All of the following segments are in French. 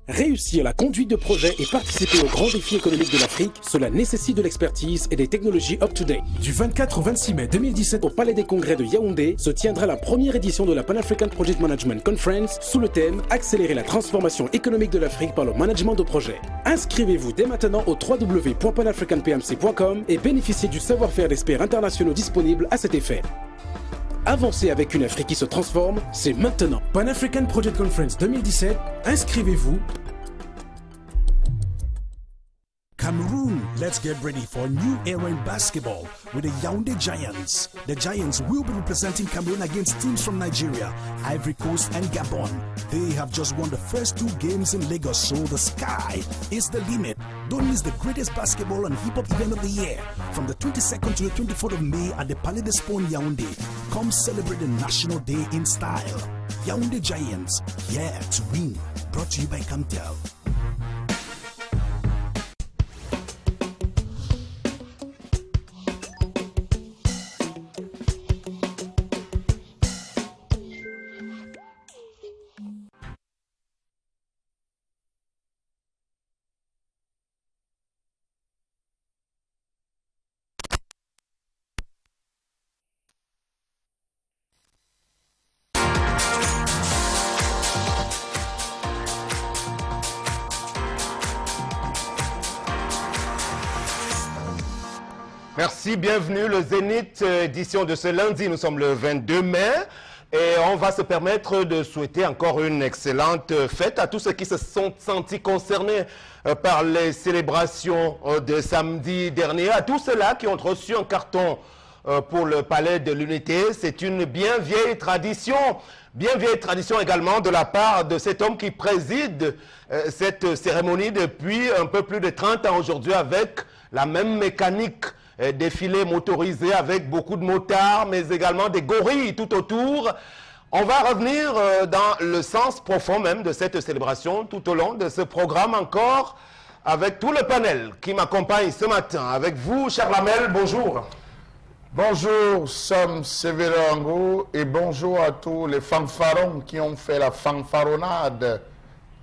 Réussir la conduite de projet et participer aux grands défis économiques de l'Afrique, cela nécessite de l'expertise et des technologies up-to-date. Du 24 au 26 mai 2017 au Palais des Congrès de Yaoundé se tiendra la première édition de la Pan-African Project Management Conference sous le thème « Accélérer la transformation économique de l'Afrique par le management de projet ». Inscrivez-vous dès maintenant au www.panafricanpmc.com et bénéficiez du savoir-faire d'experts internationaux disponibles à cet effet. Avancer avec une Afrique qui se transforme, c'est maintenant. Pan-African Project Conference 2017, inscrivez-vous. Cameroon, let's get ready for a new era in basketball with the Yaoundé Giants. The Giants will be representing Cameroon against teams from Nigeria, Ivory Coast and Gabon. They have just won the first 2 games in Lagos, so the sky is the limit. Don't miss the greatest basketball and hip-hop event of the year from the 22nd to the 24th of May at the Palais des Sports Yaoundé. Come celebrate the National Day in style. Yaoundé Giants, here to win. Brought to you by Camtel. Merci, bienvenue le Zénith, édition de ce lundi, nous sommes le 22 mai et on va se permettre de souhaiter encore une excellente fête à tous ceux qui se sont sentis concernés par les célébrations de samedi dernier, à tous ceux-là qui ont reçu un carton pour le Palais de l'Unité. C'est une bien vieille tradition également de la part de cet homme qui préside cette cérémonie depuis un peu plus de 30 ans aujourd'hui avec la même mécanique. Défilé motorisé avec beaucoup de motards, mais également des gorilles tout autour. On va revenir dans le sens profond même de cette célébration tout au long de ce programme encore avec tout le panel qui m'accompagne ce matin. Avec vous, cher Lamel, bonjour. Bonjour, Sam Severango et bonjour à tous les fanfarons qui ont fait la fanfaronnade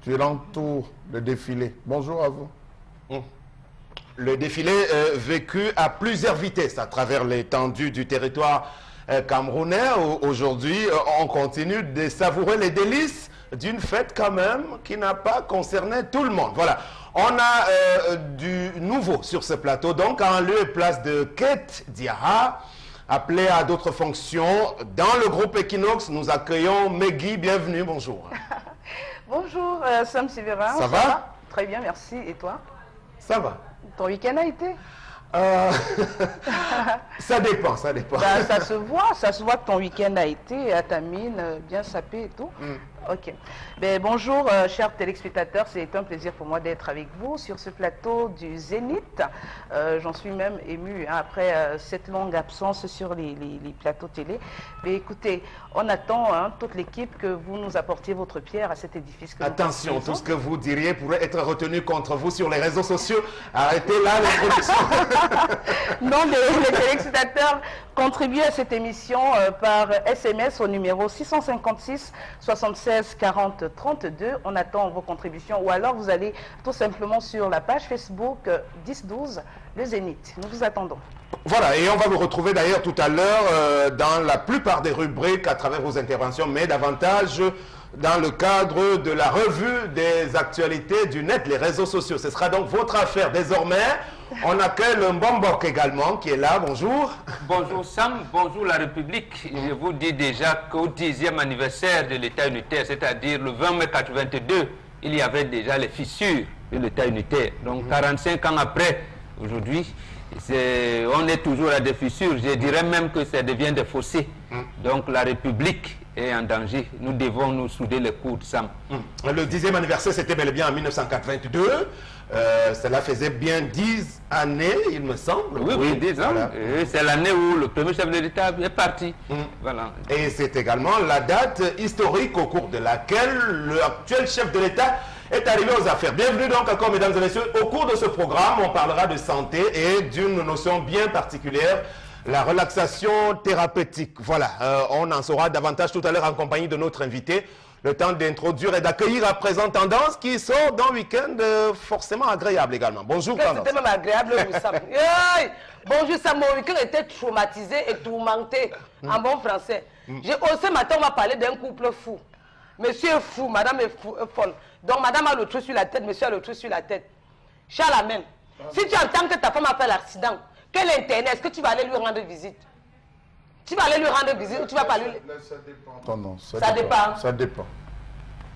durant tout le défilé. Bonjour à vous. Le défilé vécu à plusieurs vitesses à travers l'étendue du territoire camerounais. Aujourd'hui, on continue de savourer les délices d'une fête quand même qui n'a pas concerné tout le monde. Voilà, on a du nouveau sur ce plateau. Donc, en lieu et place de Kate Diarra, appelée à d'autres fonctions dans le groupe Equinox, nous accueillons Meggy. Bienvenue, bonjour. Bonjour, Sam Sivera. Ça va? Très bien, merci. Et toi? Ça va. Ton week-end a été ça dépend, ça dépend. Ben, ça se voit que ton week-end a été à ta mine, bien sapé et tout. Ok. Ben, bonjour, chers téléspectateurs, c'est un plaisir pour moi d'être avec vous sur ce plateau du Zénith. J'en suis même émue hein, après cette longue absence sur les plateaux télé. Mais écoutez, on attend hein, toute l'équipe que vous nous apportiez votre pierre à cet édifice. Attention, tout ce que vous diriez pourrait être retenu contre vous sur les réseaux sociaux. Arrêtez là les productions. Non, les téléspectateurs contribuent à cette émission par SMS au numéro 656 76 40 32. On attend vos contributions ou alors vous allez tout simplement sur la page Facebook 10-12 le Zénith. Nous vous attendons. Voilà, et on va vous retrouver d'ailleurs tout à l'heure dans la plupart des rubriques à travers vos interventions, mais davantage dans le cadre de la revue des actualités du net, les réseaux sociaux. Ce sera donc votre affaire désormais. On accueille le Mbombok également qui est là. Bonjour. Bonjour Sam, bonjour la République. Je vous dis déjà qu'au 10e anniversaire de l'État unitaire, c'est-à-dire le 20 mai 82, il y avait déjà les fissures de l'État unitaire. Donc 45 ans après, aujourd'hui, on est toujours à des fissures. Je dirais même que ça devient des fossés. Donc la République est en danger. Nous devons nous souder les coudes, Sam. Le 10e anniversaire, c'était bel et bien en 1982. Cela faisait bien 10 années, il me semble. Oui, 10 ans. Voilà. C'est l'année où le premier chef de l'État est parti. Voilà. Et c'est également la date historique au cours de laquelle l'actuel chef de l'État est arrivé aux affaires. Bienvenue donc encore, mesdames et messieurs. Au cours de ce programme, on parlera de santé et d'une notion bien particulière, la relaxation thérapeutique. Voilà, on en saura davantage tout à l'heure en compagnie de notre invité, Le temps d'introduire et d'accueillir à présent Tendance qui sort d'un week-end forcément agréable également. Bonjour Tendance. C'était même agréable pour Sam. Bonjour Sam, mon week-end était traumatisé et tourmenté en bon français. Ce matin, on m'a parlé d'un couple fou. Monsieur est fou, madame est folle. Donc madame a le trou sur la tête, monsieur a le trou sur la tête. Charles Amen. Si tu entends que ta femme a fait l'accident, quel intérêt? Est-ce que tu vas aller lui rendre visite? Tu vas aller lui rendre visite ou tu vas pas lui... Ça dépend. Non, ça dépend. Ça dépend.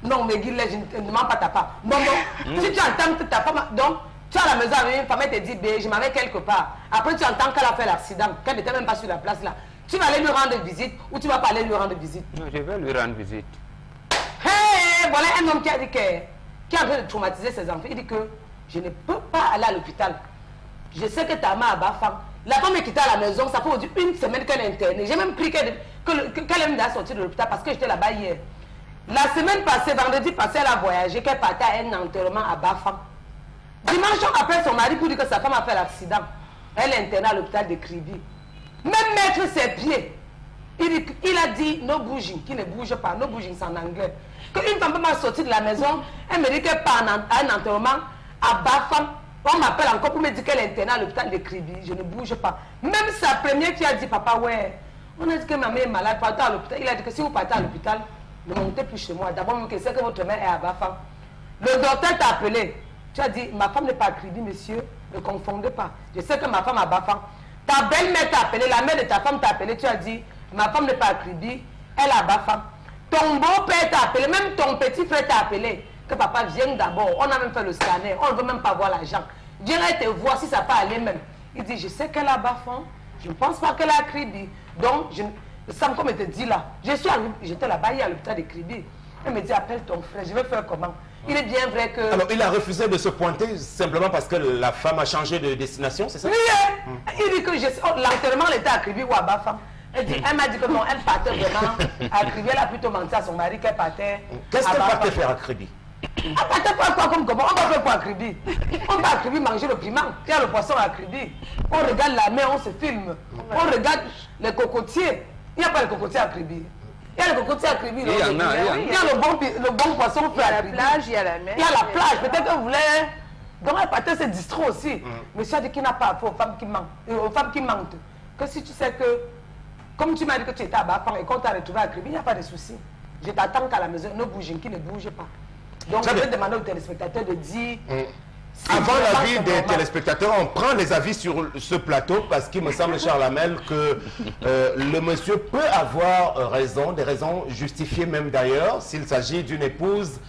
Non, mais Guy, je ne demande pas ta femme. Non, non. Si tu entends que ta femme... Donc, tu es à la maison avec une femme, elle te dit, je m'en vais quelque part. Après, tu entends qu'elle a fait l'accident, qu'elle n'était même pas sur la place là. Tu vas aller lui rendre visite ou tu vas pas aller lui rendre visite? Non, je vais lui rendre visite. Hey, voilà un homme qui a dit que... Qui est en train de traumatiser ses enfants. Il dit que je ne peux pas aller à l'hôpital. Je sais que ta maman a bas femme. La femme est quittée à la maison, ça fait aujourd'hui une semaine qu'elle est internée. J'ai même pris qu'elle est sortie de l'hôpital parce que j'étais là-bas hier. La semaine passée, vendredi passé, elle a voyagé, qu'elle partait à un enterrement à Bafang. Dimanche, on appelle son mari pour dire que sa femme a fait l'accident. Elle est internée à l'hôpital de Kribi. Même mettre ses pieds. Il a dit no bouging, qui ne bouge pas. No bouging, c'est en anglais. Qu'une femme m'a sorti de la maison, elle me dit qu'elle part à un enterrement à Bafang. On m'appelle encore pour me dire qu'elle est internée à l'hôpital de Kribi. Je ne bouge pas. Même sa première qui a dit, papa, ouais, on a dit que ma mère est malade, partez à l'hôpital. Il a dit que si vous partez à l'hôpital, ne montez plus chez moi. D'abord, je sais que votre mère est à Bafang. Le docteur t'a appelé. Tu as dit, ma femme n'est pas à Kribi, monsieur. Ne confondez pas. Je sais que ma femme est à Bafang. Ta belle-mère t'a appelé, la mère de ta femme t'a appelé. Tu as dit, ma femme n'est pas à Kribi, elle est à Bafang. Ton beau-père t'a appelé, même ton petit frère t'a appelé. Que papa vienne d'abord. On a même fait le scanner. On ne veut même pas voir l'argent. Viens te voir si ça peut aller même. Il dit, je sais qu'elle a Bafang. Je ne pense pas qu'elle a Kribi. Donc, Sam, comme il te dit là, je suis arrivé, j'étais là-bas hier à l'hôpital de Kribi. Elle me dit, appelle ton frère, je vais faire comment? Il est bien vrai que... Alors, il a refusé de se pointer simplement parce que la femme a changé de destination, c'est ça? Oui, il dit que l'enterrement était à Kribi ou à Bafang. Elle m'a dit que non, elle partait vraiment à Kribi. Elle a plutôt menti à son mari qu'elle partait. Qu'est-ce qu'elle partait faire à Kribi? Elle partait faire quoi comme comment? On va faire quoi à Kribi? On va à Kribi manger le piment. Il y a le poisson à Kribi. On regarde la mer, on se filme. On regarde les cocotiers. Il n'y a pas les cocotiers à Kribi. Il y a les cocotiers à Kribi. Il y a le bon poisson fait à Kribi. Il y a la mer. Il y a la plage. Peut-être que vous voulez... Donc elle partait se distraire aussi. Monsieur a dit qu'il n'a pas affaire aux femmes qui mentent. Aux femmes qui mentent. Que si tu sais que... Comme tu m'as dit que tu étais à Bafang et qu'on t'a retrouvé à Kribi, il n'y a pas de souci. Je t'attends qu'à la maison, ne bouge, qui ne bouge pas. Donc je vais demander aux téléspectateurs de dire... Avant l'avis des téléspectateurs, on prend les avis sur ce plateau parce qu'il me semble, Charles Hamel, que le monsieur peut avoir raison, des raisons justifiées même d'ailleurs, s'il s'agit d'une épouse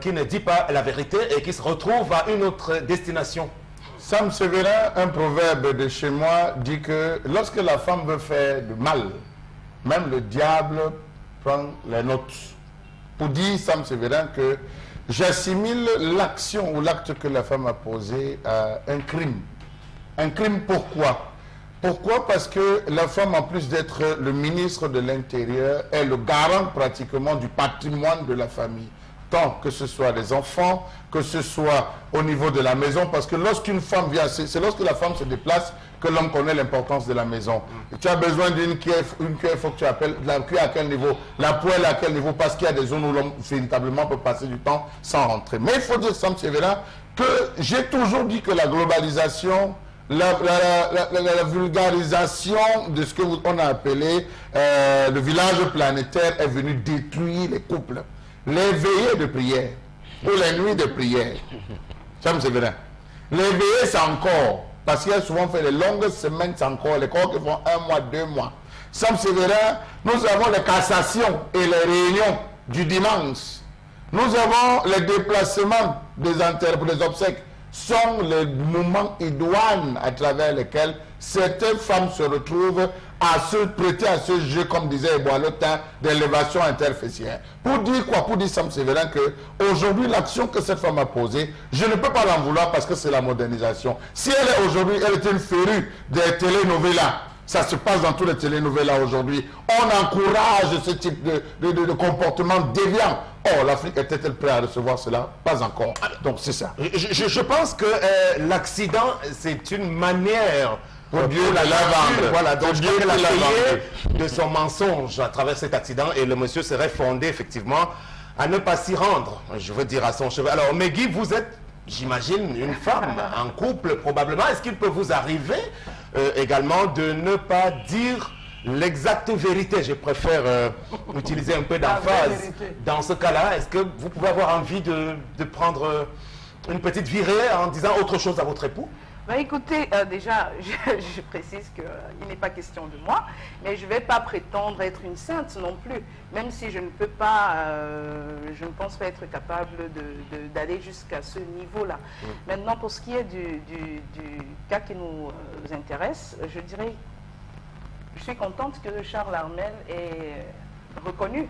qui ne dit pas la vérité et qui se retrouve à une autre destination. Sam Sévérin, un proverbe de chez moi, dit que lorsque la femme veut faire du mal, même le diable prend les notes. Pour dire, Sam Sévérin, que j'assimile l'action ou l'acte que la femme a posé à un crime. Un crime pourquoi? Pourquoi? Parce que la femme, en plus d'être le ministre de l'Intérieur, est le garant pratiquement du patrimoine de la famille. Tant que ce soit les enfants, que ce soit au niveau de la maison, parce que lorsqu'une femme vient, c'est lorsque la femme se déplace que l'homme connaît l'importance de la maison. Et tu as besoin d'une cuillère, il faut que tu appelles la cuillère à quel niveau, la poêle à quel niveau, parce qu'il y a des zones où l'homme véritablement peut passer du temps sans rentrer. Mais il faut dire, Sam Sévérin, que j'ai toujours dit que la globalisation, la vulgarisation de ce qu'on a appelé le village planétaire est venue détruire les couples. Les veillées de prière ou les nuits de prière, ça me Sévérin. Les veillées, c'est encore, parce qu'il y a souvent fait les longues semaines, c'est encore, les corps qui font 1 mois, 2 mois. Ça me Sévérin, nous avons les cassations et les réunions du dimanche. Nous avons les déplacements des enterres pour les obsèques. Sont les moments idoines à travers lesquels certaines femmes se retrouvent à se prêter à ce jeu, comme disait Boileautin, d'élévation interfessière. Pour dire quoi? Pour dire, Sam Sévérin, que aujourd'hui, l'action que cette femme a posée, je ne peux pas l'en vouloir parce que c'est la modernisation. Si elle est aujourd'hui, elle est une férue des télénovelas. Ça se passe dans tous les télénovelas aujourd'hui. On encourage ce type de comportement déviant. Oh, l'Afrique était-elle prête à recevoir cela? Pas encore. Donc c'est ça. Je pense que l'accident, c'est une manière pour Dieu la vendre. Voilà, donc je crois qu'elle a payé de son mensonge à travers cet accident et le monsieur serait fondé effectivement à ne pas s'y rendre, je veux dire, à son chevet. Alors, Meggy, vous êtes, j'imagine, une femme en couple, probablement. Est-ce qu'il peut vous arriver également de ne pas dire l'exacte vérité? Je préfère utiliser un peu d'emphase. Dans ce cas-là, est-ce que vous pouvez avoir envie de prendre une petite virée en disant autre chose à votre époux? Bah écoutez, déjà, je précise qu'il n'est pas question de moi, mais je ne vais pas prétendre être une sainte non plus, même si je ne peux pas, je ne pense pas être capable d'aller jusqu'à ce niveau-là. Maintenant, pour ce qui est du cas qui nous intéresse, je dirais, je suis contente que Charles Armel ait reconnu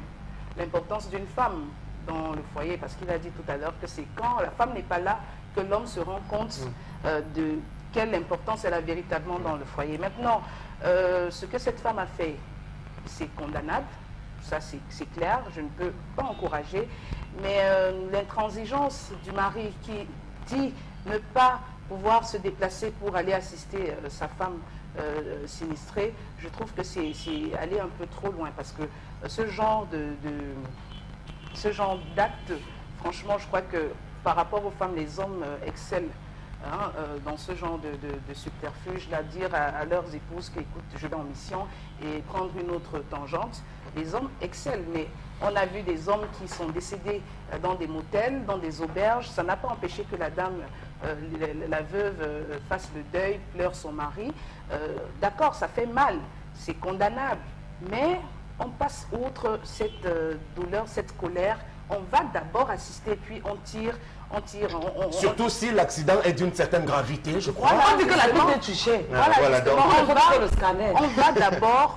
l'importance d'une femme dans le foyer, parce qu'il a dit tout à l'heure que c'est quand la femme n'est pas là que l'homme se rend compte de quelle importance elle a véritablement dans le foyer. Maintenant, ce que cette femme a fait, c'est condamnable, ça c'est clair, je ne peux pas encourager, mais l'intransigeance du mari qui dit ne pas pouvoir se déplacer pour aller assister sa femme sinistrée, je trouve que c'est aller un peu trop loin, parce que ce genre d'acte, franchement, je crois que par rapport aux femmes, les hommes excellent dans ce genre de subterfuge, là, dire à leurs épouses qu'écoute, je vais en mission et prendre une autre tangente. Les hommes excellent, mais on a vu des hommes qui sont décédés dans des motels, dans des auberges. Ça n'a pas empêché que la dame, la veuve, fasse le deuil, pleure son mari. D'accord, ça fait mal, c'est condamnable, mais on passe outre cette douleur, cette colère. On va d'abord assister, puis on tire. Surtout si l'accident est d'une certaine gravité, je crois. Voilà, on dit que la tête est touchée. Voilà, donc,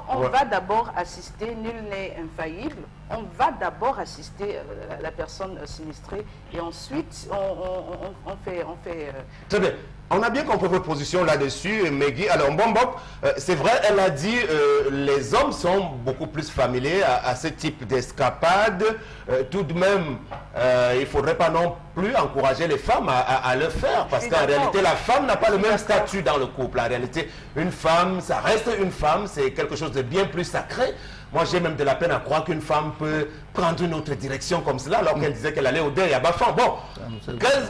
on va d'abord assister, nul n'est infaillible. On va d'abord assister la personne sinistrée et ensuite on fait Très bien. On a bien compris votre position là-dessus, Meggy. Alors, Bombok, c'est vrai, elle a dit les hommes sont beaucoup plus familiers à ce type d'escapade. Tout de même, il ne faudrait pas non plus encourager les femmes à le faire, parce qu'en réalité, la femme n'a pas le même statut dans le couple. En réalité, une femme, ça reste une femme, c'est quelque chose de bien plus sacré. Moi, j'ai même de la peine à croire qu'une femme peut prendre une autre direction comme cela, alors qu'elle disait qu'elle allait au deuil à Bafan. Bon,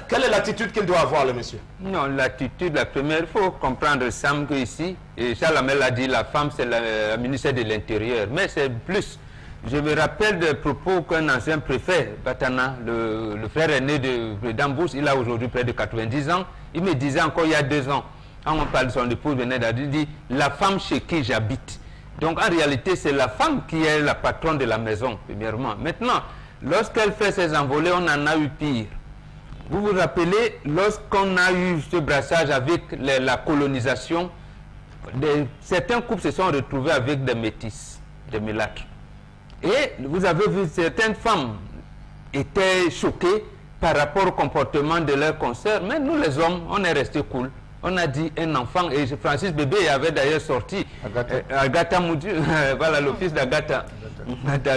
quelle est l'attitude qu'il doit avoir, le monsieur? Non, l'attitude, la première, il faut comprendre, Sam, qu'ici, et Charles Amel a dit, la femme, c'est la ministre de l'Intérieur. Mais c'est plus. Je me rappelle des propos qu'un ancien préfet, Batana, le frère aîné de président Bush, il a aujourd'hui près de 90 ans, il me disait encore il y a 2 ans, quand on parle de son épouse, il dit, la femme chez qui j'habite. Donc en réalité, c'est la femme qui est la patronne de la maison, premièrement. Maintenant, lorsqu'elle fait ses envolées, on en a eu pire. Vous vous rappelez, lorsqu'on a eu ce brassage avec la colonisation, certains couples se sont retrouvés avec des métis, des mulâtres. Et vous avez vu, certaines femmes étaient choquées par rapport au comportement de leurs consoeurs, mais nous les hommes, on est restés cool. On a dit un enfant, et Francis Bébé avait d'ailleurs sorti Agatha Moudu, voilà le fils d'Agatha.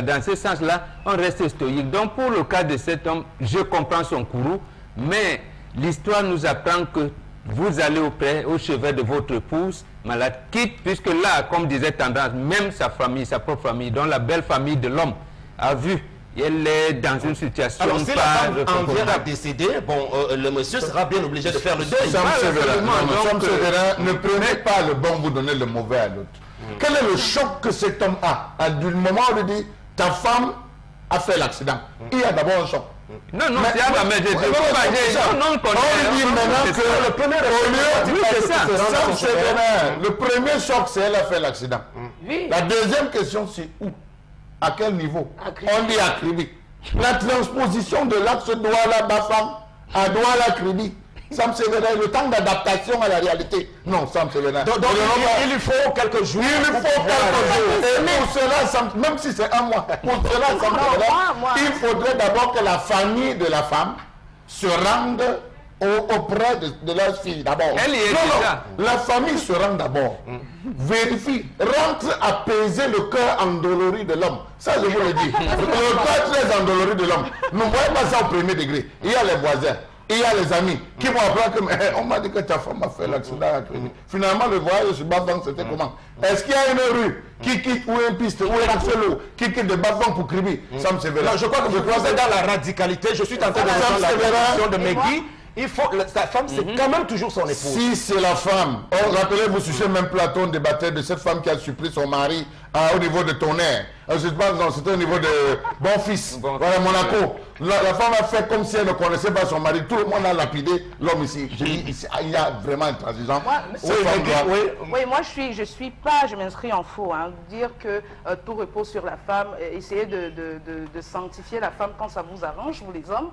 Dans ce sens-là, on reste stoïque. Donc pour le cas de cet homme, je comprends son courroux, mais l'histoire nous apprend que vous allez au chevet de votre épouse malade, quitte, puisque là, comme disait Tendance, même sa famille, sa propre famille, dont la belle famille de l'homme a vu. Elle est dans une situation. Alors, si la femme en vient à décéder, bon, le monsieur sera bien obligé de faire le deuil. Ne prenez pas le bon, vous donnez le mauvais à l'autre. Quel est le choc que cet homme a? Du moment où il dit ta femme a fait l'accident, il y a d'abord un choc. Non, non, c'est à la maison. On dit maintenant que le premier le premier choc, c'est elle a fait l'accident. La deuxième question, c'est où? À quel niveau? On dit à Kribi. La transposition de l'axe Douala-Bafam à Douala-Kribi. Ça me servirait le temps d'adaptation à la réalité. Non, ça me servirait. Donc il lui faut quelques jours. Il lui faut quelques jours. Et pour cela, même si c'est un mois, pour cela, ça me servirait. Il faudrait d'abord que la famille de la femme se rende auprès de leur fille d'abord. La famille se rend d'abord. Vérifie, rentre apaiser le cœur endolori de l'homme. Ça, je vous le dis. Le cœur très endolori de l'homme. Ne voyez pas ça au premier degré. Il y a les voisins. il y a les amis qui vont apprendre que on m'a dit que ta femme a fait l'accident à Kribi. Finalement, le voyage sur Bafang, c'était comment? Est-ce qu'il y a une rue qui quitte ou une piste ou un vélo qui quitte de Bafang pour Kribi? Ça me sévère. Non, je crois que vous êtes dans la radicalité. Je suis tenté de prendre la position de Megui. Il faut, sa femme, c'est quand même toujours son épouse. Si c'est la femme, rappelez-vous sur ce même plateau, on débattait de cette femme qui a surpris son mari au niveau de Tonnerre. C'était au niveau de Bonfils. Voilà, Monaco. La femme a fait comme si elle ne connaissait pas son mari. Tout le monde a lapidé l'homme ici. Je dis, il y a vraiment intransigeant. Je m'inscris en faux. Hein. Dire que tout repose sur la femme, essayer de sanctifier la femme quand ça vous arrange, vous les hommes,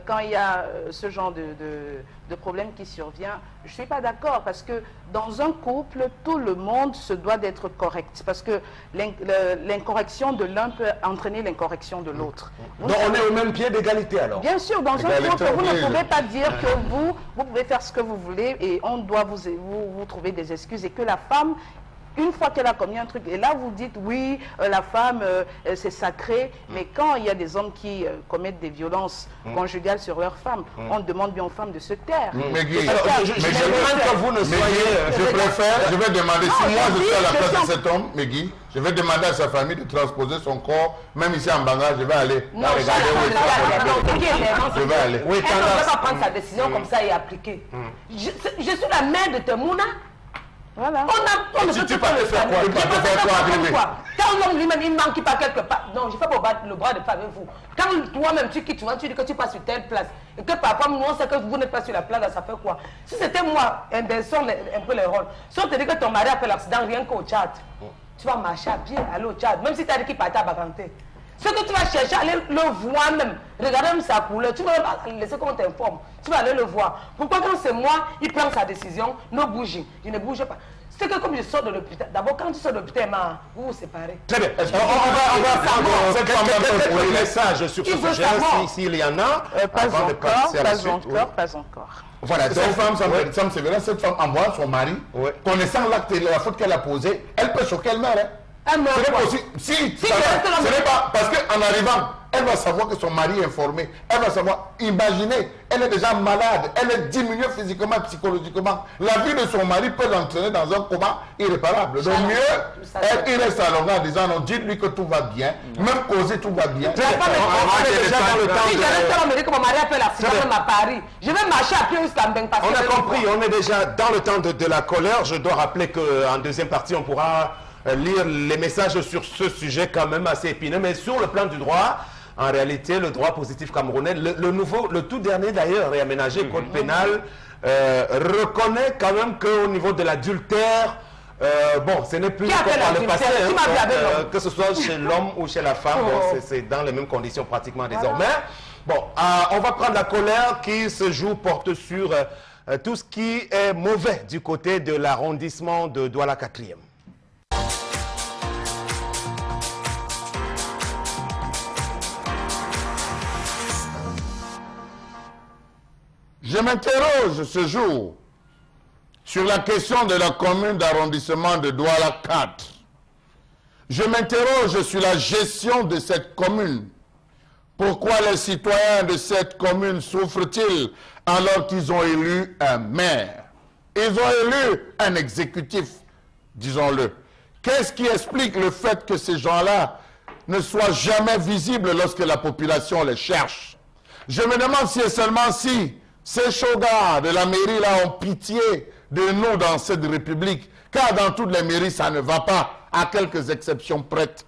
quand il y a ce genre de problème qui survient, je ne suis pas d'accord parce que dans un couple, tout le monde se doit d'être correct parce que l'incorrection de l'un peut entraîner l'incorrection de l'autre. Donc on est au même pied d'égalité alors? Bien sûr, dans un couple, vous ne pouvez pas dire que vous pouvez faire ce que vous voulez et on doit vous trouver des excuses et que la femme, une fois qu'elle a commis un truc, et là vous dites oui, la femme c'est sacré, mais quand il y a des hommes qui commettent des violences conjugales sur leurs femmes, on demande bien aux femmes de se taire. Mais je crains que vous ne soyez... Je vais demander, si moi je suis à la place de cet homme, Megui, je vais demander à sa famille de transposer son corps, même ici en Bangla, je vais aller. Non, je vais aller. Elle ne va pas prendre sa décision comme ça et appliquer. Je suis la mère de Temouna. Voilà. On ne peut tu peux faire quoi? Quand l'homme lui-même, il manque pas quelque part. Non, je ne fais pas battre le bras de femme avec vous. Quand toi-même tu quittes, tu dis que tu passes sur telle place. Et que parfois, nous, on sait que vous n'êtes pas sur la place, ça fait quoi? Si c'était moi, inversons un peu les rôles. Si on te dit que ton mari a fait l'accident rien qu'au Tchad, tu vas marcher à pied, aller au Tchad, même si tu as dit qu'il partait à Baganté. Ce que tu vas chercher, aller le voir même, regarder même sa couleur, tu vas laisser qu'on t'informe, tu vas aller le voir. Pourquoi quand c'est moi, il prend sa décision, ne bouge, je ne bouge pas. C'est que comme je sors de l'hôpital, d'abord quand tu sors de l'hôpital, vous vous séparez. Très bien. On va prendre quelques messages sur ce sujet, s'il y en a. Pas encore. Voilà, cette femme envoie son mari, connaissant l'acte et la faute qu'elle a posée, elle peut choquer elle-même. Ce n'est pas possible. Ce n'est pas parce qu'en arrivant, elle va savoir que son mari est informé. Elle va savoir, imaginez, elle est déjà malade, elle est diminuée physiquement, psychologiquement. La vie de son mari peut l'entraîner dans un coma irréparable. Donc mieux, il reste à l'organe en disant, non, dites-lui que tout va bien, même causer tout va bien. Si j'allais me dire que mon mari a fait l'accident même à Paris, je vais marcher à pied jusqu'à Mbeng. On a compris, on est déjà dans le temps de la colère. Je dois rappeler qu'en deuxième partie, on pourra lire les messages sur ce sujet quand même assez épineux. Mais sur le plan du droit, en réalité, le droit positif camerounais, le tout dernier d'ailleurs réaménagé code pénal, reconnaît quand même qu'au niveau de l'adultère, bon, ce n'est plus comme par le passé, que ce soit chez l'homme ou chez la femme, bon, c'est dans les mêmes conditions pratiquement désormais. Bon, on va prendre la colère qui se joue, porte sur tout ce qui est mauvais du côté de l'arrondissement de Douala 4e. Je m'interroge ce jour sur la question de la commune d'arrondissement de Douala 4. Je m'interroge sur la gestion de cette commune. Pourquoi les citoyens de cette commune souffrent-ils alors qu'ils ont élu un maire? Ils ont élu un exécutif, disons-le. Qu'est-ce qui explique le fait que ces gens-là ne soient jamais visibles lorsque la population les cherche? Je me demande si et seulement si ces chogards de la mairie là ont pitié de nous dans cette république, car dans toutes les mairies ça ne va pas, à quelques exceptions prêtes.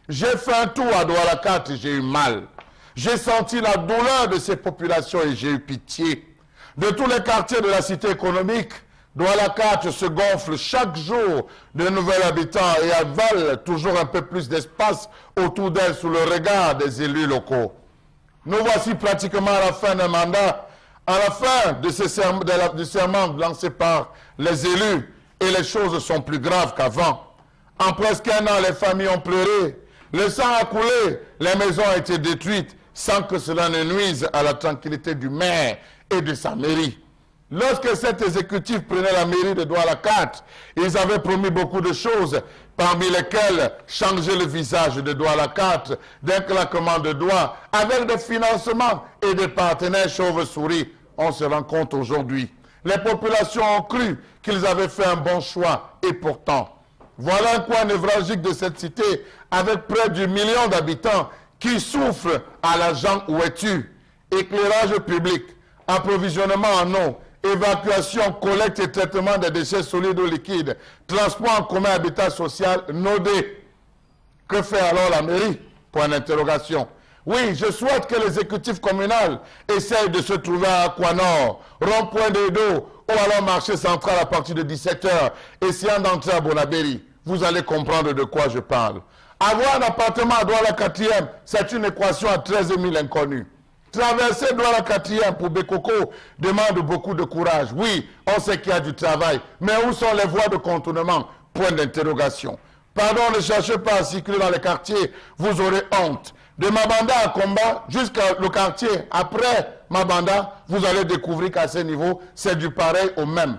J'ai fait un tour à Douala 4 et j'ai eu mal. J'ai senti la douleur de ces populations et j'ai eu pitié. De tous les quartiers de la cité économique, Douala 4 se gonfle chaque jour de nouveaux habitants et avale toujours un peu plus d'espace autour d'elle sous le regard des élus locaux. Nous voici pratiquement à la fin d'un mandat, à la fin de du serment lancé par les élus, et les choses sont plus graves qu'avant. En presque un an, les familles ont pleuré, le sang a coulé, les maisons ont été détruites, sans que cela ne nuise à la tranquillité du maire et de sa mairie. Lorsque cet exécutif prenait la mairie de Douala 4, ils avaient promis beaucoup de choses, parmi lesquelles changer le visage de Douala 4 d'un claquement de doigts, avec des financements et des partenaires chauves-souris. on se rend compte aujourd'hui. Les populations ont cru qu'ils avaient fait un bon choix, et pourtant, voilà un coin névralgique de cette cité avec près du million d'habitants qui souffrent à la jambe ouétue. Éclairage public, approvisionnement en eau, évacuation, collecte et traitement des déchets solides ou liquides, transport en commun, habitat social, nodé. Que fait alors la mairie? Point d'interrogation. Oui, je souhaite que l'exécutif communal essaye de se trouver à Aquanor, rond-point d'Edo, ou alors marché central à partir de 17 h, essayant d'entrer à Bonabéry. Vous allez comprendre de quoi je parle. Avoir un appartement à Douala 4e, c'est une équation à 13 000 inconnus. Traverser Douala 4e pour Bekoko demande beaucoup de courage. Oui, on sait qu'il y a du travail, mais où sont les voies de contournement? Point d'interrogation. Pardon, ne cherchez pas à circuler dans les quartiers, vous aurez honte. De Mabanda à Combat jusqu'au quartier, après Mabanda, vous allez découvrir qu'à ce niveau, c'est du pareil au même.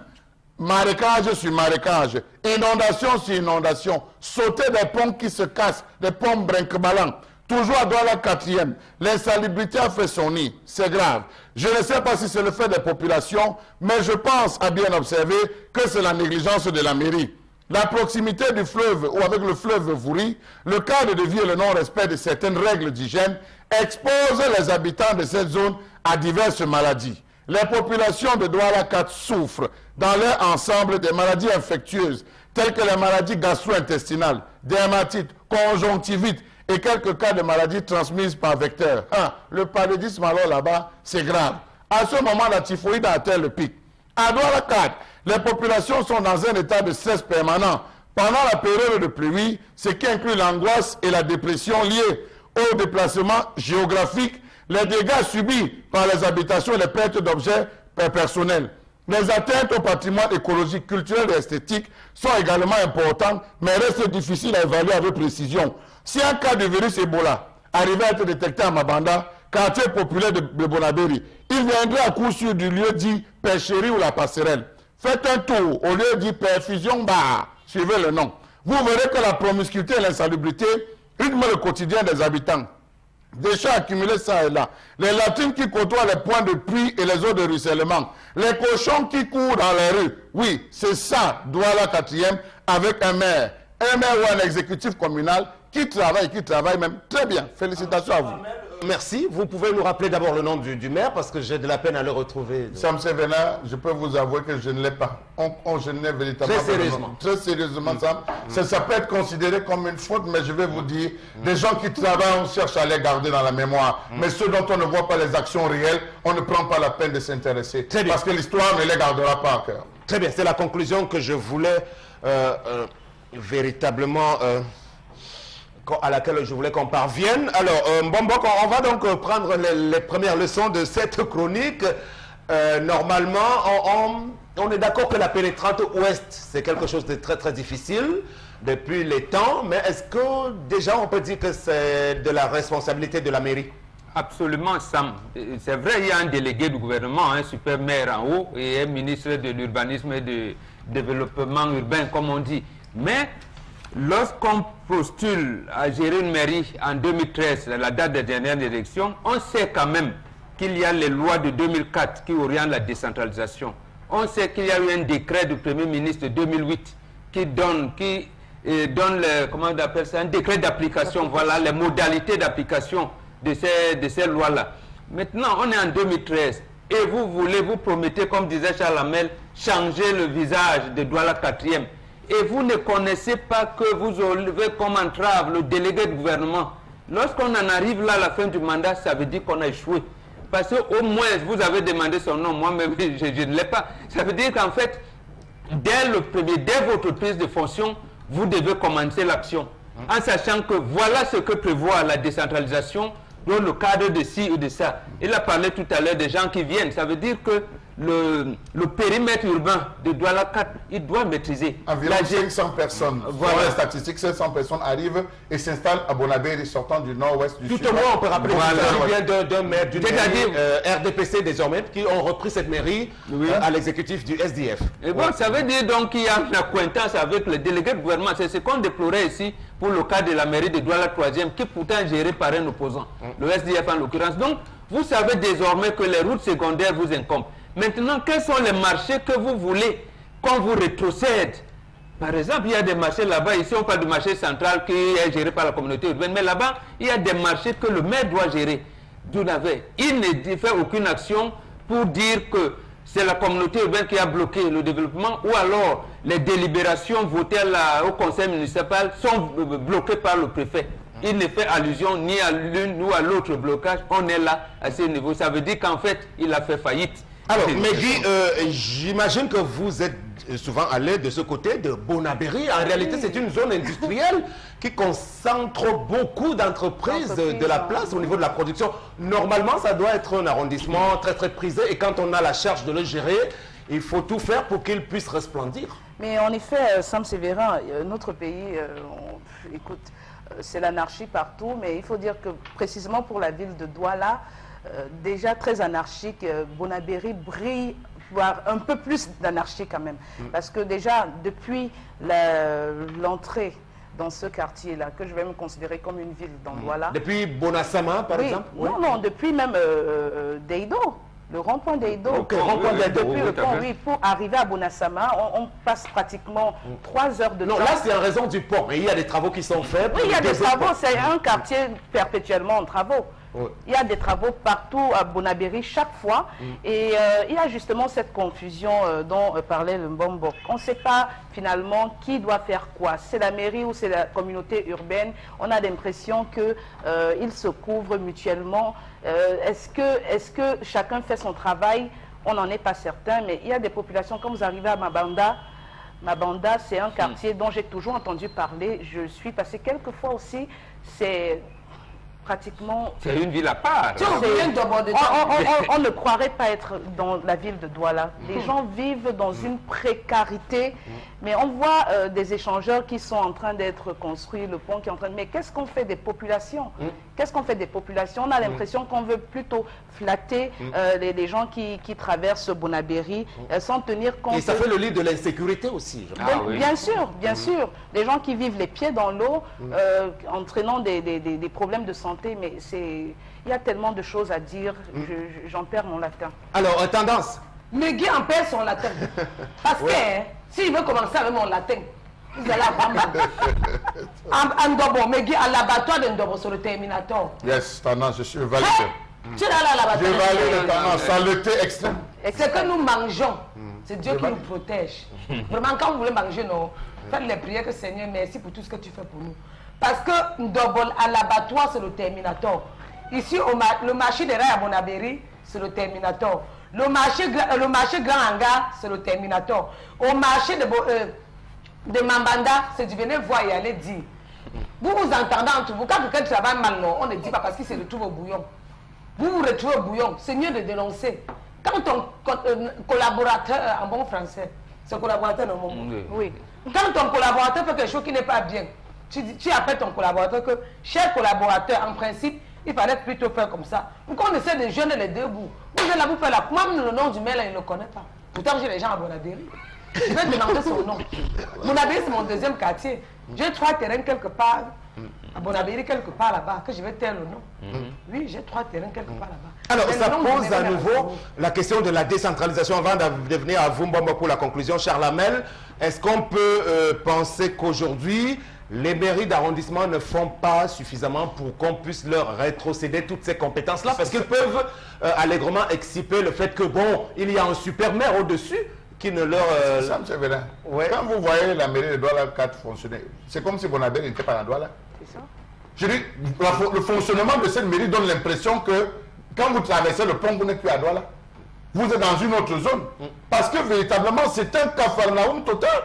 Marécage sur marécage, inondation sur inondation, sauter des ponts qui se cassent, des ponts brinque-ballants. Toujours à Douala 4e, l'insalubrité a fait son nid, c'est grave. Je ne sais pas si c'est le fait des populations, mais je pense à bien observer que c'est la négligence de la mairie. La proximité du fleuve ou avec le fleuve Vouri, le cadre de vie et le non-respect de certaines règles d'hygiène exposent les habitants de cette zone à diverses maladies. Les populations de Douala 4 souffrent dans leur ensemble des maladies infectieuses telles que les maladies gastro-intestinales, dermatite, conjonctivite et quelques cas de maladies transmises par vecteur. Le paludisme alors là-bas, c'est grave. À ce moment, la typhoïde a atteint le pic. À Douala 4, les populations sont dans un état de stress permanent. Pendant la période de pluie, ce qui inclut l'angoisse et la dépression liées au déplacement géographique, les dégâts subis par les habitations et les pertes d'objets personnels. Les atteintes au patrimoine écologique, culturel et esthétique sont également importantes, mais restent difficiles à évaluer avec précision. Si un cas de virus Ebola arrivait à être détecté à Mabanda, quartier populaire de Bonabéry, il viendrait à coup sûr du lieu dit Pêcherie ou la Passerelle. Faites un tour au lieu dit Perfusion Bar, suivez le nom. Vous verrez que la promiscuité et l'insalubrité rythment le quotidien des habitants. Déchets accumulés ça et là, les latrines qui côtoient les points de pluie et les eaux de ruissellement, les cochons qui courent dans les rues. Oui, c'est ça, Douala 4e, avec un maire ou un exécutif communal qui travaille même très bien. Félicitations à vous. Merci. Vous pouvez nous rappeler d'abord le nom du maire parce que j'ai de la peine à le retrouver. Sam Sevena, je peux vous avouer que je ne l'ai pas. Je ne l'ai véritablement pas. Très sérieusement. Très sérieusement, Sam. Ça peut être considéré comme une faute, mais je vais vous dire, des gens qui travaillent, on cherche à les garder dans la mémoire. Mais ceux dont on ne voit pas les actions réelles, on ne prend pas la peine de s'intéresser. Parce que l'histoire ne les gardera pas à cœur. Très bien, c'est la conclusion que je voulais véritablement... à laquelle je voulais qu'on parvienne. Alors, Mbombok, on va donc prendre les premières leçons de cette chronique. Normalement, on est d'accord que la pénétrante ouest, c'est quelque chose de très très difficile depuis les temps, mais est-ce que déjà on peut dire que c'est de la responsabilité de la mairie? Absolument, Sam. C'est vrai, il y a un délégué du gouvernement, un super maire en haut, et un ministre de l'urbanisme et du développement urbain, comme on dit. Mais lorsqu'on postule à gérer une mairie en 2013, la date des dernières élections, on sait quand même qu'il y a les lois de 2004 qui orientent la décentralisation. On sait qu'il y a eu un décret du Premier ministre de 2008 qui donne comment on appelle ça, un décret d'application, voilà les modalités d'application de ces lois-là. Maintenant, on est en 2013 et vous promettez, comme disait Charles Hamel, changer le visage de Douala 4e. Et vous ne connaissez pas que vous avez comme entrave le délégué de gouvernement. Lorsqu'on en arrive là à la fin du mandat, ça veut dire qu'on a échoué. Parce qu'au moins, vous avez demandé son nom, moi-même, je ne l'ai pas. Ça veut dire qu'en fait, dès votre prise de fonction, vous devez commencer l'action. En sachant que voilà ce que prévoit la décentralisation dans le cadre de ci ou de ça. Il a parlé tout à l'heure des gens qui viennent. Ça veut dire que le périmètre urbain de Douala 4, il doit maîtriser. Environ 500 personnes. Voilà. Dans les statistiques, 500 personnes arrivent et s'installent à Bonabéry, sortant du nord-ouest du sud. Tout au moins, on peut rappeler qu'il vient d'un maire d'une RDPC désormais, qui ont repris cette mairie à l'exécutif du SDF. Et bon, ça veut dire donc qu'il y a une accointance avec le délégué de gouvernement. C'est ce qu'on déplorait ici pour le cas de la mairie de Douala 3e, qui pourtant est gérée par un opposant, le SDF en l'occurrence. Donc, Vous savez désormais que les routes secondaires vous incombent. Maintenant, quels sont les marchés que vous voulez qu'on vous rétrocède? Par exemple, il y a des marchés là-bas, ici on parle du marché central qui est géré par la communauté urbaine, mais là-bas, il y a des marchés que le maire doit gérer. Il ne fait aucune action pour dire que c'est la communauté urbaine qui a bloqué le développement, ou alors les délibérations votées au conseil municipal sont bloquées par le préfet. Il ne fait allusion ni à l'une ou à l'autre blocage. On est là à ce niveau. Ça veut dire qu'en fait, il a fait faillite. Alors, Mehdi, j'imagine que vous êtes souvent allé de ce côté de Bonabéry. En réalité, c'est une zone industrielle qui concentre beaucoup d'entreprises de la place au niveau de la production. Normalement, ça doit être un arrondissement très très prisé. Et quand on a la charge de le gérer, il faut tout faire pour qu'il puisse resplendir. Mais en effet, Sam Sévérin, notre pays, écoute, c'est l'anarchie partout. Mais il faut dire que précisément pour la ville de Douala, déjà très anarchique, Bonabéry brille, voire un peu plus d'anarchie quand même. Parce que déjà, depuis l'entrée dans ce quartier-là, que je vais me considérer comme une ville dans Douala. Depuis Bonassama, par exemple? Non, non, depuis même Deido. Le rond-point d'Eido. Okay, rond-point d'Eido. Depuis le pont, oui, pour arriver à Bonassama, on passe pratiquement 3 heures de temps. Non, là, c'est en raison du port. Et il y a des travaux qui sont faits. Oui, il y a des travaux. C'est un quartier perpétuellement en travaux. Oui. Il y a des travaux partout à Bonabéry chaque fois. Et il y a justement cette confusion dont parlait le Mbombo. On ne sait pas finalement qui doit faire quoi. C'est la mairie ou c'est la communauté urbaine. On a l'impression qu'ils se couvrent mutuellement. Est-ce que chacun fait son travail? On n'en est pas certain. Mais il y a des populations, quand vous arrivez à Mabanda, Mabanda, c'est un quartier dont j'ai toujours entendu parler. Je suis passée quelques fois aussi. C'est pratiquement... C'est une ville à part. On ne croirait pas être dans la ville de Douala. Les gens vivent dans une précarité, mais on voit des échangeurs qui sont en train d'être construits, le pont qui est en train de... Mais qu'est-ce qu'on fait des populations? Qu'est-ce qu'on fait des populations? On a l'impression qu'on veut plutôt flatter les gens qui traversent Bonabéry sans tenir compte... Et ça fait le lit de l'insécurité aussi. Oui. Bien sûr, bien sûr. Les gens qui vivent les pieds dans l'eau, entraînant des problèmes de santé, mais il y a tellement de choses à dire, j'en perds mon latin. Alors, tendance. Mais Guy en perd son latin. Parce que s'il veut commencer avec mon latin, vous allez à Ndobo, mais Guy à l'abattoir de Ndobo sur le Terminator. Yes, tendance, je suis validé. Tu es là à l'abattoir. Je valide tendance, saleté extrême. C'est que nous mangeons. C'est Dieu qui nous protège. Vraiment, quand vous voulez manger, non, faites les prières que Seigneur, merci pour tout ce que tu fais pour nous. Parce que Ndobol à l'abattoir, c'est le Terminator. Ici, le marché des rails à Bonabéry, c'est le Terminator. Le marché Grand Hangar, c'est le Terminator. Au marché de Mambanda, c'est du venez voir et aller dire. Vous vous entendez entre vous. Quand quelqu'un travaille mal, non, on ne dit pas parce qu'il se retrouve au bouillon. Vous vous retrouvez au bouillon. C'est mieux de dénoncer. Quand ton collaborateur, en bon français, c'est collaborateur non bon. Oui. Quand ton collaborateur fait quelque chose qui n'est pas bien, tu appelles ton collaborateur que, cher collaborateur, en principe, il fallait plutôt faire comme ça. Pourquoi on essaie de jeûner les deux bouts? Vous êtes là, vous faites la... Moi, le nom du maire, là, il ne le connaît pas. Pourtant, j'ai les gens à Bonabéry. Je vais demander son nom. Bonabéry, c'est mon deuxième quartier. J'ai 3 terrains quelque part, à Bonabéry, quelque part là-bas, que je vais taire le nom. Oui, j'ai 3 terrains quelque part là-bas. Alors, mais ça pose à nouveau la question de la décentralisation. Avant de venir à vous, Mbombo, pour la conclusion, Charles Hamel, est-ce qu'on peut penser qu'aujourd'hui, les mairies d'arrondissement ne font pas suffisamment pour qu'on puisse leur rétrocéder toutes ces compétences-là? Parce qu'ils peuvent allègrement exciper le fait que, bon, il y a un super maire au-dessus qui ne leur... Quand vous voyez la mairie de Douala 4 fonctionner, c'est comme si Bonabéry n'était pas dans Douala. C'est ça. Je dis, le fonctionnement de cette mairie donne l'impression que quand vous traversez le pont, vous n'êtes plus à Douala. Vous êtes dans une autre zone. Parce que véritablement, c'est un capharnaüm total.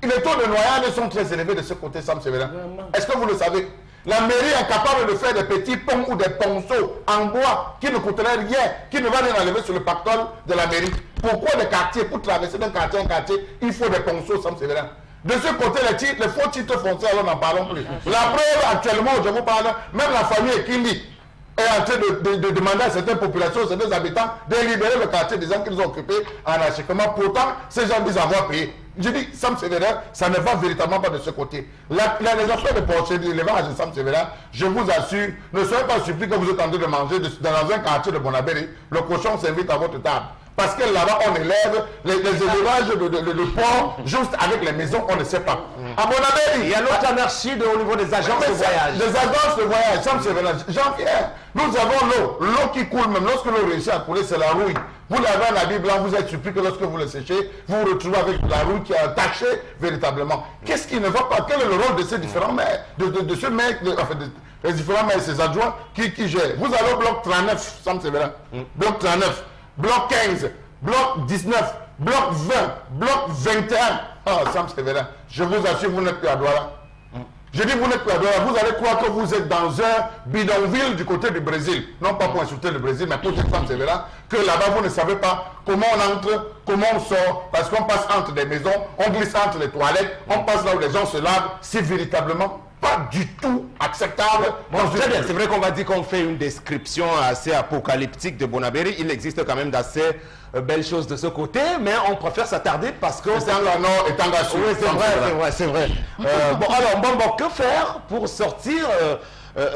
Les taux de noyade sont très élevés de ce côté, Sam Sévérin. Est-ce que vous le savez? La mairie est capable de faire des petits ponts ou des ponceaux en bois qui ne coûteraient rien, qui ne va rien enlever sur le pactole de la mairie. Pourquoi les quartiers, pour traverser d'un quartier à un quartier, il faut des ponceaux, Sam Sévérin? De ce côté, les faux titres fonciers, alors n'en parlons plus. La preuve, actuellement, je vous parle, même la famille Ekindi, est en train de demander à certaines populations, certains habitants, de libérer le quartier des gens qu'ils ont occupés anarchiquement. Pourtant, ces gens disent avoir payé. Je dis, Sam Sévérin, ça ne va véritablement pas de ce côté. Les affaires de procédure, les vaches de Sam Sévérin, je vous assure, ne soyez pas surpris que vous êtes en train de manger dans un quartier de Bonabéry, le cochon s'invite à votre table. Parce que là-bas, on élève les élevages de porc, juste avec les maisons, on ne sait pas. À Bonabéry, il y a l'autre anarchie au niveau des agences de voyage. Des agences de voyage, Sam Sévérin. Jean-Pierre, nous avons l'eau. L'eau qui coule, même lorsque l'eau réussit à couler, c'est la rouille. Vous l'avez en habit blanc, vous êtes surpris que lorsque vous le séchez, vous vous retrouvez avec la rouille qui est tachée véritablement. Qu'est-ce qui ne va pas? Quel est le rôle de ces différents maires, de ce mec, les différents maires et ses adjoints qui gèrent? Vous avez au bloc 39, Sam Sévérin. Bloc 39, bloc 15, bloc 19, bloc 20, bloc 21. Ah, Sam Sévérin, je vous assure, vous n'êtes plus à Douala. Je dis, vous n'êtes plus à Douala, vous allez croire que vous êtes dans un bidonville du côté du Brésil. Non pas pour insulter le Brésil, mais pour dire, Sam Sévérin, que là-bas, vous ne savez pas comment on entre, comment on sort, parce qu'on passe entre des maisons, on glisse entre les toilettes, on passe là où les gens se lavent. C'est véritablement pas du tout acceptable. Bon, très bien, c'est vrai qu'on va dire qu'on fait une description assez apocalyptique de Bonabéry. Il existe quand même d'assez belles choses de ce côté, mais on préfère s'attarder parce que... C'est un nord et un gars. Oui, c'est vrai. Bon, alors, que faire pour sortir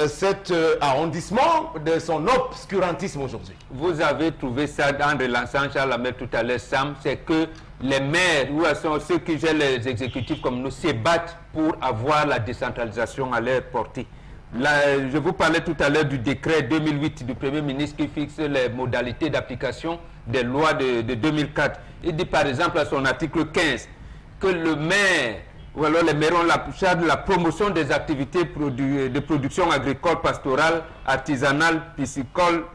cet arrondissement de son obscurantisme aujourd'hui? Vous avez trouvé ça en relançant Charles Hamel tout à l'heure, Sam, c'est que les maires ou ceux qui gèrent les exécutifs comme nous se battent pour avoir la décentralisation à leur portée. Là, je vous parlais tout à l'heure du décret 2008 du Premier ministre qui fixe les modalités d'application des lois de 2004. Il dit par exemple à son article 15 que le maire ou alors les maires ont la charge de la promotion des activités de production agricole, pastorale, artisanale, piscicole,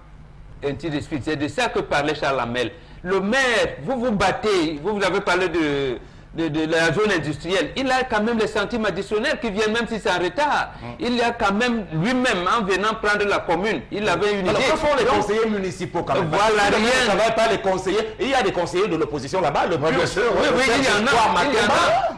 ainsi de suite. C'est de ça que parlait Charles Hamel. Le maire, vous vous battez, vous avez parlé de la zone industrielle, il a quand même les centimes additionnels qui viennent même si c'est en retard. Il y a quand même lui-même, en venant prendre la commune, il avait une idée. Alors que font les conseillers municipaux quand même? Voilà, rien. Ça ne va pas les conseillers. Il y a des conseillers de l'opposition là-bas. Le bien sûr, oui, il y en a.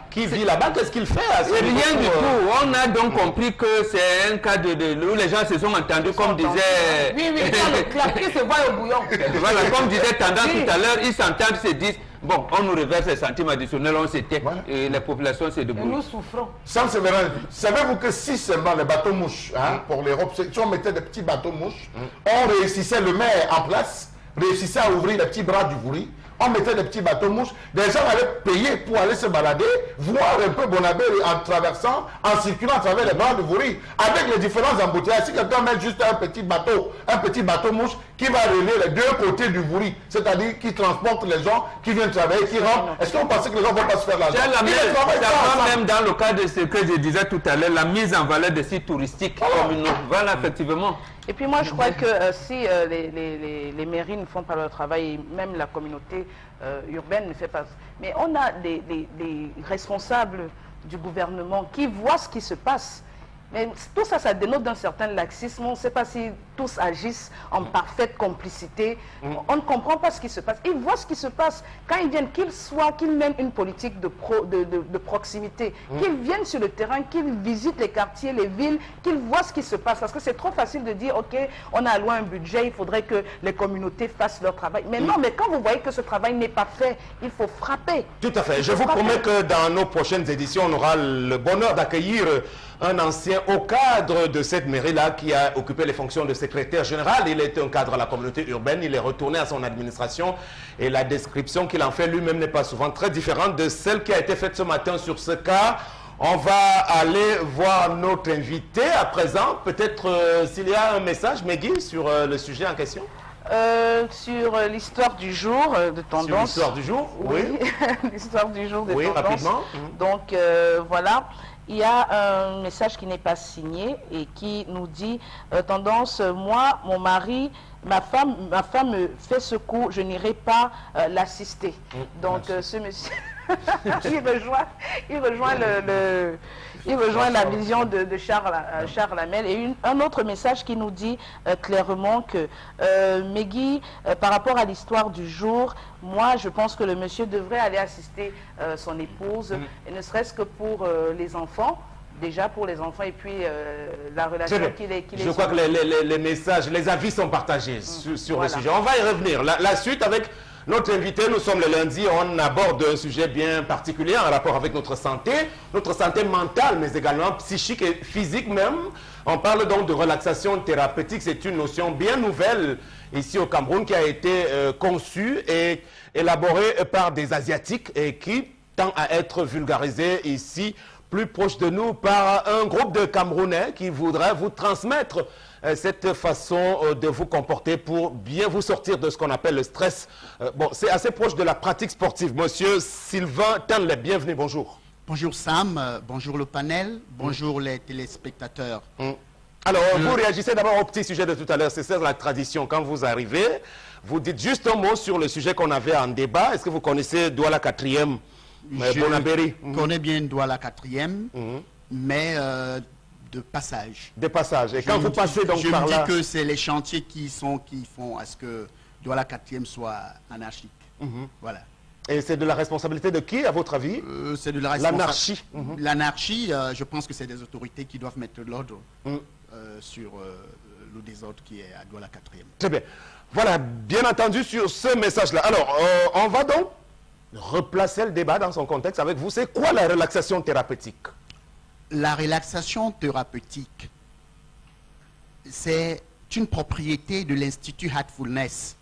Qui vit là-bas, qu'est-ce qu'il fait à ce rien du tout. On a donc compris que c'est un cas où les gens se sont entendus, comme disait... Oui, quand le claquer se voit au bouillon. Voilà, comme disait Tendance tout à l'heure, ils s'entendent, se disent, bon, on nous reverse les centimes additionnels, on s'était, et les populations se débrouillent. Et nous souffrons. Sam Sévérin, savez-vous que si seulement les bateaux mouches, pour l'Europe, si on mettait des petits bateaux mouches, on réussissait, le maire en place, réussissait à ouvrir les petits bras du Vouri, on mettait des petits bateaux mouches, des gens allaient payer pour aller se balader, voir un peu Bonabéry en traversant, en circulant à travers les bras du Vouri, avec les différents embouteillages. Si quelqu'un met juste un petit bateau mouche qui va relier les deux côtés du Vouri, c'est-à-dire qui transporte les gens qui viennent travailler, qui rentrent, est-ce qu'on pensait que les gens ne vont pas se faire l'argent? Même dans le cas de ce que je disais tout à l'heure, la mise en valeur des sites touristiques communaux. Voilà, effectivement. Et puis moi, je crois que si les mairies ne font pas leur travail, et même la communauté urbaine ne fait pas... Mais on a des responsables du gouvernement qui voient ce qui se passe. Mais tout ça, ça dénote d'un certain laxisme. On ne sait pas si tous agissent en parfaite complicité. On ne comprend pas ce qui se passe. Ils voient ce qui se passe. Quand ils viennent, qu'ils mènent une politique de proximité, qu'ils viennent sur le terrain, qu'ils visitent les quartiers, les villes, qu'ils voient ce qui se passe. Parce que c'est trop facile de dire, OK, on a alloué un budget, il faudrait que les communautés fassent leur travail. Mais non, mais quand vous voyez que ce travail n'est pas fait, il faut frapper. Tout à fait. Je vous promets que dans nos prochaines éditions, on aura le bonheur d'accueillir un ancien haut cadre de cette mairie-là qui a occupé les fonctions de secrétaire général. Il était un cadre à la communauté urbaine, il est retourné à son administration et la description qu'il en fait lui-même n'est pas souvent très différente de celle qui a été faite ce matin sur ce cas. On va aller voir notre invité à présent. Peut-être s'il y a un message, Meggy, sur le sujet en question. Sur l'histoire du jour de Tendance. Sur l'histoire du jour, oui. L'histoire du jour de oui, Tendance. Rapidement. Donc voilà. Il y a un message qui n'est pas signé et qui nous dit Tendance, moi, mon mari, ma femme me fait ce coup, je n'irai pas l'assister. Donc ce monsieur, il rejoint la vision de Charles Hamel. Et un autre message qui nous dit clairement que Meggy, par rapport à l'histoire du jour, moi je pense que le monsieur devrait aller assister son épouse, et ne serait-ce que pour les enfants. déjà pour les enfants et puis la relation qu'il est. Je crois que les messages, les avis sont partagés sur le sujet. On va y revenir. La suite avec notre invité, nous sommes le lundi, on aborde un sujet bien particulier en rapport avec notre santé mentale, mais également psychique et physique même. On parle donc de relaxation thérapeutique. C'est une notion bien nouvelle ici au Cameroun qui a été conçue et élaborée par des Asiatiques et qui tend à être vulgarisée ici plus proche de nous par un groupe de Camerounais qui voudrait vous transmettre cette façon de vous comporter pour bien vous sortir de ce qu'on appelle le stress. Bon, c'est assez proche de la pratique sportive. Monsieur Sylvain Tenle, bienvenue, bonjour. Bonjour Sam, bonjour le panel, bonjour les téléspectateurs. Alors, vous réagissez d'abord au petit sujet de tout à l'heure, c'est la tradition. Quand vous arrivez, vous dites juste un mot sur le sujet qu'on avait en débat. Est-ce que vous connaissez Douala 4e? Je connais bien Douala 4e, mais de passage. De passage. Et quand vous passez donc par là... Je me dis que c'est les chantiers qui font à ce que Douala 4e soit anarchique. Voilà. Et c'est de la responsabilité de qui, à votre avis? C'est de la responsabilité. L'anarchie. L'anarchie, je pense que c'est des autorités qui doivent mettre de l'ordre sur le désordre qui est à Douala 4e. Très bien. Voilà, bien entendu sur ce message-là. Alors, on va donc replacer le débat dans son contexte avec vous. C'est quoi la relaxation thérapeutique? La relaxation thérapeutique, c'est une propriété de l'Institut Heartfulness.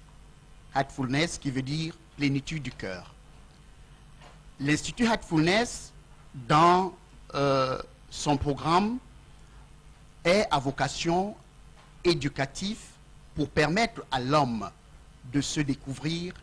Heartfulness qui veut dire plénitude du cœur. L'Institut Heartfulness, dans son programme, est à vocation éducative pour permettre à l'homme de se découvrir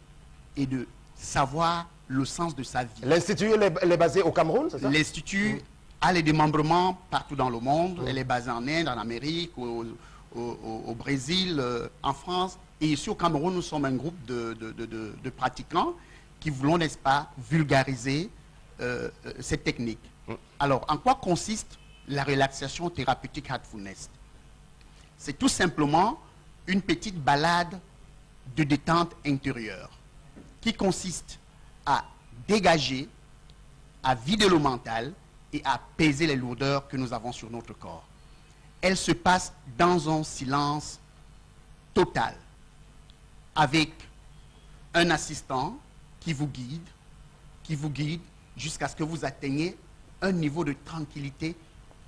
et de savoir le sens de sa vie. L'Institut, elle est basée au Cameroun, c'est ça? L'Institut a les démembrements partout dans le monde. Elle est basée en Inde, en Amérique, au Brésil, en France. Et ici au Cameroun, nous sommes un groupe de pratiquants qui voulons, n'est-ce pas, vulgariser cette technique. Alors, en quoi consiste la relaxation thérapeutique Heartfulness? C'est tout simplement une petite balade de détente intérieure qui consiste à dégager, à vider le mental et à apaiser les lourdeurs que nous avons sur notre corps. Elle se passe dans un silence total, avec un assistant qui vous guide jusqu'à ce que vous atteigniez un niveau de tranquillité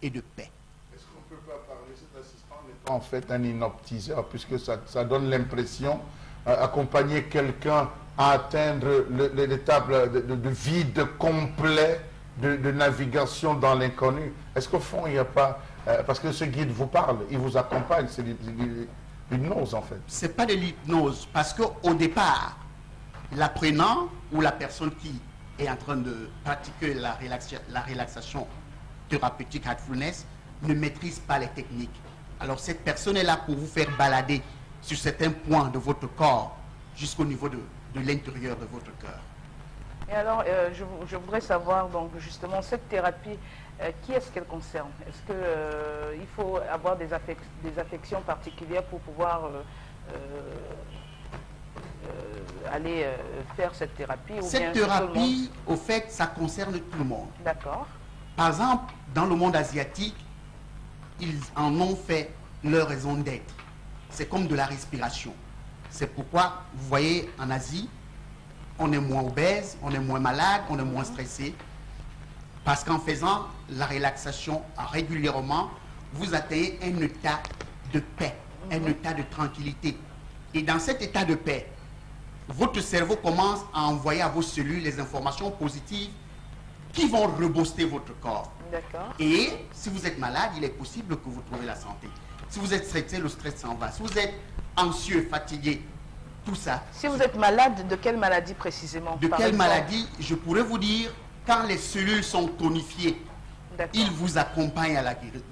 et de paix. Est-ce qu'on ne peut pas parler de cet assistant en étant en fait un hypnotiseur, puisque ça donne l'impression accompagner quelqu'un à atteindre l'étape de vide complet de navigation dans l'inconnu? Est-ce qu'au fond, il n'y a pas... parce que ce guide vous parle, il vous accompagne, c'est l'hypnose en fait. Ce n'est pas de l'hypnose, parce qu'au départ, l'apprenant ou la personne qui est en train de pratiquer la relaxation thérapeutique Heartfulness ne maîtrise pas les techniques. Alors cette personne est là pour vous faire balader sur certains points de votre corps jusqu'au niveau de l'intérieur de votre cœur. Et alors, je voudrais savoir, donc, justement, cette thérapie, qui est-ce qu'elle concerne? Est-ce qu'il faut avoir des affections particulières pour pouvoir aller faire cette thérapie Cette thérapie, au fait, ça concerne tout le monde. D'accord. Par exemple, dans le monde asiatique, ils en ont fait leur raison d'être. C'est comme de la respiration. C'est pourquoi, vous voyez, en Asie, on est moins obèse, on est moins malade, on est moins stressé. Parce qu'en faisant la relaxation régulièrement, vous atteignez un état de paix, un état de tranquillité. Et dans cet état de paix, votre cerveau commence à envoyer à vos cellules les informations positives qui vont rebooster votre corps. D'accord. Et si vous êtes malade, il est possible que vous trouviez la santé. Si vous êtes stressé, le stress s'en va. Si vous êtes anxieux, fatigué, tout ça. Si vous êtes malade, de quelle maladie précisément? De quelle maladie? Je pourrais vous dire, quand les cellules sont tonifiées, ils vous accompagnent à la guérison.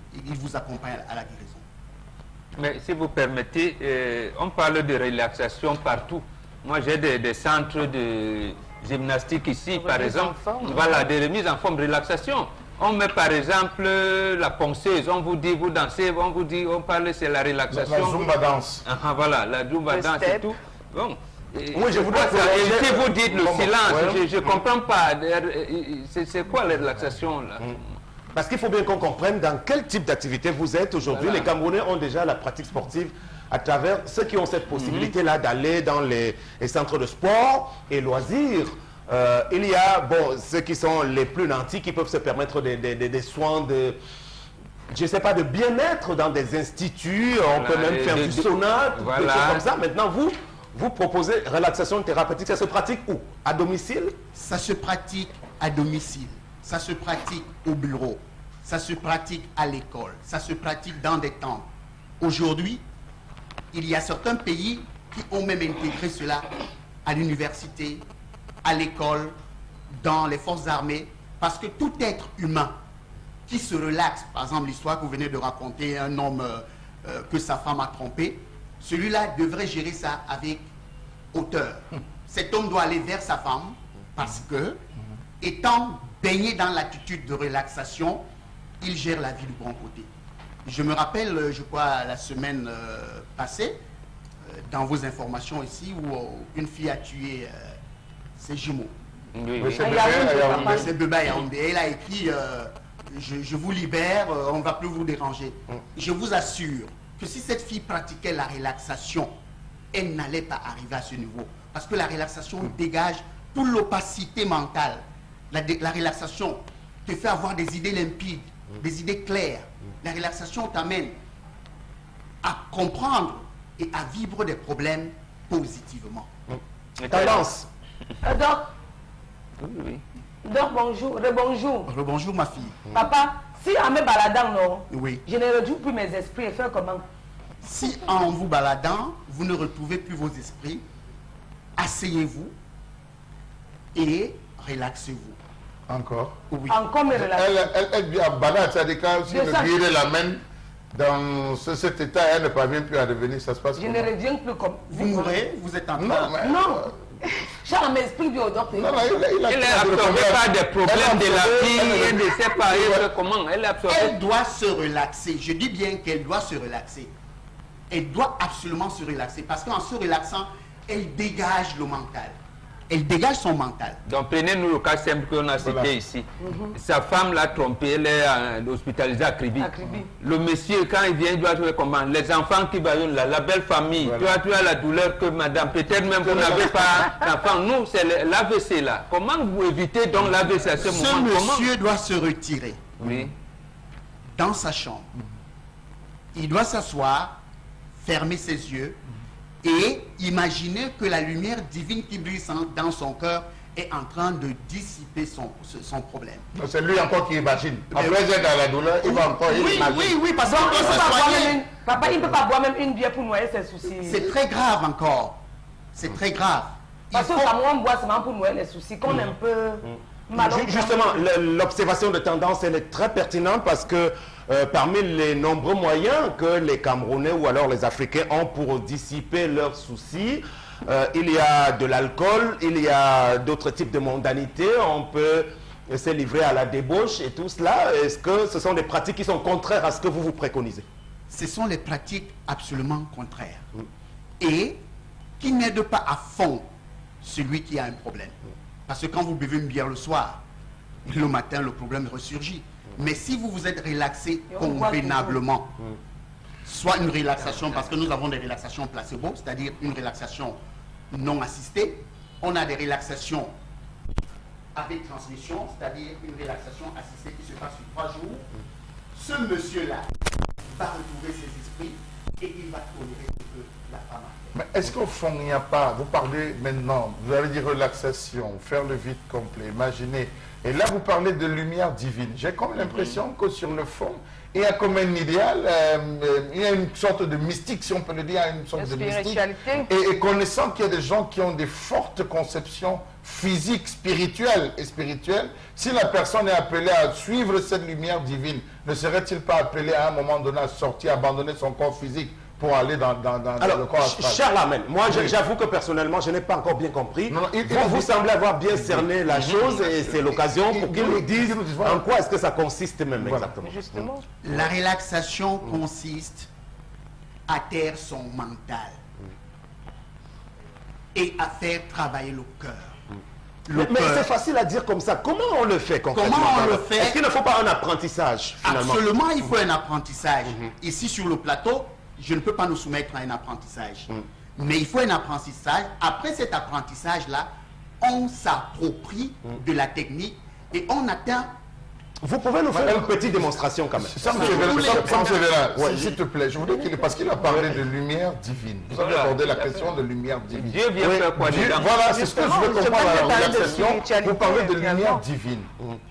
Mais si vous permettez, on parle de relaxation partout. Moi, j'ai des centres de gymnastique ici, par exemple. Voilà, des remises en forme de relaxation. On met par exemple la ponceuse, on vous dit, vous dansez, on vous dit, on parle, c'est la relaxation. La Zumba danse. Voilà, la Zumba danse et tout. Bon. Oui, je voudrais et si vous dites le silence, je ne comprends pas. C'est quoi la relaxation là? Parce qu'il faut bien qu'on comprenne dans quel type d'activité vous êtes aujourd'hui. Les Camerounais ont déjà la pratique sportive à travers ceux qui ont cette possibilité-là d'aller dans les centres de sport et loisirs. Il y a ceux qui sont les plus nantis qui peuvent se permettre des soins de... Je ne sais pas, de bien-être dans des instituts. On peut même faire du sauna, des choses comme ça. Maintenant, vous proposez relaxation thérapeutique. Ça se pratique où? À domicile? Ça se pratique à domicile. Ça se pratique au bureau. Ça se pratique à l'école. Ça se pratique dans des temples. Aujourd'hui, il y a certains pays qui ont même intégré cela à l'université, à l'école, dans les forces armées. Parce que tout être humain qui se relaxe, par exemple l'histoire que vous venez de raconter, un homme que sa femme a trompé, celui-là devrait gérer ça avec hauteur. Cet homme doit aller vers sa femme parce que, étant baigné dans l'attitude de relaxation, il gère la vie du bon côté. Je me rappelle, je crois, la semaine passée, dans vos informations ici, où une fille a tué ses jumeaux. C'est Beba Yaoundé. Elle a écrit je vous libère, on ne va plus vous déranger. Je vous assure que si cette fille pratiquait la relaxation, elle n'allait pas arriver à ce niveau. Parce que la relaxation dégage toute l'opacité mentale. La relaxation te fait avoir des idées limpides, des idées claires. La relaxation t'amène à comprendre et à vivre des problèmes positivement. Tendance. Donc bonjour, rebonjour. Rebonjour ma fille. Papa, si en me baladant, non, oui, je ne retrouve plus mes esprits et faire comment? Si en vous baladant, vous ne retrouvez plus vos esprits, asseyez-vous et relaxez-vous. Encore? Oui. Encore me relaxer. Elle vit en balade, c'est-à-dire quand si le guide l'amène dans cet état, elle ne parvient plus à revenir, ça se passe Je ne reviens plus comme... Vous mourrez, vous êtes en train... Non. Charles m'explique du docteur. Il est absorbé par des problèmes de la vie, elle ne sait pas comment. Elle doit se relaxer. Je dis bien qu'elle doit se relaxer. Elle doit absolument se relaxer. Parce qu'en se relaxant, elle dégage le mental. Elle dégage son mental. Donc prenez-nous le cas simple qu'on a cité ici. Sa femme l'a trompé, elle est hospitalisée à Kribi. Le monsieur, quand il vient, il doit trouver comment? Les enfants qui vont là, la belle famille, tu as la douleur que madame, peut-être même vous n'avez pas d'enfant. Nous, c'est l'AVC là. Comment vous évitez donc l'AVC à ce moment? Ce monsieur doit se retirer dans sa chambre. Il doit s'asseoir, fermer ses yeux, et imaginer que la lumière divine qui brille dans son cœur est en train de dissiper son problème. C'est lui encore qui imagine. Après être dans la douleur, il va encore imaginer. Oui, parce qu'on doit se soigner. Papa, il ne peut pas boire même une bière pour noyer ses soucis. C'est très grave encore. C'est très grave. Parce que moi, on boit seulement pour noyer les soucis, qu'on est un peu... Justement, l'observation de tendance, elle est très pertinente parce que parmi les nombreux moyens que les Camerounais ou alors les Africains ont pour dissiper leurs soucis, il y a de l'alcool, il y a d'autres types de mondanité, on peut se livrer à la débauche et tout cela. Est-ce que ce sont des pratiques qui sont contraires à ce que vous préconisez? Ce sont les pratiques absolument contraires et qui n'aident pas à fond celui qui a un problème. Parce que quand vous buvez une bière le soir, le matin, le problème ressurgit. Mais si vous vous êtes relaxé convenablement, soit une relaxation, parce que nous avons des relaxations placebo, c'est-à-dire une relaxation non assistée, on a des relaxations avec transmission, c'est-à-dire une relaxation assistée qui se passe sur 3 jours. Ce monsieur-là va retrouver ses esprits et il va tolérer ce que la femme a fait. Mais est-ce qu'au fond, il n'y a pas, vous parlez maintenant, vous allez dire relaxation, faire le vide complet, imaginez, et là vous parlez de lumière divine. J'ai comme l'impression que sur le fond, il y a comme un idéal, il y a une sorte de mystique, si on peut le dire, une sorte de mystique. Et connaissant qu'il y a des gens qui ont des fortes conceptions physiques, spirituelles et spirituelles, si la personne est appelée à suivre cette lumière divine, ne serait-il pas appelé à un moment donné à sortir, abandonner son corps physique pour aller dans le corps astral? Charles Amel, moi j'avoue que personnellement je n'ai pas encore bien compris. Vous semblez avoir bien cerné la chose et c'est l'occasion pour qu'ils nous disent en quoi est-ce que ça consiste même exactement. Justement. La relaxation consiste à taire son mental et à faire travailler le cœur. Mais c'est facile à dire comme ça. Comment on le fait concrètement? Comment on le fait? Est-ce qu'il ne faut pas un apprentissage finalement? Absolument, il faut un apprentissage. Ici sur le plateau, je ne peux pas nous soumettre à un apprentissage. Mais il faut un apprentissage. Après cet apprentissage-là, on s'approprie de la technique et on atteint... Vous pouvez nous faire une petite démonstration quand même. Sam Severa, s'il te plaît, je voudrais parce qu'il a parlé de lumière divine. Vous avez abordé la question de lumière divine. Dieu vient faire quoi dedans? Voilà, c'est ce que je veux comprendre dans la session. Vous parlez de lumière finalement. divine.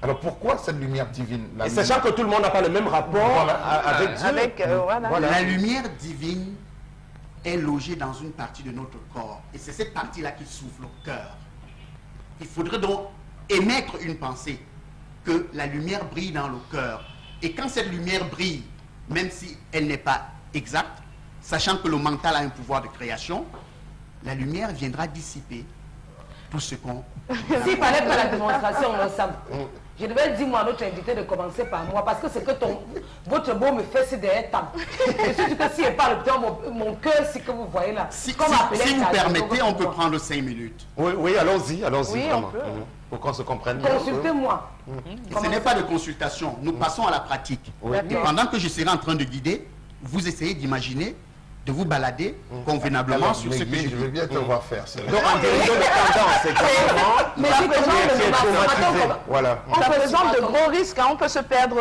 Alors pourquoi cette lumière divine? Et sachant que tout le monde n'a pas le même rapport avec Dieu. Voilà. La lumière divine est logée dans une partie de notre corps. Et c'est cette partie-là qui souffle au cœur. Il faudrait donc émettre une pensée que la lumière brille dans le cœur. Et quand cette lumière brille, même si elle n'est pas exacte, sachant que le mental a un pouvoir de création, la lumière viendra dissiper tout ce qu'on... S'il fallait faire la démonstration ensemble, je devais dire moi à notre invité de commencer par moi, parce que c'est que votre mot me fait si derrière temps. Je suis sûr que s'il n'est pas le temps, mon cœur, c'est que vous voyez là. Si vous permettez, on peut prendre 5 minutes. Oui, allons-y, Oui, on peut. Pour qu'on se comprenne bien. Consultez-moi. Ce n'est pas de consultation, nous passons à la pratique. Et pendant que je serai en train de guider, vous essayez d'imaginer, de vous balader convenablement sur ce que je veux bien te voir faire. Donc en direction de tendance, exactement. Mais ça présente Voilà. de gros risques, hein, on peut se perdre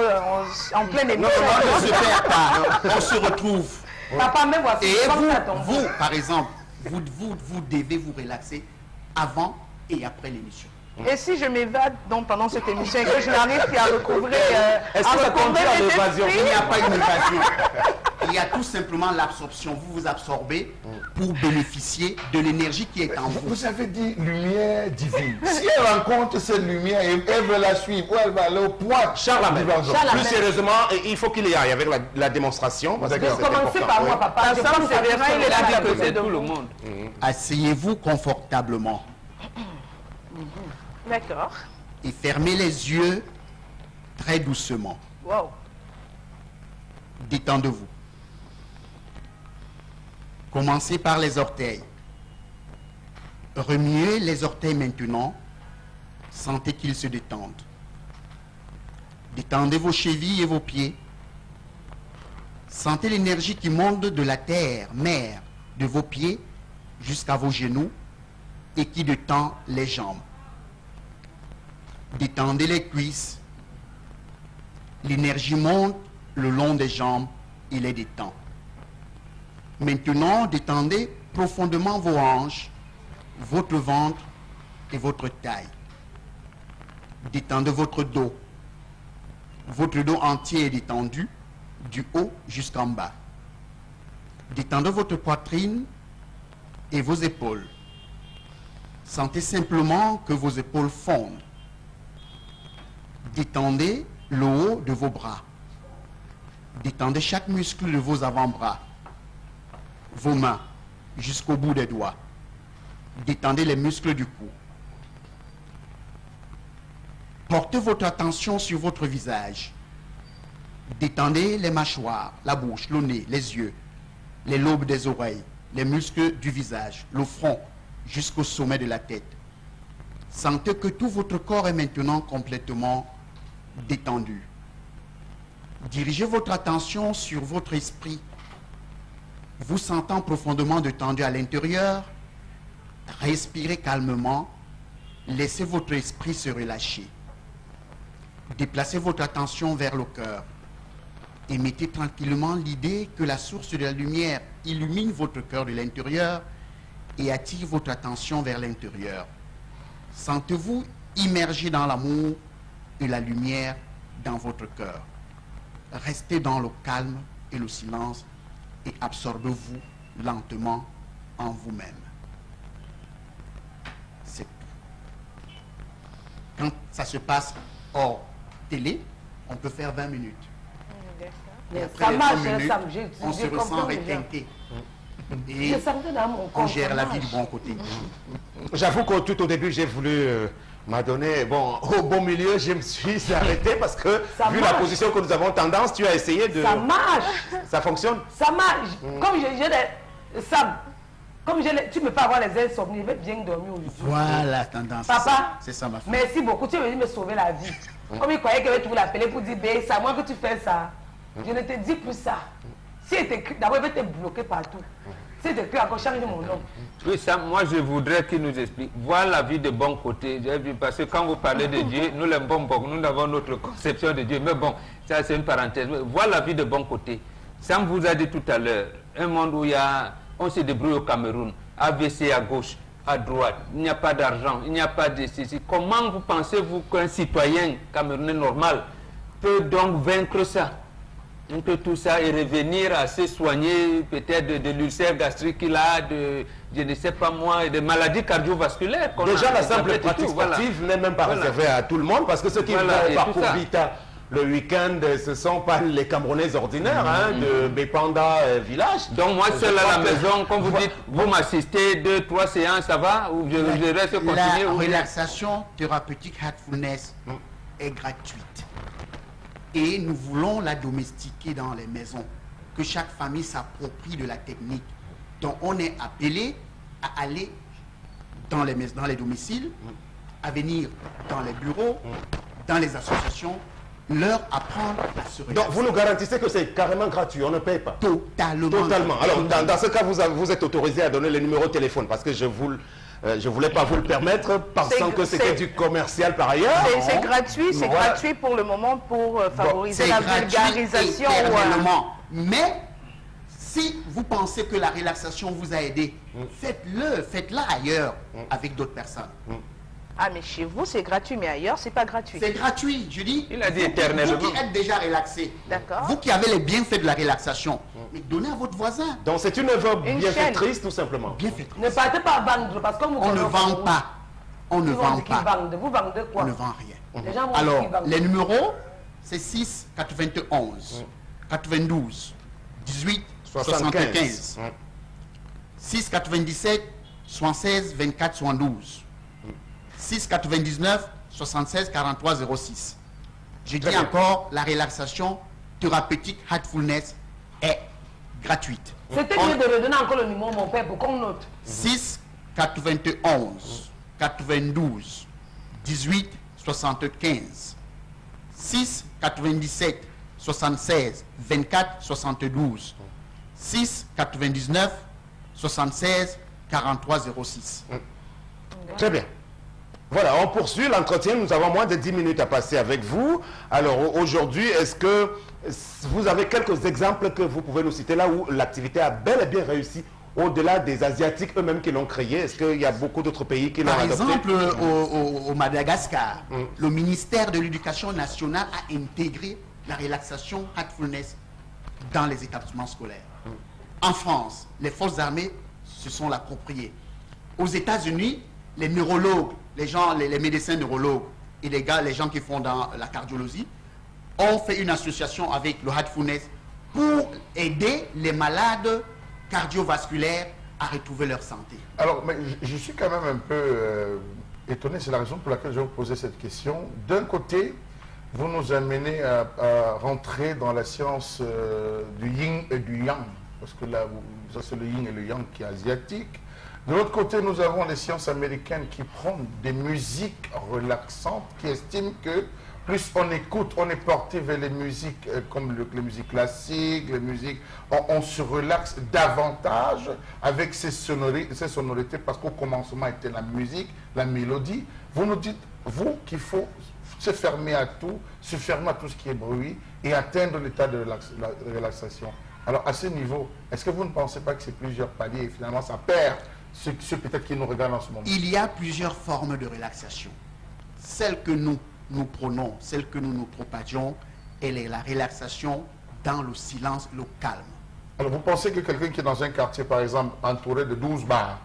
en pleine émission. On ne se perd pas, on se retrouve. Papa, même voici. Et vous, par exemple, vous devez vous relaxer avant et après l'émission. Et si je m'évade donc pendant cette émission et que je n'arrive plus à recouvrer, Est-ce que ça conduit à l'évasion? Il n'y a pas une évasion. Il y a tout simplement l'absorption. Vous vous absorbez pour bénéficier de l'énergie qui est en vous. Vous avez dit lumière divine. Si elle rencontre cette lumière, elle veut la suivre, ou elle va aller au point. Charles Amel, plus sérieusement, il faut qu'il y aille avec la démonstration. Parce que c'est Commencez important. par moi, papa. Je pense que c'est vrai, il est là à côté de Tout le vous. monde. Asseyez-vous confortablement D'accord. et fermez les yeux très doucement. Wow. Détendez-vous. Commencez par les orteils. Remuez les orteils maintenant. Sentez qu'ils se détendent. Détendez vos chevilles et vos pieds. Sentez l'énergie qui monte de la terre, mère, de vos pieds jusqu'à vos genoux et qui détend les jambes. Détendez les cuisses. L'énergie monte le long des jambes et les détend. Maintenant, détendez profondément vos hanches, votre ventre et votre taille. Détendez votre dos. Votre dos entier est détendu, du haut jusqu'en bas. Détendez votre poitrine et vos épaules. Sentez simplement que vos épaules fondent. Détendez le haut de vos bras. Détendez chaque muscle de vos avant-bras, vos mains jusqu'au bout des doigts. Détendez les muscles du cou. Portez votre attention sur votre visage. Détendez les mâchoires, la bouche, le nez, les yeux, les lobes des oreilles, les muscles du visage, le front jusqu'au sommet de la tête. Sentez que tout votre corps est maintenant complètement détendu. Dirigez votre attention sur votre esprit. Vous sentant profondément détendu à l'intérieur, respirez calmement, laissez votre esprit se relâcher. Déplacez votre attention vers le cœur et mettez tranquillement l'idée que la source de la lumière illumine votre cœur de l'intérieur et attire votre attention vers l'intérieur. Sentez-vous immergé dans l'amour et la lumière dans votre cœur. Restez dans le calme et le silence et absorbez-vous lentement en vous-même. C'est tout. Quand ça se passe hors télé, on peut faire 20 minutes. Et après Ça les marche, 20 minutes, Sam, on se j'ai ressent compris, requinqué. Et Je sentais dans mon corps. on gère la vie du marche. bon côté. J'avoue que tout au début, j'ai voulu m'adonner. Bon, au bon milieu, je me suis arrêté parce que, Ça vu la marche. position que nous avons tendance, tu as essayé de... Ça marche. Ça fonctionne? Ça marche. Comme j'ai des... Sam, Comme tu me fais avoir les insomnies, je vais bien dormir aujourd'hui. Voilà, tendance. Papa, c'est ça ma fille. Merci beaucoup, tu es venu me sauver la vie. Comme il croyait que tu voulais l'appeler pour dire, c'est à moi que tu fais ça. Je ne te dis plus ça. Si il t'écrit, d'abord il va te bloquer partout. Si il t'écrit encore, change mon nom. Oui, ça, moi je voudrais qu'il nous explique. Voir la vie de bon côté. J'ai vu, parce que quand vous parlez de Dieu, nous les bons, nous avons notre conception de Dieu. Mais bon, ça c'est une parenthèse. Voir la vie de bon côté. Sam vous a dit tout à l'heure, un monde où on se débrouille au Cameroun, AVC à gauche, à droite, il n'y a pas d'argent, il n'y a pas de ceci. Comment vous pensez-vous qu'un citoyen camerounais normal peut donc vaincre ça? Que tout ça et revenir à se soigner peut-être de l'ulcère gastrique qu'il a, de, je ne sais pas moi, de maladies cardiovasculaires. Déjà, la simple pratique sportive n'est même pas réservée à tout le monde, parce que ceux qui vont au parcours Vita le week-end, ce ne sont pas les Camerounais ordinaires de Bépanda village. Donc moi seul à la maison, comme vous dites, vous m'assistez 2-3 séances, ça va? Ou je reste continuer? La relaxation thérapeutique Heartfulness est gratuite. Et nous voulons la domestiquer dans les maisons, que chaque famille s'approprie de la technique. Donc on est appelé à aller dans les domiciles, à venir dans les bureaux, dans les associations, leur apprendre à se relaxer. Donc vous nous garantissez que c'est carrément gratuit, on ne paye pas? Totalement. Totalement. Alors dans ce cas, vous êtes autorisé à donner le numéro de téléphone, parce que je ne voulais pas vous le permettre, pensant que c'était du commercial par ailleurs. C'est gratuit, c'est gratuit pour le moment pour favoriser la vulgarisation. Mais si vous pensez que la relaxation vous a aidé, faites-la ailleurs avec d'autres personnes. Ah, mais chez vous, c'est gratuit, mais ailleurs, c'est pas gratuit. C'est gratuit, je dis. Il a dit éternellement. Vous qui êtes déjà relaxé, vous qui avez les bienfaits de la relaxation, mais donnez à votre voisin. Donc c'est une œuvre bienfaitrice, tout simplement. Bienfaitrice. Ne partez pas vendre, parce que on ne vend pas. On ne vend pas. Vous vendez quoi? On ne vend rien. Les gens vont alors, les numéros, c'est 6 91 92 18 75 6 97 76 24 72 6 99 76 43 06. Je dis encore, la relaxation thérapeutique Heartfulness est gratuite. C'était mieux de redonner encore le numéro, mon père, pour qu'on note. 6 91 92 18 75 6 97 76 24 72 6 99 76 43 06. Très bien. Voilà, on poursuit l'entretien. Nous avons moins de 10 minutes à passer avec vous. Alors aujourd'hui, est-ce que vous avez quelques exemples que vous pouvez nous citer là où l'activité a bel et bien réussi au-delà des Asiatiques eux-mêmes qui l'ont créé? Est-ce qu'il y a beaucoup d'autres pays qui l'ont adopté? Par exemple, au Madagascar, le ministère de l'Éducation nationale a intégré la relaxation Heartfulness dans les établissements scolaires. En France, les forces armées se sont l'appropriées. Aux États-Unis, les neurologues, les médecins neurologues et les gens qui font dans la cardiologie ont fait une association avec le Heartfulness pour aider les malades cardiovasculaires à retrouver leur santé. Alors, mais je suis quand même un peu étonné, c'est la raison pour laquelle je vais vous poser cette question. D'un côté, vous nous amenez à rentrer dans la science du yin et du yang, parce que là, ça c'est le yin et le yang qui est asiatique. De l'autre côté, nous avons les sciences américaines qui prennent des musiques relaxantes, qui estiment que plus on écoute, on est porté vers les musiques comme les musiques classiques, les musiques, on se relaxe davantage avec ces sonorités, parce qu'au commencement était la musique, la mélodie. Vous nous dites, vous, qu'il faut se fermer à tout ce qui est bruit et atteindre l'état de relaxation. Alors à ce niveau, est-ce que vous ne pensez pas que c'est plusieurs paliers et finalement ça perd ceux peut-être qui nous regardent en ce moment? Il y a plusieurs formes de relaxation. Celle que nous prenons, celle que nous propagions, elle est la relaxation dans le silence, le calme. Alors vous pensez que quelqu'un qui est dans un quartier, par exemple, entouré de 12 bars,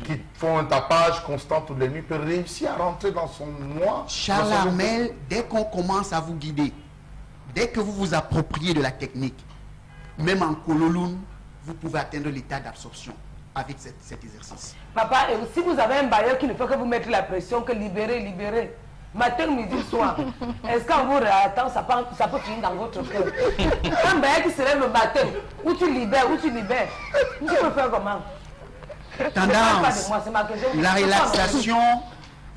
qui font un tapage constant toutes les nuits, peut réussir à rentrer dans son moi? Charles Armel, dès qu'on commence à vous guider, dès que vous vous appropriez de la technique, même en Kololoun, vous pouvez atteindre l'état d'absorption avec cet exercice. Papa, et si vous avez un bailleur qui ne fait que vous mettre la pression, que libérer, matin, midi, soir, est-ce qu'en vous attend, ça peut finir dans votre cœur? Un bailleur qui se lève le matin, où tu libères, tu peux faire comment? Tendance, moi, c'est ma question. la relaxation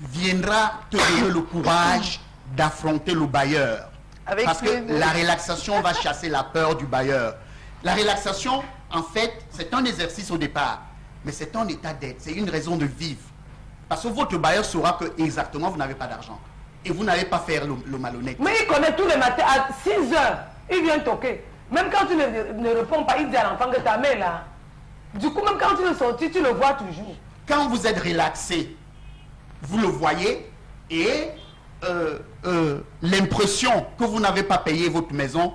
viendra te donner le courage d'affronter le bailleur. Avec Parce que le- la relaxation va chasser la peur du bailleur. La relaxation, en fait, c'est un exercice au départ, mais c'est un état d'être, c'est une raison de vivre. Parce que votre bailleur saura que exactement vous n'avez pas d'argent. Et vous n'allez pas faire le malhonnête. Mais il connaît tous les matins à 6 heures. Il vient toquer. Même quand tu ne réponds pas, il dit à l'enfant que ta mère là. Du coup, même quand tu es sorti, tu le vois toujours. Quand vous êtes relaxé, vous le voyez et l'impression que vous n'avez pas payé votre maison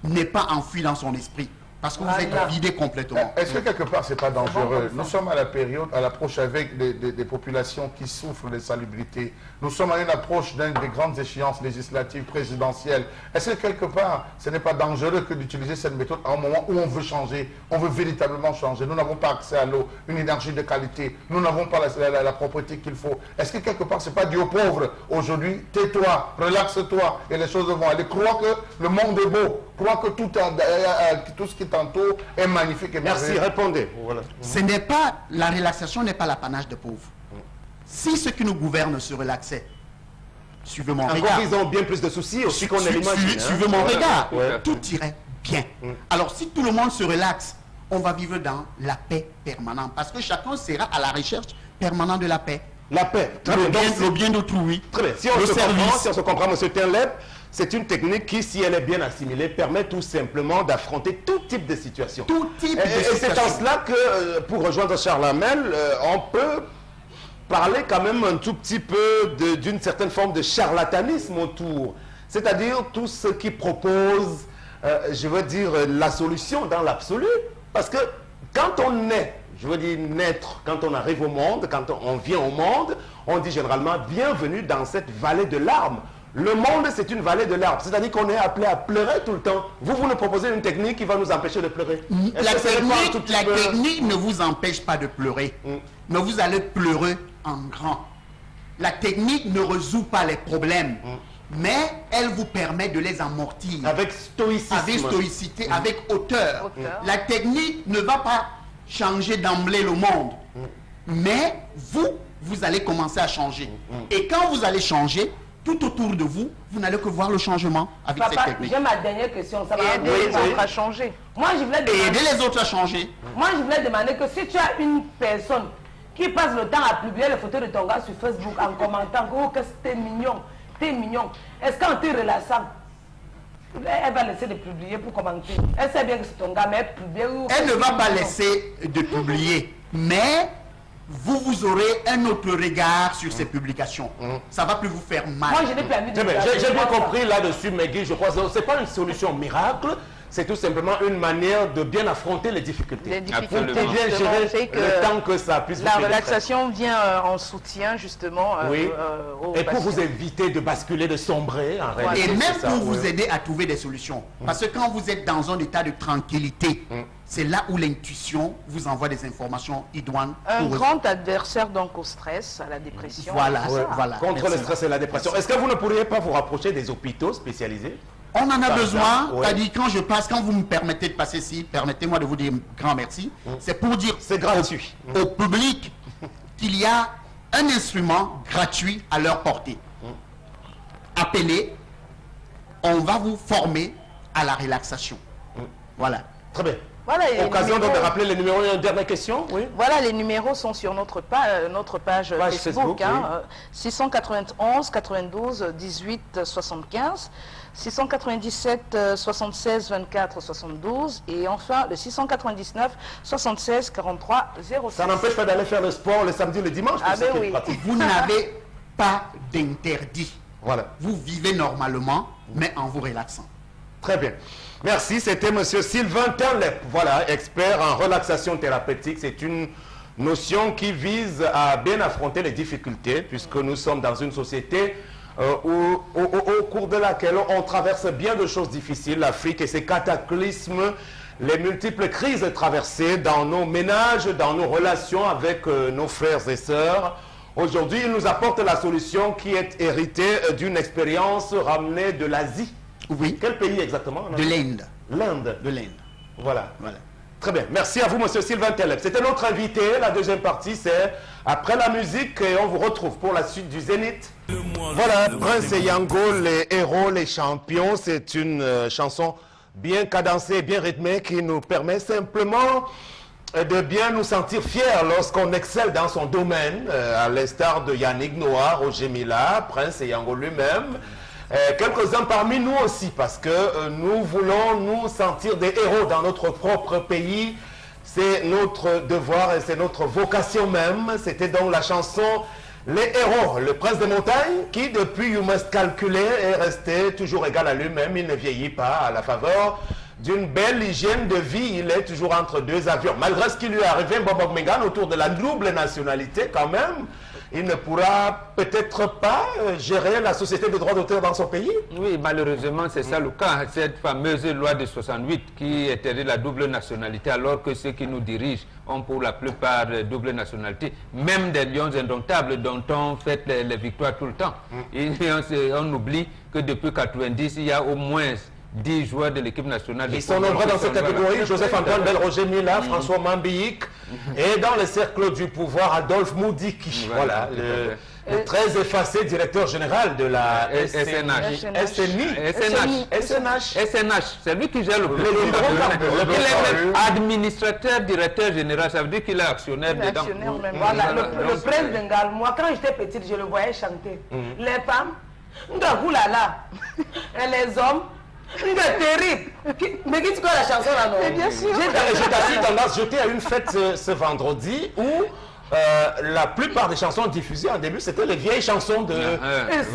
n'est pas enfouie dans son esprit. Parce que vous êtes Voilà. vidé complètement. Est-ce que quelque part, c'est pas dangereux? comme Nous ça. sommes à la période, à l'approche avec des populations qui souffrent de salubrité. Nous sommes à une approche d'une des grandes échéances législatives, présidentielles. Est-ce que quelque part, ce n'est pas dangereux que d'utiliser cette méthode à un moment où on veut changer, on veut véritablement changer? Nous n'avons pas accès à l'eau, une énergie de qualité, nous n'avons pas la propreté qu'il faut. Est-ce que quelque part, c'est pas dû aux pauvres? Aujourd'hui, tais-toi, relaxe-toi et les choses vont aller. Crois que le monde est beau, crois que tout ce qui t'entoure est magnifique et Merci, merveilleux. répondez. Voilà. Ce n'est pas, la relaxation n'est pas l'apanage des pauvres. Si ceux qui nous gouvernent se relaxaient, suivez mon Encore regard. qu'ils ont bien plus de soucis aussi qu'on ne l'imagine. Suivez mon regard. Ouais. Tout irait bien. Alors si tout le monde se relaxe, on va vivre dans la paix permanente. Parce que chacun sera à la recherche permanente de la paix. La paix. Très Le bien. bien, Donc, le bien d'autrui. très bien. Si on, Le se comprend, service. si on se comprend, M. Tenlep, c'est une technique qui, si elle est bien assimilée, permet tout simplement d'affronter tout type de situation. Tout type Et de c'est en situation. cela que, pour rejoindre Charles Hamel, on peut parler quand même un tout petit peu d'une certaine forme de charlatanisme autour. C'est-à-dire tout ce qui propose, je veux dire, la solution dans l'absolu. Parce que quand on naît, je veux dire naître, quand on arrive au monde, quand on vient au monde, on dit généralement bienvenue dans cette vallée de larmes. Le monde, c'est une vallée de larmes. C'est-à-dire qu'on est appelé à pleurer tout le temps. Vous nous proposez une technique qui va nous empêcher de pleurer. Est-ce La que ce n'est pas un tout technique, petit la peu- technique ne vous empêche pas de pleurer. Mais vous allez pleurer en grand. La technique ne résout pas les problèmes. Mais elle vous permet de les amortir. Avec stoïcisme. Avec stoïcité, avec hauteur. Hauteur. La technique ne va pas changer d'emblée le monde. Mais vous allez commencer à changer. Et quand vous allez changer, tout autour de vous, vous n'allez que voir le changement avec cette Papa, technique. j'ai ma dernière question. Ça Et va aider oui, les autres à changer. Moi, je voulais Et demander... aider les autres à changer. Moi, je voulais demander que si tu as une personne qui passe le temps à publier les photos de ton gars sur Facebook en commentant que, oh, que t'es mignon, est-ce qu'en te relaxant, elle va laisser de publier pour commenter? Elle sait bien que c'est ton gars, mais elle publie. Elle ne va pas laisser de publier, mais vous aurez un autre regard sur ces publications. Ça va plus vous faire mal. Moi, je n'ai plus envie de Très bien. regarder, J'ai je bien vois ça. compris là-dessus, Meggy, je crois que ce n'est pas une solution miracle, c'est tout simplement une manière de bien affronter les difficultés. Les difficultés, Absolument. Bien justement, gérer c'est que le temps que ça puisse la vous pénétrer. relaxation vient en soutien justement Oui. aux Et pour patients. vous éviter de basculer, de sombrer, en Et réalité. même c'est ça, pour oui. vous aider à trouver des solutions. Parce que quand vous êtes dans un état de tranquillité, c'est là où l'intuition vous envoie des informations idoines. Un pour- grand adversaire donc au stress, à la dépression. Voilà, c'est ça. voilà. Contre Merci. le stress et la dépression. Est-ce que vous ne pourriez pas vous rapprocher des hôpitaux spécialisés? On en a Par besoin, exemple, ouais. c'est-à-dire quand je passe, quand vous me permettez de passer ici, permettez-moi de vous dire un grand merci. C'est pour dire C'est gratuit. au public qu'il y a un instrument gratuit à leur portée. Appelez, on va vous former à la relaxation. Voilà. Très bien. Voilà, et les Occasion donc de numéros- rappeler les numéros. Une dernière question, oui. Voilà, les numéros sont sur notre page Page Facebook, Facebook, hein, 691 92 18 75, 697 76 24 72 et enfin le 699 76 43 06. Ça n'empêche pas d'aller faire le sport le samedi, le dimanche, pour Ah ceux ben qui le oui. pratiquent. Vous n'avez pas d'interdit. Voilà. Vous vivez normalement, mais en vous relaxant. Très bien. Merci, c'était M. Sylvain Tenlep, voilà, expert en relaxation thérapeutique. C'est une notion qui vise à bien affronter les difficultés, puisque nous sommes dans une société au cours de laquelle on traverse bien de choses difficiles, l'Afrique et ses cataclysmes, les multiples crises traversées dans nos ménages, dans nos relations avec nos frères et sœurs. Aujourd'hui, il nous apporte la solution qui est héritée d'une expérience ramenée de l'Asie. Oui, Quel pays exactement? de l'Inde. L'Inde. De l'Inde. Voilà. Voilà. Très bien. Merci à vous, monsieur Sylvain Telep. C'était notre invité. La deuxième partie, c'est après la musique et on vous retrouve pour la suite du Zénith. Voilà, Prince et Yango, les héros, les champions. C'est une chanson bien cadencée, bien rythmée qui nous permet simplement de bien nous sentir fiers lorsqu'on excelle dans son domaine, à l'instar de Yannick Noah, Roger Mila, Prince et Yango lui-même. Quelques-uns parmi nous aussi, parce que nous voulons nous sentir des héros dans notre propre pays. C'est notre devoir et c'est notre vocation même. C'était donc la chanson Les Héros, le prince des montagnes, qui depuis You Must Calculer est resté toujours égal à lui-même. Il ne vieillit pas à la faveur d'une belle hygiène de vie. Il est toujours entre deux avions. Malgré ce qui lui est arrivé, Bob Mengan, autour de la double nationalité quand même, il ne pourra peut-être pas gérer la société de droit d'auteur dans son pays. Oui, malheureusement, c'est ça le cas. Cette fameuse loi de 68 qui interdit la double nationalité, alors que ceux qui nous dirigent ont pour la plupart double nationalité, même des lions indomptables dont on fête les victoires tout le temps. Et on oublie que depuis 90, il y a au moins 10 joueurs de l'équipe nationale. Ils sont nombreux dans cette catégorie. Joseph-Antoine Bell, Roger Mila, François Mambiik. Et dans le cercle du pouvoir, Adolphe Moudiki. Voilà, le très effacé directeur général de la SNH. C'est lui qui gère le plus. Il est même administrateur, directeur général. Ça veut dire qu'il est actionnaire dedans. Voilà, le prince bengal, moi, quand j'étais petite, je le voyais chanter. Les femmes, et les hommes, c'est terrible. Mais qui tu connais la chanson là, non? Bien sûr. J'ai assez tendance, j'étais à une fête ce vendredi où la plupart des chansons diffusées en début, c'était les vieilles chansons de Prince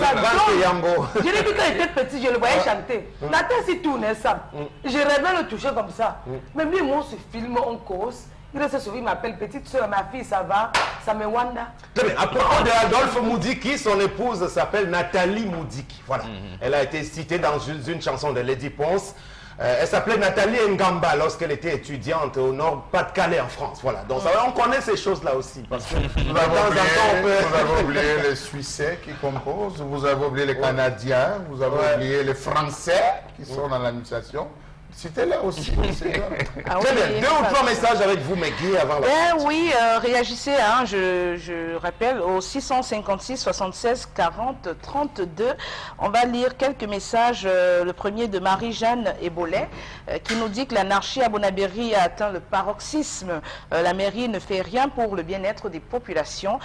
et Yango. Je l'ai vu quand j'étais petit, je le voyais chanter. La tête s'y tournait ça. Je rêvais le toucher comme ça. Même lui, moi, on se filme, on cause. Il se souvient, il m'appelle petite soeur, ma fille, ça va, ça me wanda. Très bien. À propos de Adolphe Moudiki, son épouse s'appelle Nathalie Moudiki. Voilà. Elle a été citée dans une chanson de Lady Ponce. Elle s'appelait Nathalie Ngamba lorsqu'elle était étudiante au Nord-Pas-de-Calais en France. Voilà. Donc on connaît ces choses-là aussi. Parce que vous avez oublié les Suissais qui composent, vous avez oublié les Canadiens, vous avez oublié les Français qui sont dans l'administration. C'était là aussi. Très bien. 2 ou 3 messages avec vous, Meggy, avant la suite. Oui, réagissez, hein, je rappelle, au 656 76 40 32. On va lire quelques messages. Le premier de Marie-Jeanne Ebolet, qui nous dit que l'anarchie à Bonabéry a atteint le paroxysme. La mairie ne fait rien pour le bien-être des populations.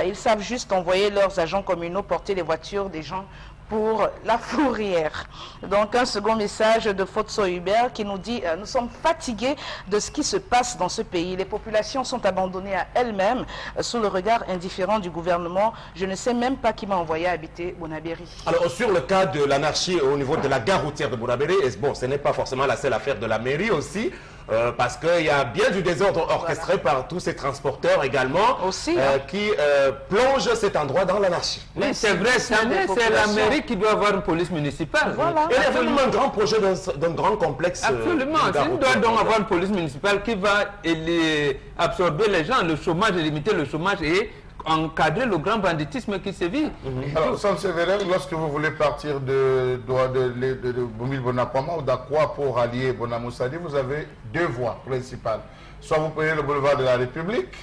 Ils savent juste envoyer leurs agents communaux porter les voitures des gens pour la fourrière. Donc un second message de Fotso Hubert qui nous dit nous sommes fatigués de ce qui se passe dans ce pays. Les populations sont abandonnées à elles-mêmes sous le regard indifférent du gouvernement. Je ne sais même pas qui m'a envoyé habiter Bonabéry. Alors sur le cas de l'anarchie au niveau de la gare routière de Bonabéry, bon, ce n'est pas forcément la seule affaire de la mairie aussi. Parce qu'il y a bien du désordre orchestré par tous ces transporteurs également aussi, qui plongent cet endroit dans l'anarchie. Oui, c'est vrai, c'est la mairie qui doit avoir une police municipale. Voilà. Il y a vraiment un grand projet d'un grand complexe. Absolument, il doit donc avoir une police municipale qui va absorber les gens, le chômage, limiter le chômage et encadrer le grand banditisme qui sévit. Alors, Sam Sévérin, lorsque vous voulez partir de Boumil Bonapama ou d'Akwa pour allier Bonamoussadi, vous avez 2 voies principales. Soit vous prenez le boulevard de la République,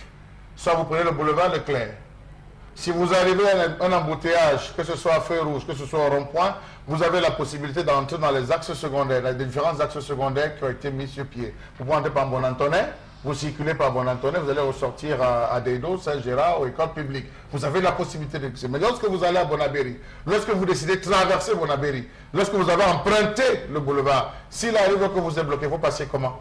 soit vous prenez le boulevard Leclerc. Si vous arrivez à un embouteillage, que ce soit à feu rouge, que ce soit au rond-point, vous avez la possibilité d'entrer dans les axes secondaires, les différents axes secondaires qui ont été mis sur pied. Vous pouvez entrer par Bon-Antonin, vous circulez par Bon-Antonin, vous allez ressortir à Deido, Saint-Gérard, aux écoles publiques. Vous avez la possibilité de... Mais lorsque vous allez à Bonabéry, lorsque vous décidez de traverser Bonabéry, lorsque vous avez emprunté le boulevard, s'il arrive que vous êtes bloqué, vous passez comment?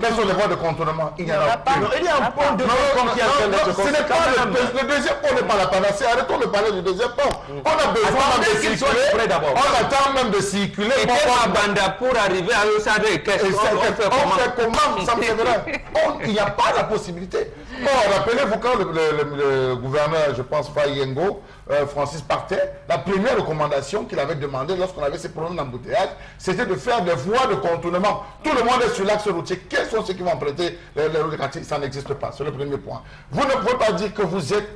Quelles sont les voies de contournement? Il n'y en a pas. Il y a un pont de pont qui est en train d'être construit. Le deuxième pont n'est pas la panacée. Arrêtons de parler du deuxième pont. On a besoin même de circuler. On attend même de circuler. Et Banda pour arriver à Osade. On fait comment? Ça me fait vrai. Il n'y a pas la possibilité. Bon, rappelez-vous quand le gouverneur, je pense, Fayengo, Francis partait, la première recommandation qu'il avait demandé lorsqu'on avait ces problèmes d'embouteillage, c'était de faire des voies de contournement. Tout le monde est sur l'axe routier. Quels sont ceux qui vont emprunter les routes de quartier? Ça n'existe pas. C'est le premier point. Vous ne pouvez pas dire que vous êtes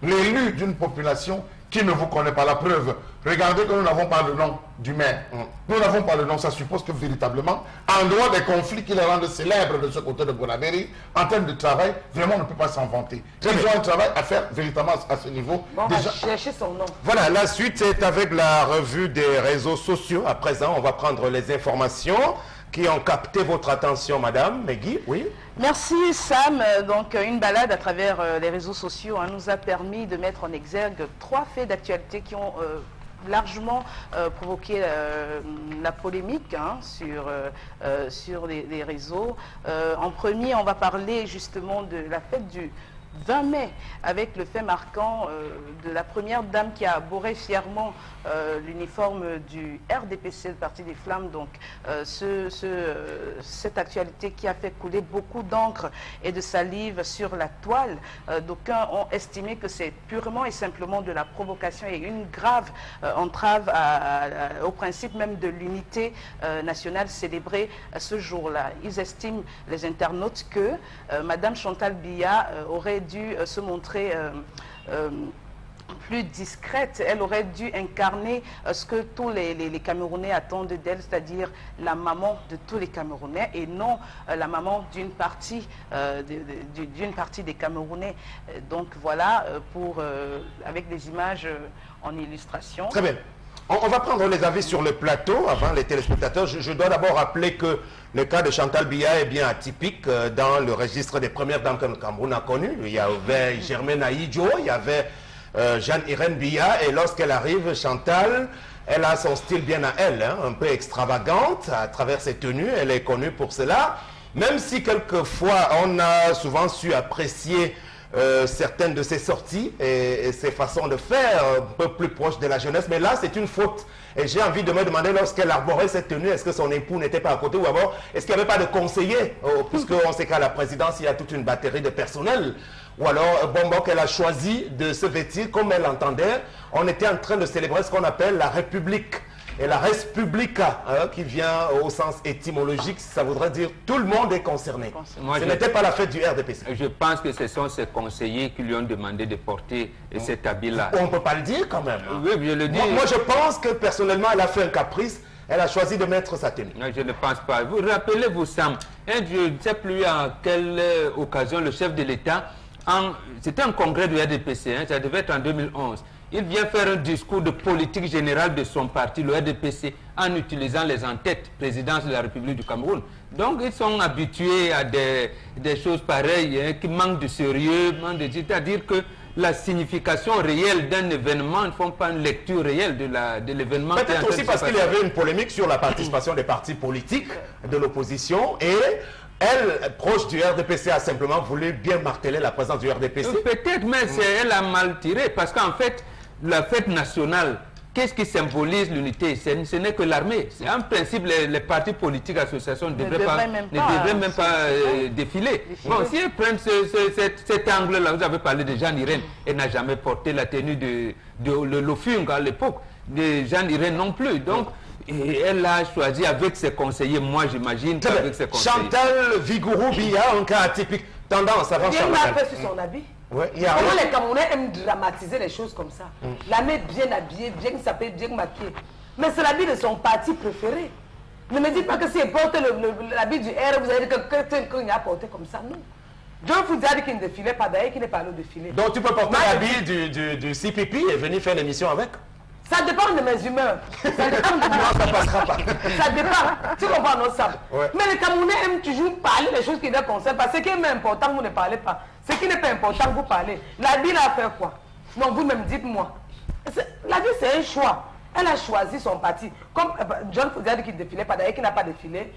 l'élu d'une population qui ne vous connaît pas. La preuve, regardez que nous n'avons pas le nom du maire. Nous n'avons pas le nom, ça suppose que véritablement, en dehors des conflits qui les rendent célèbres de ce côté de Bonaveri, en termes de travail, vraiment on ne peut pas s'en vanter. Ils ont un travail à faire véritablement à ce niveau. Bon, déjà... on va chercher son nom. Voilà, la suite est avec la revue des réseaux sociaux. À présent, on va prendre les informations qui ont capté votre attention, Madame Megui. Oui. Merci Sam. Donc une balade à travers les réseaux sociaux nous a permis de mettre en exergue 3 faits d'actualité qui ont largement provoqué la polémique sur les réseaux. En premier, on va parler justement de la fête du 20 mai, avec le fait marquant de la première dame qui a boré fièrement l'uniforme du RDPC, le Parti des Flammes. Donc cette actualité qui a fait couler beaucoup d'encre et de salive sur la toile. D'aucuns ont estimé que c'est purement et simplement de la provocation et une grave entrave au principe même de l'unité nationale célébrée ce jour-là. Ils estiment, les internautes, que Madame Chantal Biya aurait dû se montrer plus discrète. Elle aurait dû incarner ce que tous les Camerounais attendent d'elle, c'est-à-dire la maman de tous les Camerounais et non la maman d'une partie des Camerounais. Donc voilà, avec des images en illustration. Très bien. On va prendre les avis sur le plateau avant les téléspectateurs. Je dois d'abord rappeler que le cas de Chantal Biya est bien atypique dans le registre des premières dames que le Cameroun a connues. Il y avait Germaine Aïdjo, il y avait Jeanne-Irène Biya, et lorsqu'elle arrive, Chantal, elle a son style bien à elle, un peu extravagante à travers ses tenues, elle est connue pour cela, même si quelquefois on a souvent su apprécier certaines de ses sorties et ses façons de faire un peu plus proches de la jeunesse, mais là c'est une faute. Et j'ai envie de me demander, lorsqu'elle arborait cette tenue, est-ce que son époux n'était pas à côté, ou alors est-ce qu'il n'y avait pas de conseiller, puisqu'on sait qu'à la présidence il y a toute une batterie de personnel, ou alors bon, qu'elle a choisi de se vêtir comme elle entendait. On était en train de célébrer ce qu'on appelle la République. Et la res publica, qui vient au sens étymologique, ça voudrait dire tout le monde est concerné. Ce n'était pas la fête du RDPC. Je pense que ce sont ses conseillers qui lui ont demandé de porter cet habit-là. On ne peut pas le dire quand même. Oui, je le dis. Moi, je pense que personnellement, elle a fait un caprice. Elle a choisi de mettre sa tenue. Non, je ne pense pas. Vous rappelez-vous, Sam, je ne sais plus à quelle occasion le chef de l'État, c'était un congrès du RDPC, ça devait être en 2011. Il vient faire un discours de politique générale de son parti, le RDPC, en utilisant les en-têtes, présidence de la République du Cameroun. Donc, ils sont habitués à des choses pareilles, qui manquent de sérieux, c'est-à-dire que la signification réelle d'un événement ne font pas une lecture réelle de l'événement. Peut-être aussi parce qu'il y avait une polémique sur la participation des partis politiques de l'opposition et... Elle, proche du RDPC, a simplement voulu bien marteler la présence du RDPC. Peut-être, mais elle a mal tiré, parce qu'en fait, la fête nationale, qu'est-ce qui symbolise l'unité? Ce n'est que l'armée. C'est un principe, les partis politiques, associations ne devraient même pas défiler. Bon, si elles prennent cet angle-là, vous avez parlé de Jeanne-Irène, elle n'a jamais porté la tenue de l'Ofung à l'époque, de Jeanne-Irène non plus. Donc, et elle a choisi avec ses conseillers, moi j'imagine qu'avec ses conseillers. Chantal Vigourou Biya, un cas atypique. Tendance avant Chantal. Il m'a fait sur son habit. Ouais, comment les Camerounais aiment dramatiser les choses comme ça. La mettre bien habillée, bien sapée, bien maquillée. Mais c'est l'habit de son parti préféré. Ne me dites pas que si elle porte l'habit du R, vous allez dire que quelqu'un qui a porté comme ça. Non. John Foudia dit qu'il ne défilait pas, d'ailleurs qu'il n'est pas allé au défilé. Donc tu peux porter l'habit du CPP et venir faire l'émission avec? Ça dépend de mes humeurs. Ça dépend de moi. Ça passera pas. Ça dépend. Tu comprends, non, ça. Ouais. Mais les Camerounais aiment toujours parler des choses qui les concernent. Parce que ce qui est important, vous ne parlez pas. Ce qui n'est pas important, vous parlez. La vie, elle a fait quoi? Non, vous-même, dites-moi. La vie, c'est un choix. Elle a choisi son parti. Comme John Foudia dit qu'il ne défilait pas, d'ailleurs qu'il n'a pas défilé.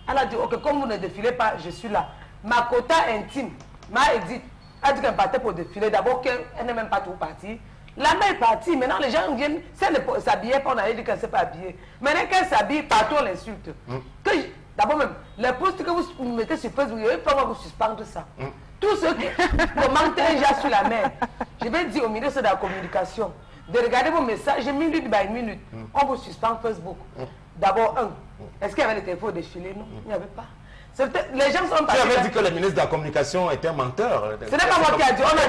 Elle a dit, ok, comme vous ne défilez pas, je suis là. Ma quota intime m'a dit, elle dit qu'elle partait pour défiler. D'abord, qu'elle n'est même pas tout partie. La mère est partie, maintenant les gens viennent, si elle ne s'habillait pas, on allait dire qu'elle ne s'est pas habillée. Maintenant qu'elle s'habille, partout on l'insulte. D'abord même, les posts que vous mettez sur Facebook, il faut vous suspendre ça. Tous ceux qui commentent déjà sur la mère, je vais dire au ministre de la communication, de regarder vos messages minute by minute, on vous suspend Facebook. D'abord, est-ce qu'il y avait les téléphones défilés? Non, il n'y avait pas. Les gens sont Tu avais dit que le ministre de la Communication était un menteur. Ce n'est pas moi qui a dit. On a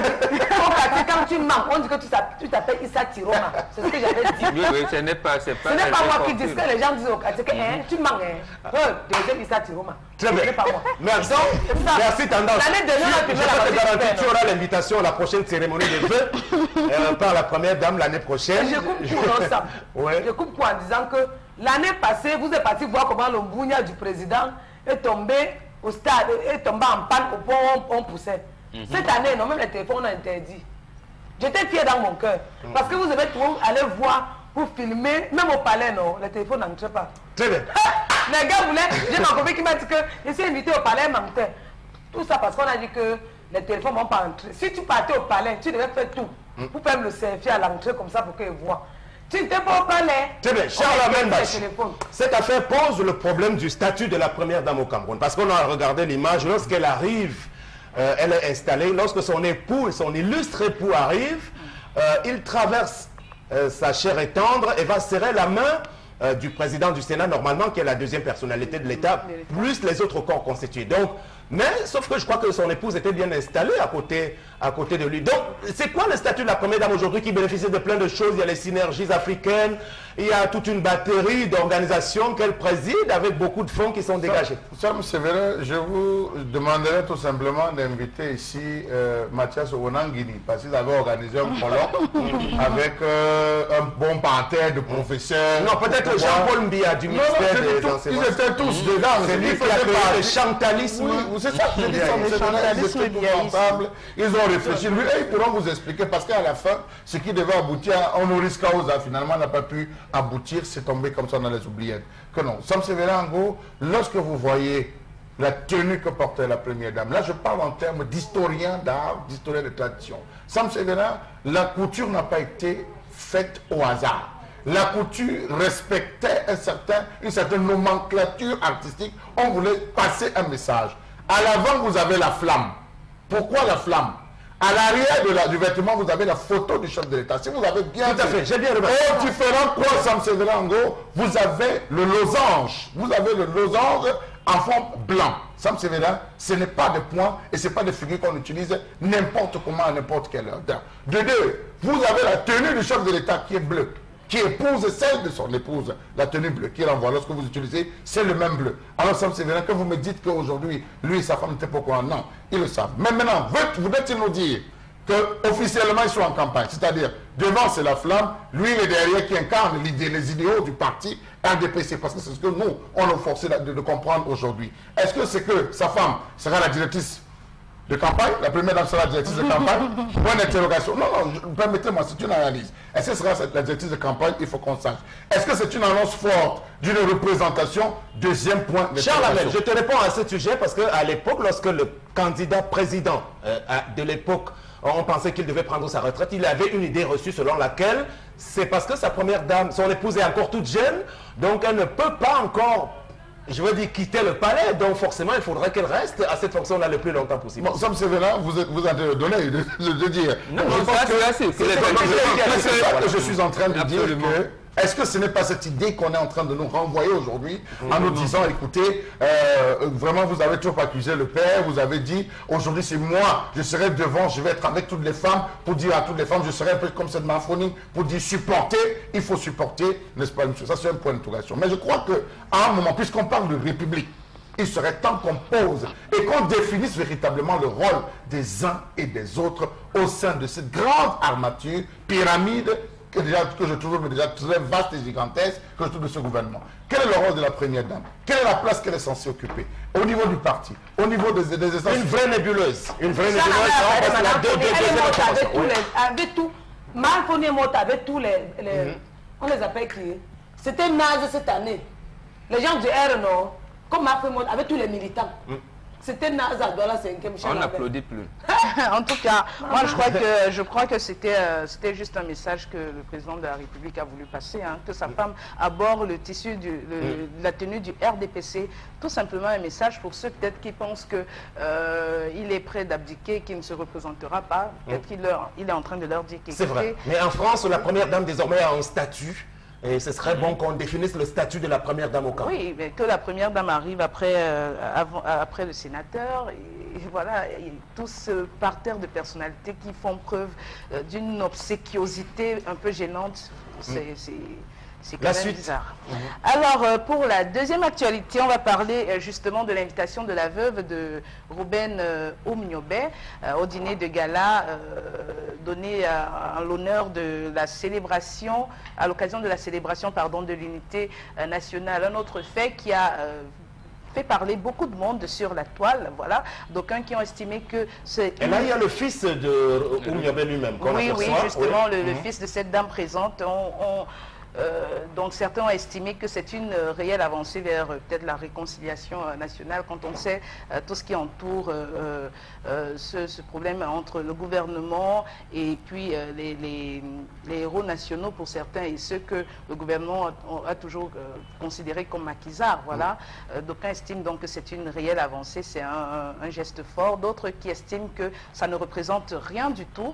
dit, dit quand tu manques, on dit que tu t'appelles Issa Tiroma. C'est ce que j'avais dit. Oui, ce n'est pas... Ce n'est pas moi qui dis que les gens disent au quartier que tu manques. Deuxième Issa Tiroma. Très bien. Pas moi. Merci. Merci, Tendance. L'année dernière, je peux te garantir que tu auras l'invitation à la prochaine cérémonie de vœux par la première dame l'année prochaine. Je coupe court ça. Ouais. Je coupe court en disant que l'année passée, vous êtes parti voir comment le bougna du président est tombé au stade, est tombé en panne au point où on poussait. Cette année, non, même les téléphones ont interdit. J'étais fier dans mon cœur. Parce que vous devez aller voir pour filmer, même au palais, non, les téléphones n'entraient pas. Très bien. Les gars voulaient, j'ai ma copine qui m'a dit que je suis invité au palais, mentait. Tout ça parce qu'on a dit que les téléphones ne vont pas entrer. Si tu partais au palais, tu devais faire tout pour faire le selfie à l'entrée comme ça pour qu'ils voient. Tu n'étais pas au palais. Très bien. Charles Amenbach, cette affaire pose le problème du statut de la première dame au Cameroun. Parce qu'on a regardé l'image, lorsqu'elle arrive, elle est installée, lorsque son époux, son illustre époux arrive, il traverse sa chair et tendre et va serrer la main du président du Sénat, normalement, qui est la deuxième personnalité de l'État, plus les autres corps constitués. Donc, mais, sauf que je crois que son épouse était bien installée à côté de lui. Donc, c'est quoi le statut de la première dame aujourd'hui qui bénéficie de plein de choses? Il y a les synergies africaines, il y a toute une batterie d'organisations qu'elle préside avec beaucoup de fonds qui sont dégagés. Sam Sévérin, je vous demanderai tout simplement d'inviter ici Mathias Owonangini, parce qu'ils avaient organisé un colloque avec un bon parterre de professeurs. Non, peut-être Jean-Paul Mbia du ministère des Enseignements. Ils étaient tous dedans. C'est lui qui a créé le chantalisme. Oui, c'est ça que je dis. Ils étaient tous ensemble. Ils ont réfléchi. Lui, ils pourront vous expliquer parce qu'à la fin, ce qui devait aboutir à honoris causa, finalement, n'a pas pu aboutir. C'est tombé comme ça dans les oubliettes. Que non. Sam Sévérin, en gros, lorsque vous voyez la tenue que portait la première dame, là, je parle en termes d'historien d'art, d'historien de tradition. Sam Sévérin, la couture n'a pas été faite au hasard. La couture respectait une certaine nomenclature artistique. On voulait passer un message. À l'avant, vous avez la flamme. Pourquoi la flamme? À l'arrière du vêtement, vous avez la photo du chef de l'État. Si vous avez bien... Tout à fait, j'ai bien remarqué. Au différent point, Sam Sévérin, en gros, vous avez le losange. Vous avez le losange en fond blanc. Sam Sévérin, ce n'est pas de points et ce n'est pas de figures qu'on utilise n'importe comment, à n'importe quelle heure. De deux, vous avez la tenue du chef de l'État qui est bleue, qui épouse celle de son épouse, la tenue bleue qui renvoie. Lorsque vous utilisez, c'est le même bleu. Alors, Sam Sévérin, que vous me dites qu'aujourd'hui, lui et sa femme n'étaient pas au courant, non, ils le savent. Mais maintenant, voulez-il nous dire qu'officiellement, ils sont en campagne? C'est-à-dire, devant, c'est la flamme, lui, il est derrière qui incarne les idéaux du parti RDPC, parce que c'est ce que nous, on est forcé de comprendre aujourd'hui. Est-ce que c'est que sa femme sera la directrice de campagne, la première dame sera la directrice de campagne? Point d'interrogation. Non, permettez-moi, c'est une analyse. Est-ce que ce sera la directrice de campagne? Il faut qu'on sache. Est-ce que c'est une annonce forte d'une représentation? Deuxième point d'interrogation. Charles Amel, je te réponds à ce sujet parce qu'à l'époque, lorsque le candidat président de l'époque, on pensait qu'il devait prendre sa retraite, il avait une idée reçue selon laquelle c'est parce que sa première dame, son épouse est encore toute jeune, donc elle ne peut pas encore, je veux dire, quitter le palais, donc forcément il faudrait qu'elle reste à cette fonction-là le plus longtemps possible. Bon, Sam Sévérin, vous avez donné de dire. Non, je pense que c'est ça que je suis en train de dire que est-ce que ce n'est pas cette idée qu'on est en train de nous renvoyer aujourd'hui en nous disant, écoutez, vraiment vous avez toujours accusé le père, vous avez dit, aujourd'hui c'est moi, je serai devant, je vais être avec toutes les femmes pour dire à toutes les femmes, je serai un peu comme cette maphonique pour dire supporter, il faut supporter, n'est-ce pas monsieur? Ça c'est un point d'interrogation. Mais je crois qu'à un moment, puisqu'on parle de république, il serait temps qu'on pose et qu'on définisse véritablement le rôle des uns et des autres au sein de cette grande armature, pyramide, que je trouve déjà très vaste et gigantesque, que je trouve de ce gouvernement. Quel est le rôle de la première dame? Quelle est la place qu'elle est censée occuper? Au niveau du parti, au niveau des instances. Une vraie nébuleuse. Une vraie nébuleuse. Avec tout. Malfoné est morte avec tous les... On les appelle qui? C'était naze cette année. Les gens du R, non? Comme Malfoné est morte avec tous les militants. C'était naze à la 5e. On n'applaudit plus. En tout cas, moi je crois que c'était juste un message que le président de la République a voulu passer, hein, que sa femme aborde le tissu, la tenue du RDPC, tout simplement un message pour ceux peut-être qui pensent qu'il est prêt d'abdiquer, qu'il ne se représentera pas. Peut-être qu'il est en train de leur dire qu'il est. C'est vrai. Mais en France, la première dame désormais a un statut. Et ce serait bon qu'on définisse le statut de la première dame au camp. Oui, mais que la première dame arrive après le sénateur. Et voilà, tout ce parterre de personnalités qui font preuve d'une obséquiosité un peu gênante. C'est quand même bizarre. Alors, pour la deuxième actualité, on va parler justement de l'invitation de la veuve de Ruben Oumniobé au dîner de gala donné en l'honneur de la célébration, à l'occasion de la célébration, pardon, de l'unité nationale. Un autre fait qui a fait parler beaucoup de monde sur la toile, voilà. D'aucuns qui ont estimé que c'est... Et là, il y a le fils de Oumniobé lui-même. Oui, justement, le fils de cette dame présente. Donc certains ont estimé que c'est une réelle avancée vers peut-être la réconciliation nationale quand on sait tout ce qui entoure ce problème entre le gouvernement et puis les héros nationaux pour certains et ceux que le gouvernement a toujours considérés comme maquisards. Voilà. D'aucuns estiment donc que c'est une réelle avancée, c'est un geste fort. D'autres qui estiment que ça ne représente rien du tout.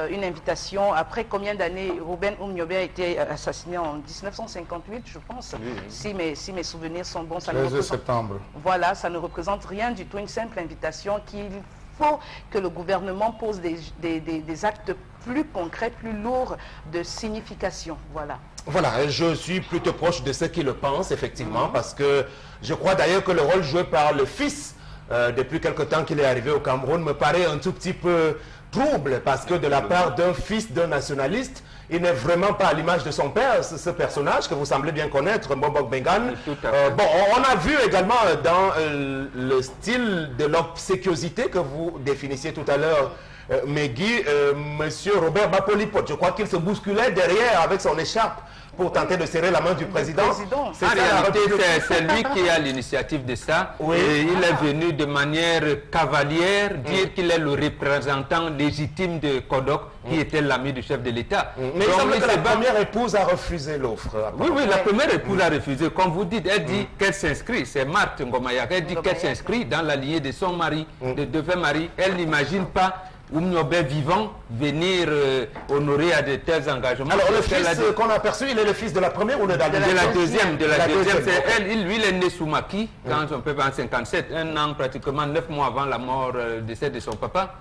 Une invitation, après combien d'années Ruben Oumniobé a été assassiné en 1958, je pense, si mes souvenirs sont bons. 13 septembre. Voilà, ça ne représente rien du tout, une simple invitation qu'il faut que le gouvernement pose des actes plus concrets, plus lourds de signification. Voilà. Voilà, je suis plutôt proche de ceux qui le pensent, effectivement, parce que je crois d'ailleurs que le rôle joué par le fils, depuis quelque temps qu'il est arrivé au Cameroun, me paraît un tout petit peu trouble, parce que de la part d'un fils d'un nationaliste, il n'est vraiment pas à l'image de son père, ce personnage que vous semblez bien connaître, Mbobok Bengan. Bon, on a vu également dans le style de l'obséquiosité que vous définissiez tout à l'heure, Megui, monsieur Robert Bapolipot. Je crois qu'il se bousculait derrière avec son écharpe pour tenter de serrer la main du président. En réalité, c'est lui qui a l'initiative de ça. Oui. Et il est venu de manière cavalière dire qu'il est le représentant légitime de Kodok, qui était l'ami du chef de l'État. Mais il semble que la première épouse a refusé l'offre. Oui, la première épouse a refusé. Comme vous dites, elle dit qu'elle s'inscrit, c'est Marthe Ngomayak, elle dit qu'elle s'inscrit dans la lignée de son mari, de devint mari. Elle n'imagine pas Oumniobé vivant venir honorer à de tels engagements. Alors le fils qu'on a aperçu, il est le fils de la première ou de la deuxième? De la deuxième. Lui, il est né sous Maki, quand son père en 57, un an pratiquement 9 mois avant la mort, décès de son papa.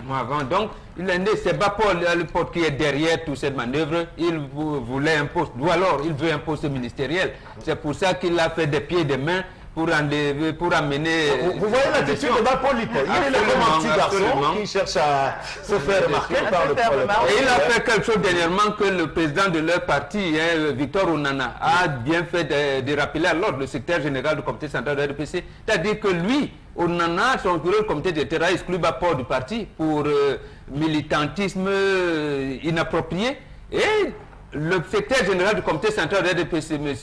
Avant, donc, il est né, c'est Bapol à l'époque qui est derrière toute cette manœuvre. Il voulait un poste, ou alors il veut un poste ministériel. C'est pour ça qu'il a fait des pieds et des mains pour amener... Vous voyez l'attitude de Bapolipo. Il est le petit garçon qui cherche à se faire remarquer par le prolétaire. Et il a fait quelque chose dernièrement que le président de leur parti, Victor Onana, a bien fait de rappeler à l'ordre, le secrétaire général du comité central de la RDPC. C'est-à-dire que lui, Onana, son bureau, le comité de terrain, exclut Bapor du parti pour militantisme inapproprié. Et le secrétaire général du comité central de la RDPC, M.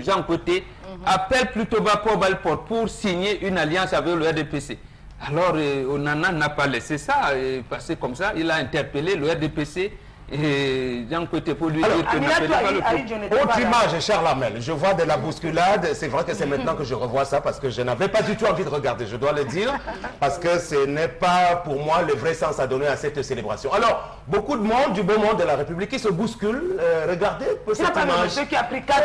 Jean Côté, appelle plutôt Bapor Balport pour signer une alliance avec le RDPC. Alors, Onana n'a pas laissé ça passer comme ça. Il a interpellé le RDPC et Jean Côté pour lui dire que n'appelait pas le autre image, Charles Hamel. Je vois de la bousculade. C'est vrai que c'est maintenant que je revois ça parce que je n'avais pas du tout envie de regarder, je dois le dire, parce que ce n'est pas pour moi le vrai sens à donner à cette célébration. Alors, beaucoup de monde, du beau monde de la République qui se bouscule. Regardez cette image. Monsieur qui a pris 4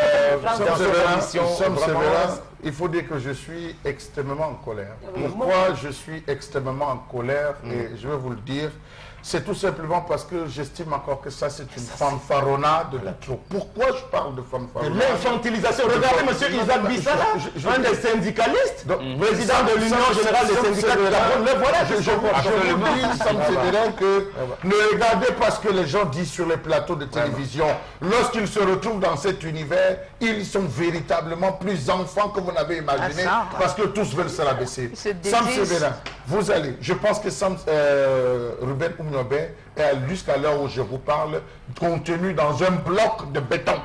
il faut dire que je suis extrêmement en colère. Pourquoi je suis extrêmement en colère? Et je vais vous le dire. C'est tout simplement parce que j'estime encore que ça, c'est une fanfaronnade de trop. Pourquoi je parle de fanfaronnade? L'infantilisation. Regardez M. Isaac Bissala, un des syndicalistes, président de l'Union Générale des syndicats de Cameroun. Le voilà, je vous dis, Sam Sévérin, que ne regardez pas ce que les gens disent sur les plateaux de télévision. Lorsqu'ils se retrouvent dans cet univers, ils sont véritablement plus enfants que vous n'avez imaginé, parce que tous veulent se rabaisser. Sam Sévérin, vous allez, je pense que Ruben Oumniobé est jusqu'à l'heure où je vous parle contenu dans un bloc de béton.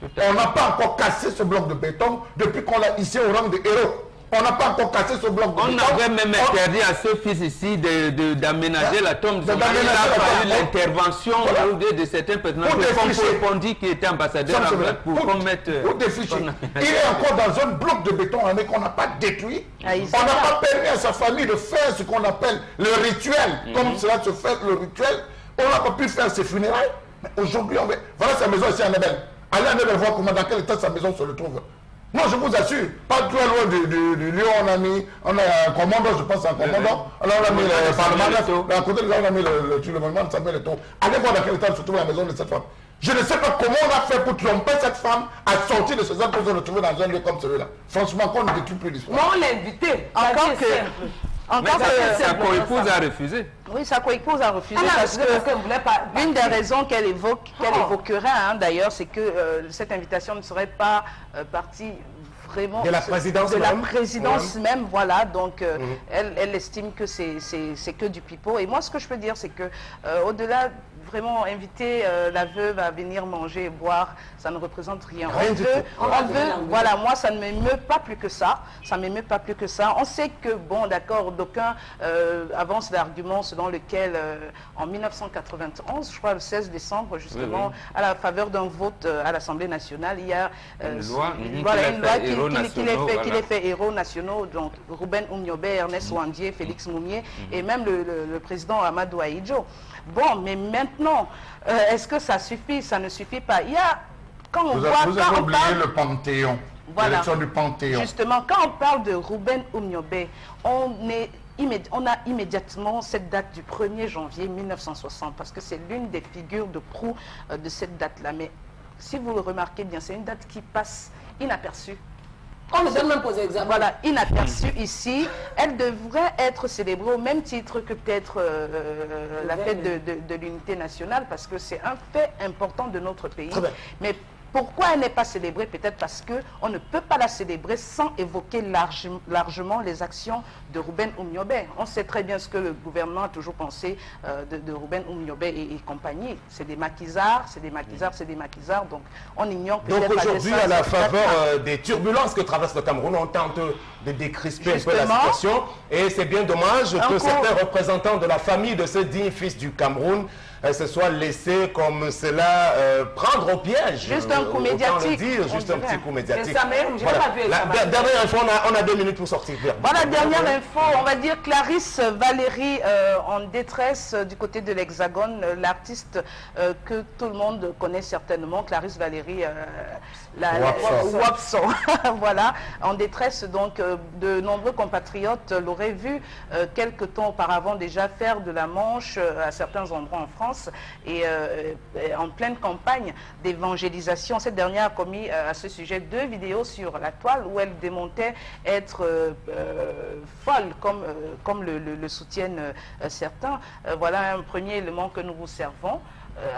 On n'a pas encore cassé ce bloc de béton depuis qu'on l'a hissé au rang de héros. On n'a pas encore cassé ce bloc de béton. On avait même interdit à ce fils ici d'aménager la tombe. Il a fallu l'intervention de certains personnages qui étaient ambassadeurs pour qu'on mette... Il est encore dans un bloc de béton qu'on n'a pas détruit. On n'a pas permis à sa famille de faire ce qu'on appelle le rituel. Comme cela se fait, le rituel. On n'a pas pu faire ses funérailles. Aujourd'hui, voilà sa maison ici à Nebel. Allez à Nebel voir comment, dans quel état sa maison se retrouve. Non, je vous assure, pas très loin du lieu, on a un commandant, je pense, un commandant. Alors on a mis le Parlement, à côté de là, on a mis le monument de Samuel Eto'o. Allez voir dans quel état se trouve la maison de cette femme. Je ne sais pas comment on a fait pour tromper cette femme à sortir de ces actes pour se retrouver dans un lieu comme celui-là. Franchement, qu'on ne détruit plus l'histoire. Moi, on l'a invité. Encore que... Encore que sa coépouse a refusé. Oui, sa coépouse a refusé parce que l'une des raisons qu'elle évoquerait d'ailleurs, c'est que cette invitation ne serait pas partie vraiment de la présidence même, voilà. Donc elle estime que c'est que du pipeau. Et moi, ce que je peux dire, c'est que au-delà vraiment inviter la veuve à venir manger et boire, ça ne représente rien. Voilà, moi ça ne m'émeut pas plus que ça. Ça m'émeut pas plus que ça. On sait que, bon, d'accord, d'aucuns avancent l'argument selon lequel en 1991, je crois le 16 décembre, justement, à la faveur d'un vote à l'Assemblée nationale, il y a une loi qui les fait héros nationaux, donc Ruben Oumniobé, Ernest Ouandié, Félix Moumié et même le président Amadou Ahidjo. Bon, mais maintenant, est-ce que ça suffit? Ça ne suffit pas. Il y a, quand on voit... Vous avez oublié le Panthéon, l'élection du Panthéon. Justement, quand on parle de Ruben Oumniobé, on a immédiatement cette date du 1er janvier 1960, parce que c'est l'une des figures de proue de cette date-là. Mais si vous le remarquez bien, c'est une date qui passe inaperçue. On ne donne même pas exemple. Voilà, inaperçue ici. Elle devrait être célébrée au même titre que peut-être la fête de l'unité nationale, parce que c'est un fait important de notre pays. Mais pourquoi elle n'est pas célébrée? Peut-être parce qu'on ne peut pas la célébrer sans évoquer largement les actions de Ruben Oumniobé. On sait très bien ce que le gouvernement a toujours pensé de Ruben Oumniobé et compagnie. C'est des maquisards, c'est des maquisards, c'est des maquisards. Donc on ignore peut-être... Donc aujourd'hui, à la faveur des turbulences que traverse le Cameroun, on tente de décrisper un peu la situation. Et c'est bien dommage que certains représentants de la famille de ce digne fils du Cameroun se soit laissé comme cela prendre au piège. Juste un coup médiatique. Juste un petit coup médiatique. Voilà. Dernière info, on a 2 minutes pour sortir. Voilà, dernière info, on va dire Clarisse Valérie en détresse du côté de l'Hexagone, l'artiste que tout le monde connaît certainement, Clarisse Valérie Wapso. Voilà, en détresse. Donc de nombreux compatriotes l'auraient vu quelques temps auparavant déjà faire de la manche à certains endroits en France et en pleine campagne d'évangélisation. Cette dernière a commis à ce sujet 2 vidéos sur la toile où elle démontait être folle comme le soutiennent certains. Voilà un premier élément que nous vous servons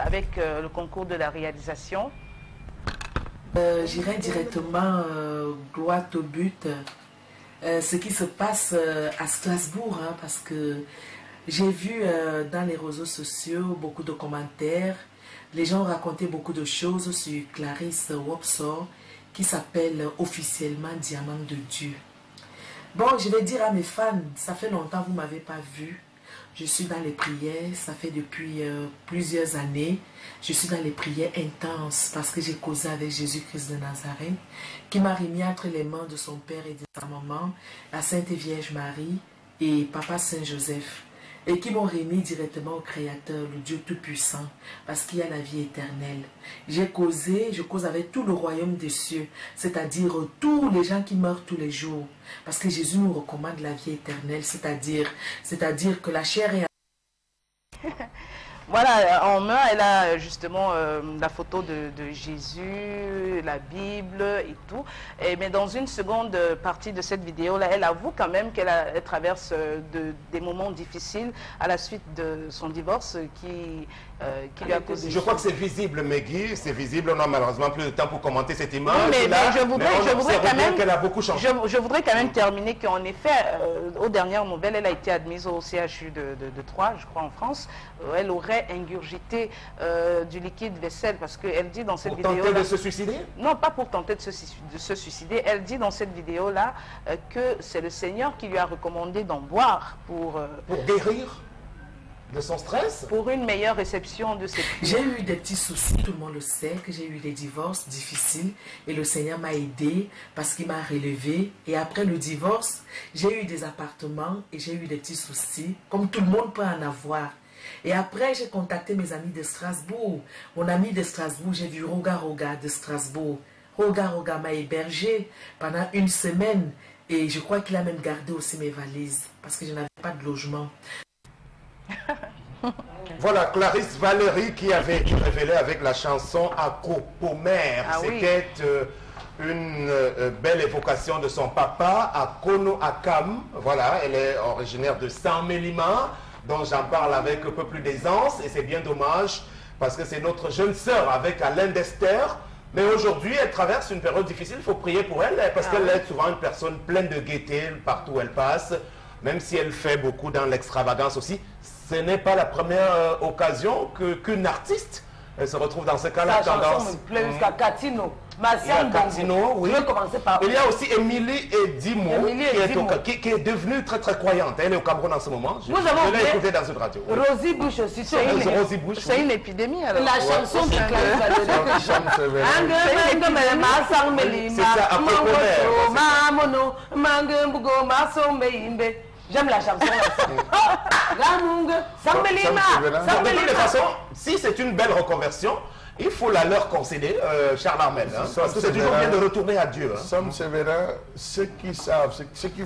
avec le concours de la réalisation. J'irai directement droit au but. Ce qui se passe à Strasbourg, parce que j'ai vu dans les réseaux sociaux beaucoup de commentaires. Les gens racontaient beaucoup de choses sur Clarisse Wapso, qui s'appelle officiellement Diamant de Dieu. Bon, je vais dire à mes fans, ça fait longtemps que vous ne m'avez pas vu. Je suis dans les prières, ça fait depuis plusieurs années. Je suis dans les prières intenses parce que j'ai causé avec Jésus-Christ de Nazareth, qui m'a remis entre les mains de son père et de sa maman, la Sainte Vierge Marie et Papa Saint-Joseph, et qui m'ont remis directement au Créateur, le Dieu Tout-Puissant, parce qu'il y a la vie éternelle. Je cause avec tout le royaume des cieux, c'est-à-dire tous les gens qui meurent tous les jours, parce que Jésus nous recommande la vie éternelle, c'est-à-dire que la chair est... Voilà, en main, elle a justement la photo de Jésus, la Bible et tout. Mais dans une seconde partie de cette vidéo-là, elle avoue quand même qu'elle traverse des moments difficiles à la suite de son divorce qui lui a causé... Je crois que c'est visible, Meggy, c'est visible. On n'a malheureusement plus de temps pour commenter cette image. Oui, mais je voudrais quand même... qu'elle a beaucoup changé. Je voudrais quand même terminer qu'en effet, aux dernières nouvelles, elle a été admise au CHU de Troyes, je crois, en France. Elle aurait ingurgité du liquide vaisselle parce qu'elle dit dans cette vidéo... Pour tenter de se suicider? Non, pas pour tenter de se suicider. Elle dit dans cette vidéo-là que c'est le Seigneur qui lui a recommandé d'en boire pour guérir de son stress? Pour une meilleure réception de ses prières. J'ai eu des petits soucis, tout le monde le sait, que j'ai eu des divorces difficiles et le Seigneur m'a aidé parce qu'il m'a relevé. Et après le divorce, j'ai eu des appartements et j'ai eu des petits soucis, comme tout le monde peut en avoir. Et après, j'ai contacté mes amis de Strasbourg. Mon ami de Strasbourg, j'ai vu Roga de Strasbourg. Roga m'a hébergé pendant une semaine. Et je crois qu'il a même gardé aussi mes valises parce que je n'avais pas de logement. Voilà, Clarisse Valérie qui avait été révélée avec la chanson Ako Pomère. C'était une belle évocation de son papa, Akono Akam. Voilà, elle est originaire de Saint-Mélima, dont j'en parle avec un peu plus d'aisance. Et c'est bien dommage parce que c'est notre jeune sœur avec Alain Dester. Mais aujourd'hui, elle traverse une période difficile. Il faut prier pour elle parce qu'elle est souvent une personne pleine de gaieté partout où elle passe. Même si elle fait beaucoup dans l'extravagance aussi. Ce n'est pas la première occasion qu'une artiste se retrouve dans ce cas-là. Sa chanson me plaît jusqu'à Catino. Catino, oui. Je vais commencer par... Il y a aussi Émilie Edimo qui est devenue très très croyante. Elle est au Cameroun en ce moment. Je l'ai écoutée dans une radio. Oui. Rosie Bush aussi. C'est une épidémie alors. La chanson de Clarisse Valérie. C'est ça, après J'aime la chanson. De toute façon, si c'est une belle reconversion, il faut la leur concéder, Charles Armel, parce que c'est toujours bien de retourner à Dieu. Somme Sévérin, ceux qui savent, ceux qui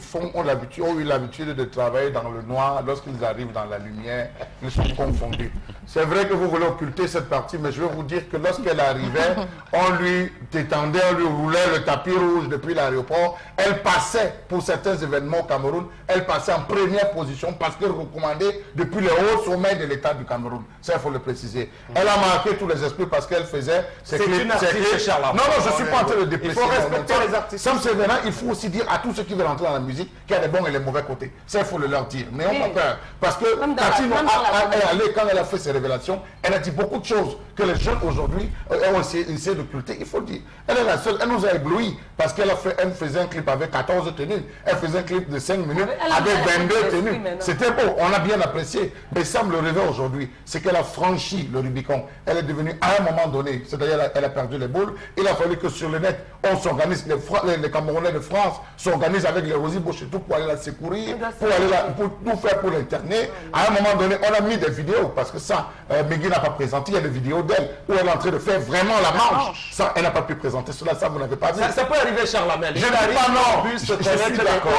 ont eu l'habitude de travailler dans le noir, lorsqu'ils arrivent dans la lumière, ils sont confondus. C'est vrai que vous voulez occulter cette partie, mais je veux vous dire que lorsqu'elle arrivait, on lui détendait, on lui roulait le tapis rouge depuis l'aéroport. Elle passait, pour certains événements au Cameroun, elle passait en première position parce qu'elle recommandait depuis le haut sommet de l'État du Cameroun. Ça, il faut le préciser. Elle a marqué tous les esprits parce qu'elle faisait... C'est une artiste, Charles. Non, je ne suis pas en train de déprécier. Il faut respecter les artistes. Sam Sévérin, il faut aussi dire à tous ceux qui veulent entrer dans la musique qu'il y a les bons et les mauvais côtés. Ça, il faut le leur dire. Mais on n'a pas peur. Parce que Catino est allée, quand elle a fait ses révélations, elle a dit beaucoup de choses que les jeunes aujourd'hui ont essayé d'occulter. Il faut le dire. Elle est la seule. Elle nous a éblouis parce qu'elle faisait un clip avec 14 tenues. Elle faisait un clip de 5 minutes avec 22 tenues. C'était beau. On a bien apprécié. Mais Sam, le réveil aujourd'hui, c'est qu'elle a franchi le Rubicon. Elle est devenue à un moment donné, c'est-à-dire elle a perdu les boules. Il a fallu que sur le net, on s'organise, les Camerounais de France s'organisent avec les Rosie Bush et tout pour aller la secourir, pour aller pour tout faire pour l'interner. À un moment donné, on a mis des vidéos parce que ça, Megui n'a pas présenté. Il y a des vidéos d'elle où elle est en train de faire vraiment la manche. Ça, elle n'a pas pu présenter cela. Ça, vous n'avez pas vu. Ça peut arriver, Charles Armel. Je ne dis pas non. Je suis d'accord.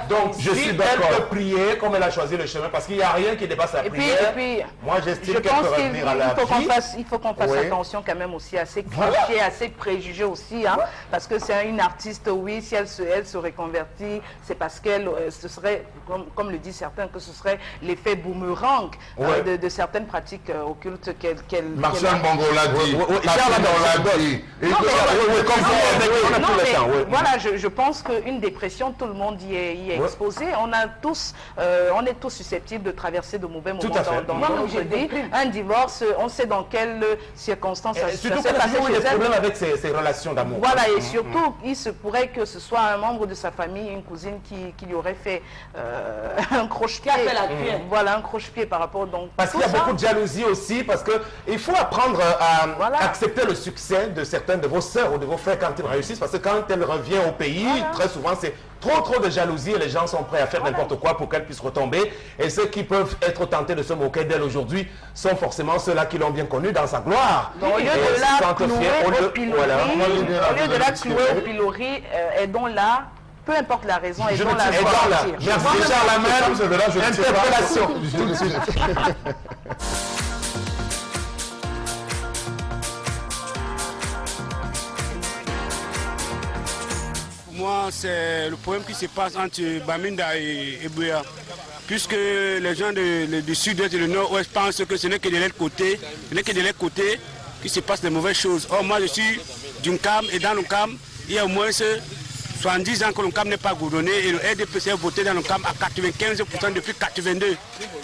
Donc, je suis d'accord. Elle peut prier comme elle a choisi le chemin parce qu'il n'y a rien qui dépasse la prière. Moi, j'estime qu'elle peut revenir à la vie. Il faut qu'on fasse attention quand même aussi à ces clichés, à ces préjugés aussi, hein, parce que c'est une artiste, oui, si elle se reconvertit, c'est parce qu'elle, ce serait, comme le disent certains, que ce serait l'effet boomerang de certaines pratiques occultes qu'elle... Marcel Bongo l'a dit. Voilà, je pense qu'une dépression, tout le monde y est exposé. On est tous susceptibles de traverser de mauvais moments dans notre vie. Un divorce, on sait dans quelles circonstances ça s'est passé. Surtout des problèmes avec ses relations d'amour. Voilà, et surtout, il se pourrait que ce soit un membre de sa famille, une cousine qui lui aurait fait un croche-pied. Voilà, un croche-pied par rapport... Parce qu'il y a beaucoup de jalousie aussi, parce qu'il faut apprendre à accepter le succès de certains de vos sœurs ou de vos frères quand ils réussissent, parce que quand elle revient au pays, très souvent c'est trop de jalousie et les gens sont prêts à faire n'importe quoi pour qu'elle puisse retomber. Et ceux qui peuvent être tentés de se moquer d'elle aujourd'hui sont forcément ceux-là qui l'ont bien connue dans sa gloire. Donc, au lieu de la clouer au pilori, aidons-la. Peu importe la raison, aidons-la. Merci Charles Armel. Interpellation. Moi, c'est le problème qui se passe entre Bamenda et Buea. Puisque les gens du sud-est et du nord-ouest pensent que ce n'est que de l'autre côté, qu'il se passe de mauvaises choses. Or, moi, je suis d'une CAM et dans le CAM, il y a au moins 70 ans que le CAM n'est pas gouverné et le RDPC a voté dans le CAM à 95% depuis 82.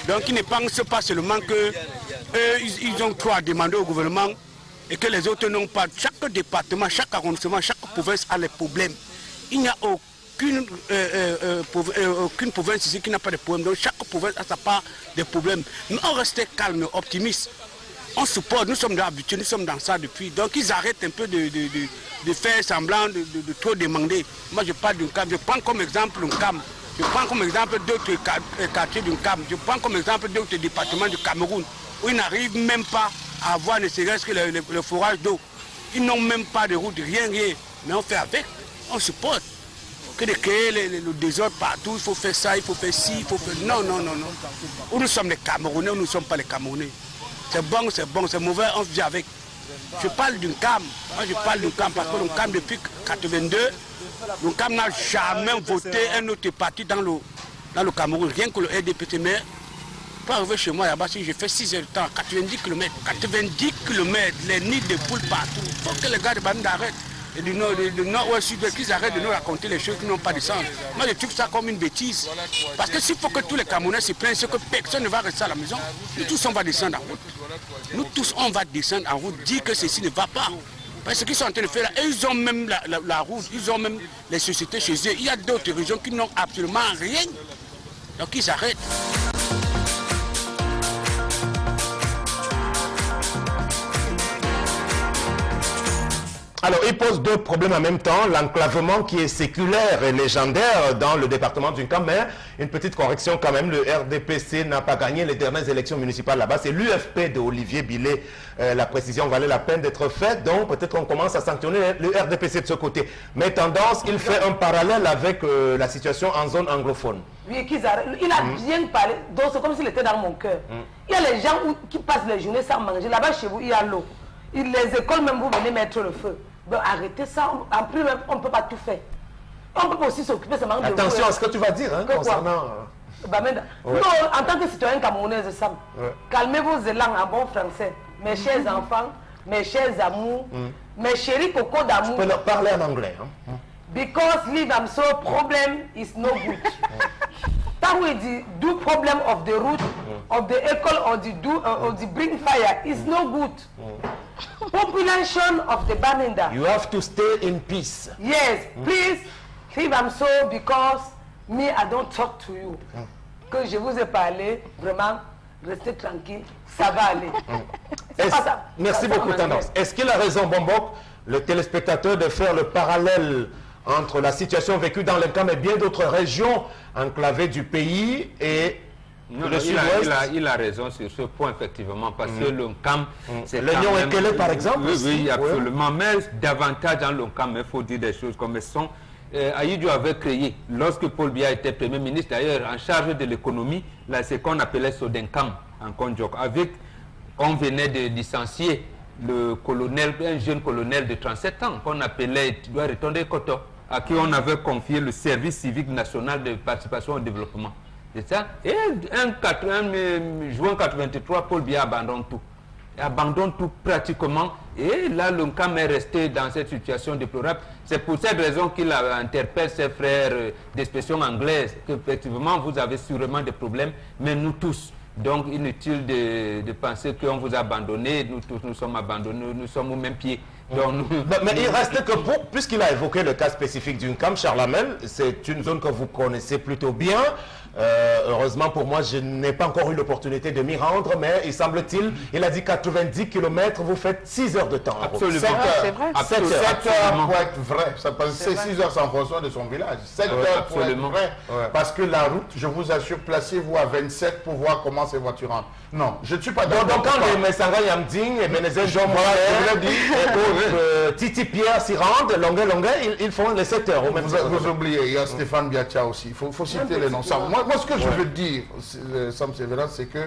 Donc, ils ne pensent pas seulement que ils ont trop à demander au gouvernement et que les autres n'ont pas. Chaque département, chaque arrondissement, chaque province a les problèmes. Il n'y a aucune province ici qui n'a pas de problème. Donc chaque province a sa part de problèmes. Mais on reste calme, optimiste. On supporte, nous sommes habitués, nous sommes dans ça depuis. Donc ils arrêtent un peu de faire semblant de trop demander. Moi je parle d'une CAM, je prends comme exemple une CAM. Je prends comme exemple d'autres quartiers d'une CAM. Je prends comme exemple d'autres départements du Cameroun où ils n'arrivent même pas à avoir ne serait-ce que le forage d'eau. Ils n'ont même pas de route, rien. Mais on fait avec, on supporte. Que de créer le désordre partout, il faut faire ça, il faut faire ci, il faut faire... Non. Nous sommes les Camerounais, nous ne sommes pas les Camerounais. C'est bon, c'est mauvais, on vit avec. Je parle d'une CAM. Moi, je parle d'une CAM parce que l'UNCAM, depuis 1982, l'UNCAM n'a jamais voté un autre parti dans le Cameroun. Rien que le RDPT. Mais pour arriver chez moi là-bas, si je fais 6 heures de temps, 90 km, les nids de poules partout. Il faut que les gars de Bamenda arrêtent. Et du nord-ouest, sud-ouest, qu'ils arrêtent de nous raconter les choses qui n'ont pas de sens. Moi, je trouve ça comme une bêtise. Parce que s'il faut que tous les Camerounais se plaignent, c'est que personne ne va rester à la maison. Nous tous, on va descendre en route. Nous tous, on va descendre en route, dire que ceci ne va pas. Parce que ce qu'ils sont en train de faire là, ils ont même la route, ils ont même les sociétés chez eux. Il y a d'autres régions qui n'ont absolument rien. Donc ils arrêtent. Alors, il pose deux problèmes en même temps. L'enclavement qui est séculaire et légendaire dans le département du Nkam, mais une petite correction quand même. Le RDPC n'a pas gagné les dernières élections municipales là-bas. C'est l'UFP de Olivier Billet. La précision valait la peine d'être faite. Donc, peut-être qu'on commence à sanctionner le RDPC de ce côté. Mais tendance, il fait un parallèle avec la situation en zone anglophone. Oui, il a bien parlé. Donc, c'est comme s'il était dans mon cœur. Il y a les gens qui passent les journées sans manger. Là-bas, chez vous, il y a l'eau. Les écoles, même, vous venez mettre le feu. Ben, arrêtez ça, en plus même, on ne peut pas tout faire. On peut aussi s'occuper seulement de vous. Attention à ce que tu vas dire concernant... Bamenda. Non, en tant que citoyen camerounais, Sam, calmez vos élans en bon français. Mes chers enfants, mes chers amours, mes chéris cocos d'amour. Tu peux leur parler en anglais. Because live am so problem is no good. That way the do problem of the root, of the echo, or the bring fire is no good. Population of the Bamenda. You have to stay in peace. Yes, please leave am so because me I don't talk to you. Que je vous ai parlé, vraiment, restez tranquille, ça va aller. Merci beaucoup, Tendance. Est-ce qu'il a raison, Bombok, le téléspectateur, de faire le parallèle entre la situation vécue dans le Nkam et bien d'autres régions enclavées du pays et le sud-ouest? Il a raison sur ce point, effectivement, parce que le Nkam, c'est l'Union Ekele, par exemple? Oui, absolument. Mais davantage dans le Nkam, il faut dire des choses comme elles sont. Ahidjo avait créé, lorsque Paul Biya était Premier ministre, d'ailleurs, en charge de l'économie, c'est qu'on appelait Sodenkam, en Konjok. On venait de licencier le colonel, un jeune colonel de 37 ans, qu'on appelait Retourné Koto, à qui on avait confié le service civique national de participation au développement. C'est ça. Et juin 83, Paul Biya abandonne tout. Abandonne tout pratiquement. Et là, le Nkam est resté dans cette situation déplorable. C'est pour cette raison qu'il interpelle ses frères d'expression anglaise, qu'effectivement, vous avez sûrement des problèmes, mais nous tous. Donc, inutile de penser qu'on vous a abandonné, nous tous nous sommes abandonnés, nous sommes au même pied. Donc, mais il reste que, puisqu'il a évoqué le cas spécifique du Nkam, Charlamel, c'est une zone que vous connaissez plutôt bien. Heureusement pour moi, je n'ai pas encore eu l'opportunité de m'y rendre, mais il semble-t-il, il a dit 90 km, vous faites 6 heures de temps. Absolument. 7 heures. 7 heures pour être vrai. C'est 6 heures sans fonction de son village. 7 heures pour être vrai. Parce que la route, je vous assure, placez-vous à 27 pour voir comment ces voitures rentrent. Non, je ne suis pas d'accord. Donc quand les Messanga Yamding et Benezet Jean et Titi Pierre s'y rendent, longueur, ils font les 7 heures. Vous oubliez, il y a Stéphane Biatia aussi. Il faut citer les noms. Moi, ce que je veux dire, Sam Sévérin, c'est que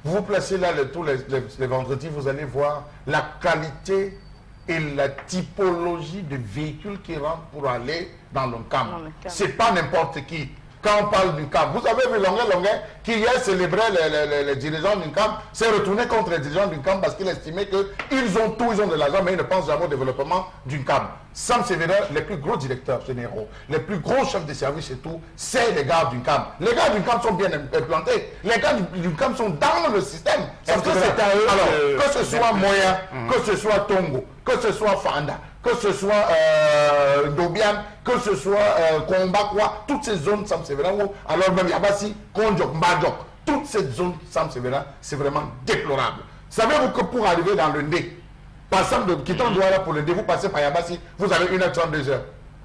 vous vous placez là tous les vendredis, vous allez voir la qualité et la typologie de véhicules qui rentrent pour aller dans le Nkam. Ce n'est pas n'importe qui. Quand on parle du Nkam, vous avez vu Longuet qui hier célébrait les dirigeants du Nkam, s'est retourné contre les dirigeants du Nkam parce qu'il estimait qu'ils ont tout, ils ont de l'argent, mais ils ne pensent jamais au développement du Nkam. Sam Sévérin, les plus gros directeurs généraux, les plus gros chefs de service et tout, c'est les gars du Nkam. Les gars du Nkam sont bien implantés. Les gars du Nkam sont dans le système. Est-ce que c'est à eux? Alors, que ce soit Moya, que ce soit Tongo, que ce soit Fanda, que ce soit Dobian, que ce soit Kombakwa, toutes ces zones Sam Sévérin, alors même Yabassi, Konjok, Mbadjok, toutes ces zones Sam Sévérin, c'est vraiment déplorable. Savez-vous que pour arriver dans le Ndé, par exemple, de quittant Douala pour le Ndé, vous passez par Yabassi, vous avez 1h32.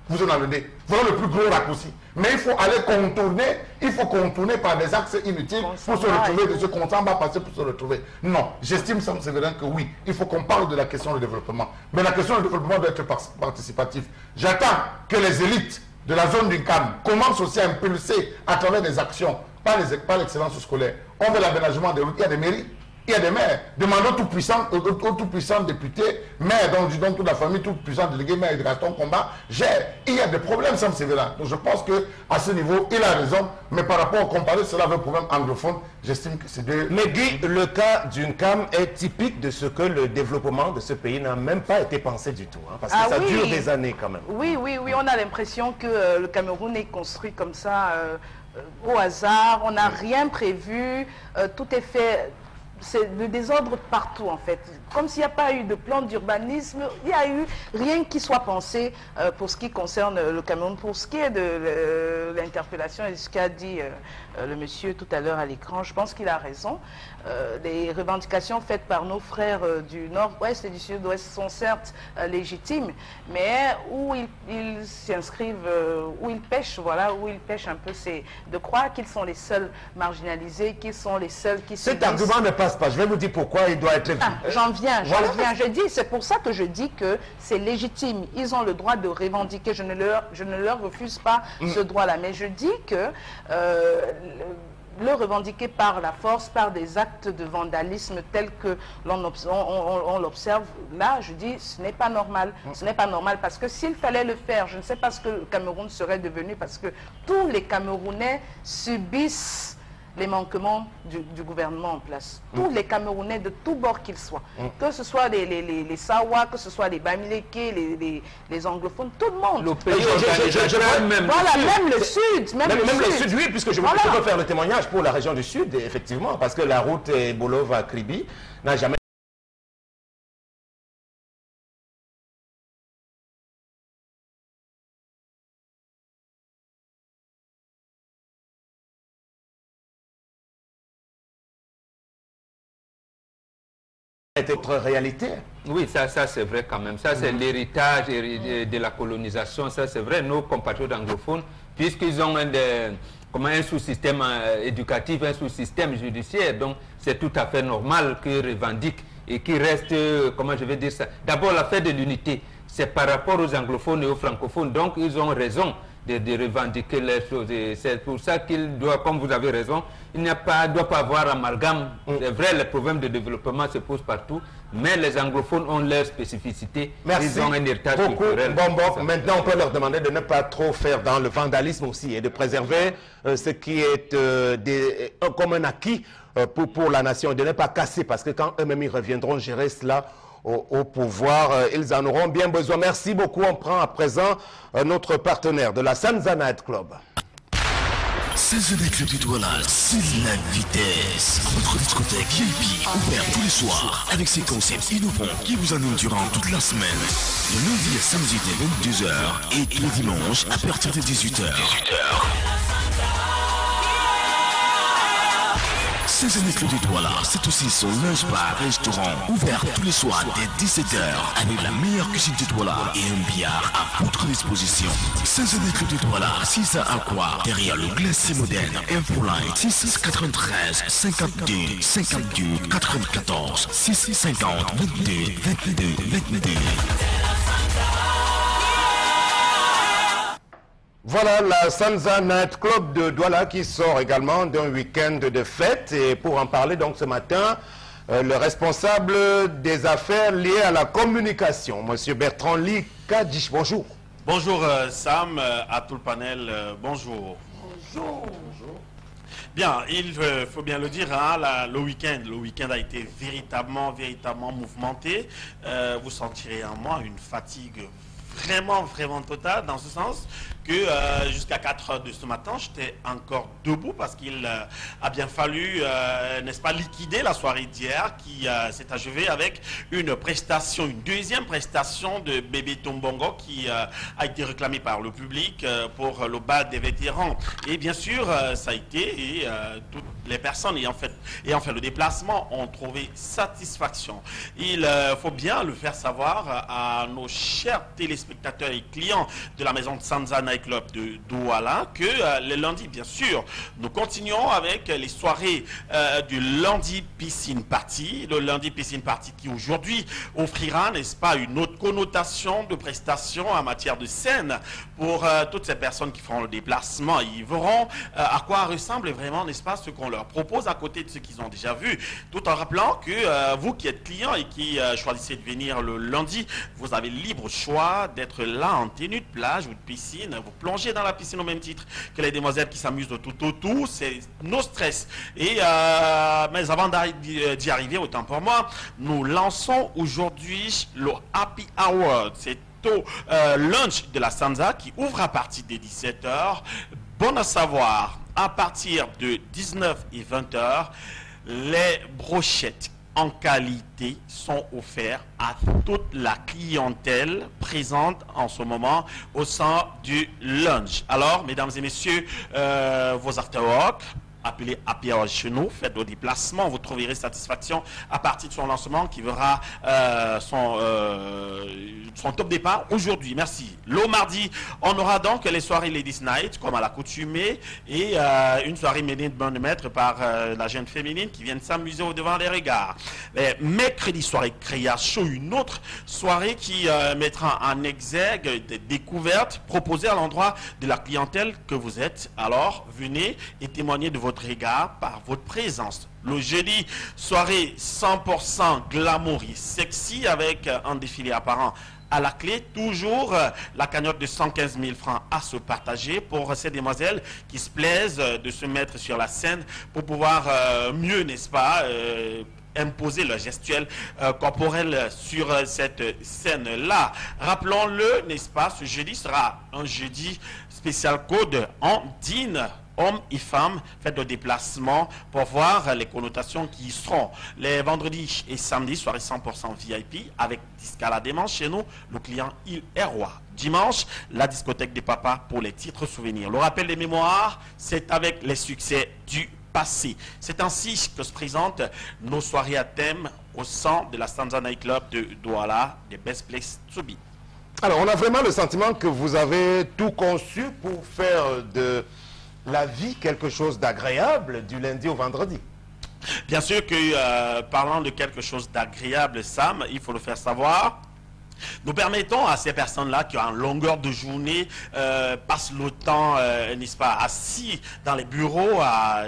vous en allez. Voilà le plus gros raccourci. Mais il faut aller contourner par des axes inutiles pour se retrouver, de ce qu'on s'en va passer pour se retrouver. Non, j'estime, Sam Séverin, que oui, il faut qu'on parle de la question du développement. Mais la question du développement doit être participative. J'attends que les élites de la zone du CAM commencent aussi à impulser à travers des actions, pas l'excellence scolaire. On veut l'aménagement des routes, il y a des mairies. Il y a des maires. Demandons aux tout-puissants députés, maires, donc toute la famille, tout-puissant délégué, maire de Gaston Combat, gère. Il y a des problèmes, Sam Séverin. Donc je pense qu'à ce niveau, il a raison. Mais par rapport au comparé, cela avec un problème anglophone, j'estime que c'est deux... Mais Guy, le cas d'une CAM est typique de ce que le développement de ce pays n'a même pas été pensé du tout. Hein, parce que ça dure des années quand même. Oui, on a l'impression que le Cameroun est construit comme ça, au hasard. On n'a rien prévu. Tout est fait... C'est le désordre partout en fait. Comme s'il n'y a pas eu de plan d'urbanisme, il n'y a eu rien qui soit pensé pour ce qui concerne le Cameroun. Pour ce qui est de l'interpellation et ce qu'a dit le monsieur tout à l'heure à l'écran, je pense qu'il a raison. Les revendications faites par nos frères du nord-ouest et du sud-ouest sont certes légitimes, mais où ils s'inscrivent, où ils pêchent, voilà, où ils pêchent un peu, c'est de croire qu'ils sont les seuls marginalisés, qu'ils sont les seuls qui subissent. Cet argument ne passe pas. Je vais vous dire pourquoi il doit être... J'en viens. Je dis, c'est pour ça que je dis que c'est légitime. Ils ont le droit de revendiquer. Je ne leur refuse pas ce droit-là. Mais je dis que le revendiquer par la force, par des actes de vandalisme tels que l'on l'observe, là, je dis, ce n'est pas normal. Ce n'est pas normal parce que s'il fallait le faire, je ne sais pas ce que le Cameroun serait devenu parce que tous les Camerounais subissent les manquements du gouvernement en place. Tous les Camerounais, de tous bords qu'ils soient, que ce soit les Sawa, que ce soit les Bamileke, les anglophones, tout le monde. Le pays même le Sud. Même le Sud, oui, puisque je veux faire le témoignage pour la région du Sud, effectivement, parce que la route Bolova-Kribi n'a jamais notre réalité. Oui, ça c'est vrai quand même. Ça, c'est l'héritage de la colonisation. Ça, c'est vrai. Nos compatriotes anglophones, puisqu'ils ont un sous-système éducatif, un sous-système judiciaire, donc c'est tout à fait normal qu'ils revendiquent et qu'ils restent, comment je vais dire ça. D'abord, l'affaire de l'unité, c'est par rapport aux anglophones et aux francophones. Donc, ils ont raison de revendiquer les choses. C'est pour ça qu'il doit, comme vous avez raison, il doit pas avoir amalgame. C'est vrai, les problèmes de développement se posent partout, mais les anglophones ont leur spécificité. Merci. Ils ont un héritage culturel. Maintenant, on peut leur demander de ne pas trop faire dans le vandalisme aussi et de préserver ce qui est comme un acquis pour la nation, de ne pas casser, parce que quand eux-mêmes ils reviendront gérer cela au pouvoir, ils en auront bien besoin. Merci beaucoup. On prend à présent notre partenaire de la Sanza Night Club. Sanza Night Club du Douala, c'est la vitesse. Votre discothèque VIP, ouvert tous les soirs, avec ses concepts innovants qui vous animent durant toute la semaine. De lundi à samedi dès 22h et tous les dimanches à partir de 18h. Sanza Night Club du Douala, c'est aussi son lunch bar restaurant ouvert tous les soirs dès 17h avec la meilleure cuisine du Douala et un billard à votre disposition. Sanza Night Club du Douala, 6 à Aqua, derrière le glacier moderne. Infoline 693 52 52 94 650 22 22 22. Voilà la Sanza Night Club de Douala qui sort également d'un week-end de fête. Et pour en parler donc ce matin, le responsable des affaires liées à la communication, M. Bertrand Lee Kadich. Bonjour. Bonjour Sam, à tout le panel, bonjour. Bonjour. Bien, il faut bien le dire, hein, le week-end a été véritablement mouvementé. Vous sentirez en moi une fatigue vraiment totale, dans ce sens que jusqu'à 4 h de ce matin, j'étais encore debout parce qu'il a bien fallu, n'est-ce pas, liquider la soirée d'hier qui s'est achevée avec une deuxième prestation de Bébé Tombongo qui a été réclamée par le public pour le bal des vétérans. Et bien sûr, ça a été les personnes ayant fait le déplacement ont trouvé satisfaction. Il faut bien le faire savoir à nos chers téléspectateurs et clients de la maison de Sanza Night Club de Douala que le lundi, bien sûr, nous continuons avec les soirées du lundi piscine party. Le lundi piscine party qui aujourd'hui offrira, n'est-ce pas, une autre connotation de prestation en matière de scène pour toutes ces personnes qui feront le déplacement. Ils verront à quoi ressemble vraiment, n'est-ce pas, ce qu'on leur propose à côté de ce qu'ils ont déjà vu, tout en rappelant que vous qui êtes clients et qui choisissez de venir le lundi, vous avez libre choix d'être là en tenue de plage ou de piscine, vous plongez dans la piscine au même titre que les demoiselles qui s'amusent de tout au tout, c'est nos stress. Et mais avant d'y arriver, autant pour moi, nous lançons aujourd'hui le Happy Hour. C'est au lunch de la Sanza qui ouvre à partir des 17h. Bon à savoir, à partir de 19 et 20h, les brochettes en qualité sont offertes à toute la clientèle présente en ce moment au sein du lunch. Alors, mesdames et messieurs, vos after-work, appelez Happy Hour chez nous, faites vos déplacements, vous trouverez satisfaction à partir de son lancement qui verra son top départ aujourd'hui. Merci. Le mardi, on aura donc les soirées Ladies Night comme à l'accoutumée et une soirée Médine de bonne maître par la jeune féminine qui vient de s'amuser au devant des regards. Les mercredi soirée Créa Show, une autre soirée qui mettra en exergue des découvertes proposées à l'endroit de la clientèle que vous êtes. Alors, venez et témoignez de votre regard par votre présence. Le jeudi, soirée 100% glamour et sexy avec un défilé apparent à la clé, toujours la cagnotte de 115 000 francs à se partager pour ces demoiselles qui se plaisent de se mettre sur la scène pour pouvoir mieux, n'est-ce pas, imposer leur gestuelle corporelle sur cette scène-là. Rappelons-le, n'est-ce pas, ce jeudi sera un jeudi spécial code en dîne. Hommes et femmes, faites de déplacement pour voir les connotations qui y seront. Les vendredis et samedis, soirée 100% VIP avec disque à la démence chez nous, le client il est roi. Dimanche, la discothèque des papas pour les titres souvenirs. Le rappel des mémoires, c'est avec les succès du passé. C'est ainsi que se présentent nos soirées à thème au sein de la Sanza Night Club de Douala, des Best Place to Be. Alors, on a vraiment le sentiment que vous avez tout conçu pour faire de la vie quelque chose d'agréable du lundi au vendredi. Bien sûr que, parlant de quelque chose d'agréable, Sam, il faut le faire savoir. Nous permettons à ces personnes-là qui, en longueur de journée, passent le temps, n'est-ce pas, assis dans les bureaux, à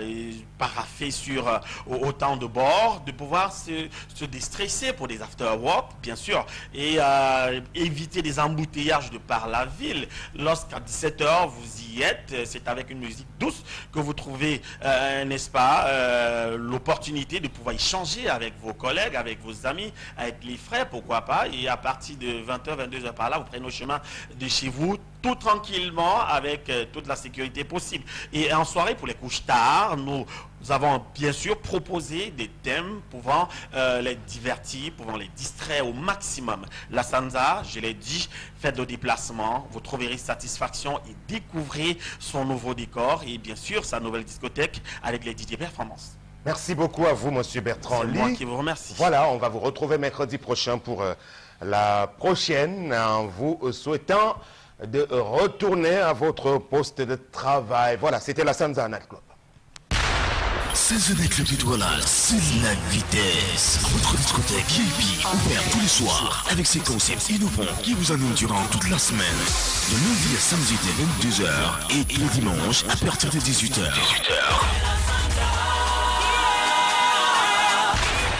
paraffer sur autant de bord, de pouvoir se déstresser pour des after-work, bien sûr, et éviter des embouteillages de par la ville. Lorsqu'à 17h, vous y êtes, c'est avec une musique douce que vous trouvez, n'est-ce pas, l'opportunité de pouvoir échanger avec vos collègues, avec vos amis, avec les frères, pourquoi pas, et à partir de 20h, 22h par là, vous prenez le chemin de chez vous, tout tranquillement, avec toute la sécurité possible. Et en soirée, pour les couches tard, nous avons bien sûr proposé des thèmes pouvant les divertir, pouvant les distraire au maximum. La Sanza, je l'ai dit, faites de déplacement, vous trouverez satisfaction et découvrez son nouveau décor et bien sûr sa nouvelle discothèque avec les DJ Performance. Merci beaucoup à vous, monsieur Bertrand Lee. C'est moi qui vous remercie. Voilà, on va vous retrouver mercredi prochain pour la prochaine, en vous souhaitant de retourner à votre poste de travail. Voilà, c'était la Sanza Night Club. Sanza Night Club de Douala, c'est la vitesse. Votre discothèque VIP, ouverte tous les soirs, avec ses concepts innovants qui vous animent durant toute la semaine. De lundi à samedi dès 22h et le dimanche à partir de 18h.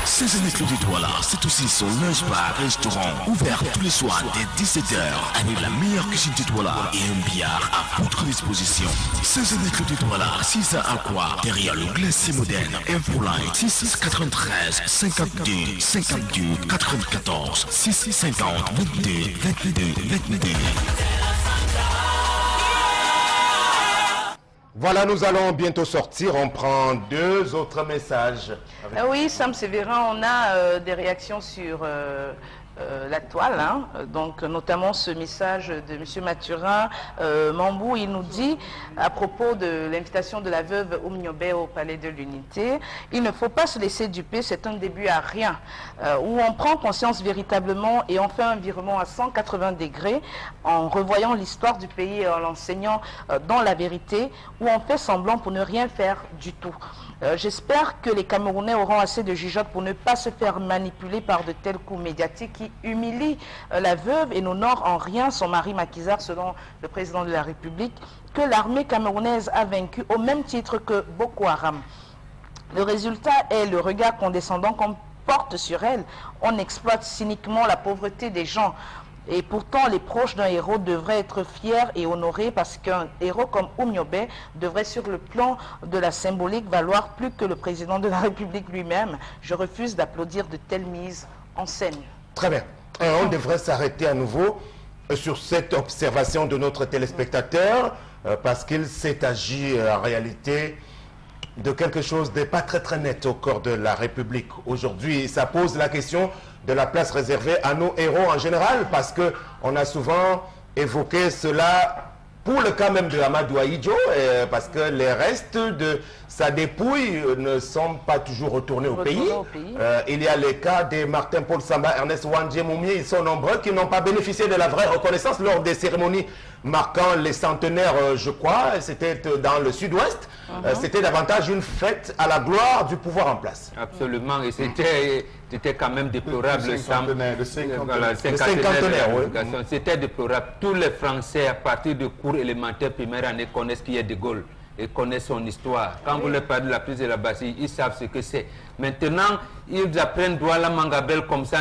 Sanza Night Club de Douala, c'est aussi son lunch bar restaurant ouvert tous les soirs dès 17h avec la meilleure cuisine de Douala et un billard à votre disposition. Sanza Night Club de Douala, 6 à Aqua, derrière le glacier moderne. Infoline 6 93 52 52 94 6 50 22 22 22. Voilà, nous allons bientôt sortir. On prend 2 autres messages. Oui, Sam Sévérin, on a des réactions sur la toile, hein. Donc notamment ce message de M. Mathurin Mambou, il nous dit à propos de l'invitation de la veuve Oumniobé au Palais de l'Unité, il ne faut pas se laisser duper, c'est un début à rien, où on prend conscience véritablement et on fait un virement à 180 degrés en revoyant l'histoire du pays et en l'enseignant dans la vérité, où on fait semblant pour ne rien faire du tout. J'espère que les Camerounais auront assez de jugeote pour ne pas se faire manipuler par de tels coups médiatiques qui humilient la veuve et n'honorent en rien son mari Macky Sall, selon le président de la République, que l'armée camerounaise a vaincu au même titre que Boko Haram. Le résultat est le regard condescendant qu'on porte sur elle. On exploite cyniquement la pauvreté des gens. Et pourtant, les proches d'un héros devraient être fiers et honorés parce qu'un héros comme Oumniobé devrait, sur le plan de la symbolique, valoir plus que le président de la République lui-même. Je refuse d'applaudir de telles mises en scène. Très bien. On devrait s'arrêter à nouveau sur cette observation de notre téléspectateur parce qu'il s'est agi en réalité de quelque chose de pas très net au corps de la République. Aujourd'hui, ça pose la question de la place réservée à nos héros en général, parce qu'on a souvent évoqué cela pour le cas même de Amadou Ahidjo, parce que les restes de sa dépouille ne sont pas toujours retournés au pays. Il y a les cas de Martin-Paul Samba, Ernest Wandje Moumie, ils sont nombreux qui n'ont pas bénéficié de la vraie reconnaissance lors des cérémonies marquant les centenaires, je crois, c'était dans le sud-ouest. C'était davantage une fête à la gloire du pouvoir en place. Absolument, et c'était quand même déplorable. Le cinquantenaire, oui. C'était déplorable. Tous les Français, à partir de cours élémentaires, première année, connaissent qui est De Gaulle et connaissent son histoire. Quand vous leur parlez de la prise de la Bastille, ils savent ce que c'est. Maintenant, ils apprennent Douala Mangabel comme ça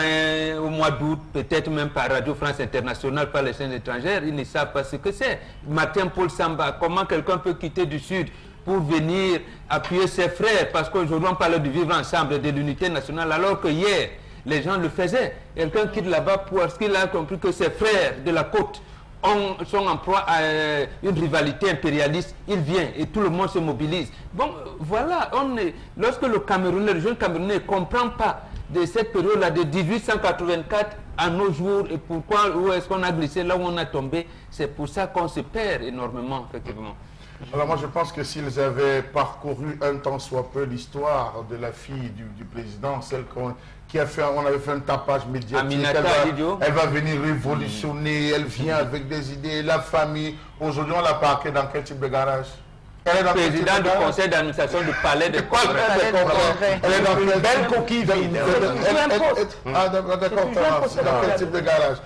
au mois d'août, peut-être même par Radio France Internationale, par les chaînes étrangères, ils ne savent pas ce que c'est. Martin-Paul Samba, comment quelqu'un peut quitter du Sud pour venir appuyer ses frères, parce qu'aujourd'hui on parle de vivre ensemble, de l'unité nationale, alors que hier, les gens le faisaient. Quelqu'un quitte là-bas parce qu'il a compris que ses frères de la côte sont en proie à une rivalité impérialiste, il vient et tout le monde se mobilise. Bon, voilà, lorsque le Camerounais, le jeune Camerounais ne comprend pas de cette période-là de 1884 à nos jours et pourquoi, où est-ce qu'on a glissé, là où on a tombé, c'est pour ça qu'on se perd énormément, effectivement. Alors moi je pense que s'ils avaient parcouru un tant soit peu l'histoire de la fille du président, celle qui a fait, on avait fait un tapage médiatique, elle va venir révolutionner, elle vient avec des idées, la famille, aujourd'hui on l'a parquée dans quel type de garage? Elle est dans président du conseil d'administration du palais de Congrès. Elle est dans une belle coquille vide. Ah d'accord, dans quel type de garage?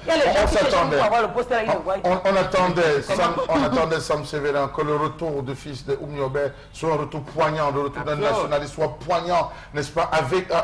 On attendait Sam Sévérin que le retour du fils de Oumniobé soit un retour poignant, le retour d'un nationaliste soit poignant, n'est-ce pas,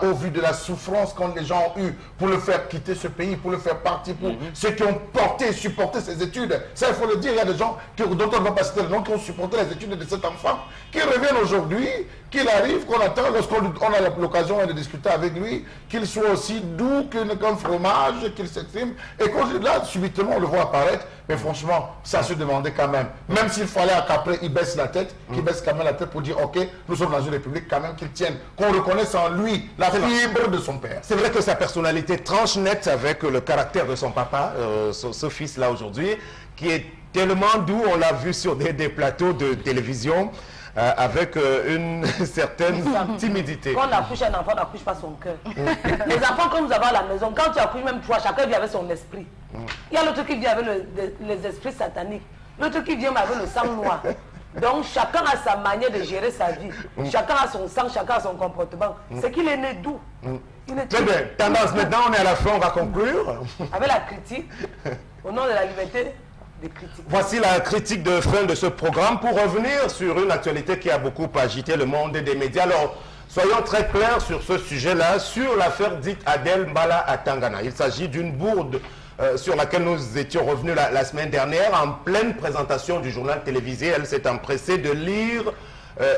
au vu de la souffrance que les gens ont eu pour le faire quitter ce pays, pour le faire partir, pour ceux qui ont porté et supporté ses études. Ça, il faut le dire, il y a des gens dont on ne va pas citer le nom qui ont supporté les études de cette enfant, qui reviennent aujourd'hui, qu'il arrive, qu'on attend, lorsqu'on a l'occasion de discuter avec lui, qu'il soit aussi doux qu'un fromage, qu'il s'exprime, et là, subitement, on le voit apparaître, mais franchement, ça se demandait quand même. Même s'il fallait qu'après, il baisse la tête, qu'il baisse quand même la tête pour dire, ok, nous sommes dans une république, quand même, qu'il tienne, qu'on reconnaisse en lui la fibre de son père. C'est vrai que sa personnalité tranche net avec le caractère de son papa, ce fils-là aujourd'hui, qui est tellement doux, on l'a vu sur des plateaux de télévision, avec une certaine timidité. Quand on accouche un enfant, on n'accouche pas son cœur. Les enfants, comme nous avons à la maison, quand tu accouches même toi, chacun vient avec son esprit. Il y a l'autre qui vient avec les esprits sataniques, l'autre qui vient avec le sang noir. Donc chacun a sa manière de gérer sa vie. Chacun a son sang, chacun a son comportement. C'est qu'il est né doux. Très bien. Tendance, maintenant on est à la fin, on va conclure. Avec la critique, au nom de la liberté. Voici la critique de fin de ce programme pour revenir sur une actualité qui a beaucoup agité le monde des médias. Alors, soyons très clairs sur ce sujet-là, sur l'affaire dite Adel Mbala à Tangana. Il s'agit d'une bourde sur laquelle nous étions revenus la semaine dernière en pleine présentation du journal télévisé. Elle s'est empressée de lire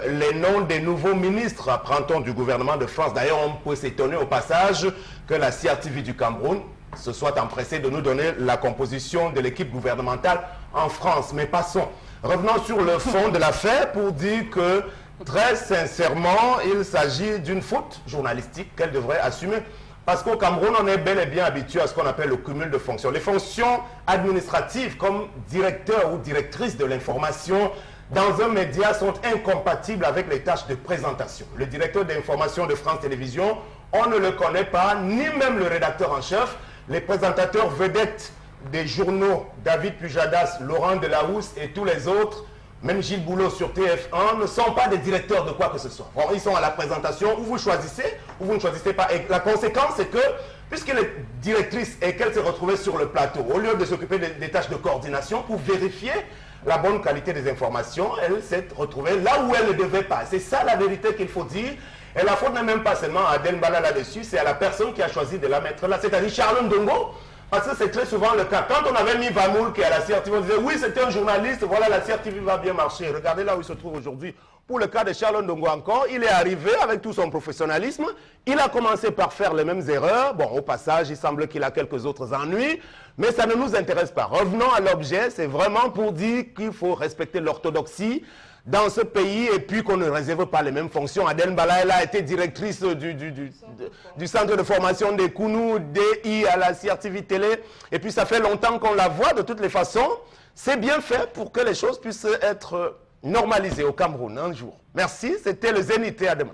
les noms des nouveaux ministres, apprend-on, du gouvernement de France. D'ailleurs, on peut s'étonner au passage que la CRTV du Cameroun se soit empressé de nous donner la composition de l'équipe gouvernementale en France. Mais passons. Revenons sur le fond de l'affaire pour dire que, très sincèrement, il s'agit d'une faute journalistique qu'elle devrait assumer Parce qu'au Cameroun, on est bel et bien habitué à ce qu'on appelle le cumul de fonctions. Les fonctions administratives comme directeur ou directrice de l'information dans un média sont incompatibles avec les tâches de présentation. Le directeur d'information de France Télévisions, on ne le connaît pas, ni même le rédacteur en chef. Les présentateurs vedettes des journaux, David Pujadas, Laurent Delahousse et tous les autres, même Gilles Boulot sur TF1, ne sont pas des directeurs de quoi que ce soit. Bon, ils sont à la présentation, où vous choisissez, ou vous ne choisissez pas. Et la conséquence, c'est que, puisqu'elle est directrice et qu'elle s'est retrouvée sur le plateau, au lieu de s'occuper des tâches de coordination pour vérifier la bonne qualité des informations, elle s'est retrouvée là où elle ne devait pas. C'est ça la vérité qu'il faut dire. Et la faute n'est même pas seulement à Denbala là-dessus, c'est à la personne qui a choisi de la mettre là, c'est-à-dire Charles Ndongo. Parce que c'est très souvent le cas. Quand on avait mis Vamoul qui est à la CRTV, on disait oui, c'était un journaliste, voilà, la CRTV va bien marcher. Regardez là où il se trouve aujourd'hui. Pour le cas de Charles Ndongo encore, il est arrivé avec tout son professionnalisme. Il a commencé par faire les mêmes erreurs. Bon, au passage, il semble qu'il a quelques autres ennuis. Mais ça ne nous intéresse pas. Revenons à l'objet. C'est vraiment pour dire qu'il faut respecter l'orthodoxie dans ce pays et puis qu'on ne réserve pas les mêmes fonctions. Aden Bala, elle a été directrice du centre de formation des Kounou, DI à la CRTV Télé. Et puis ça fait longtemps qu'on la voit de toutes les façons. C'est bien fait pour que les choses puissent être normalisées au Cameroun un jour. Merci, c'était le Zénith et à demain.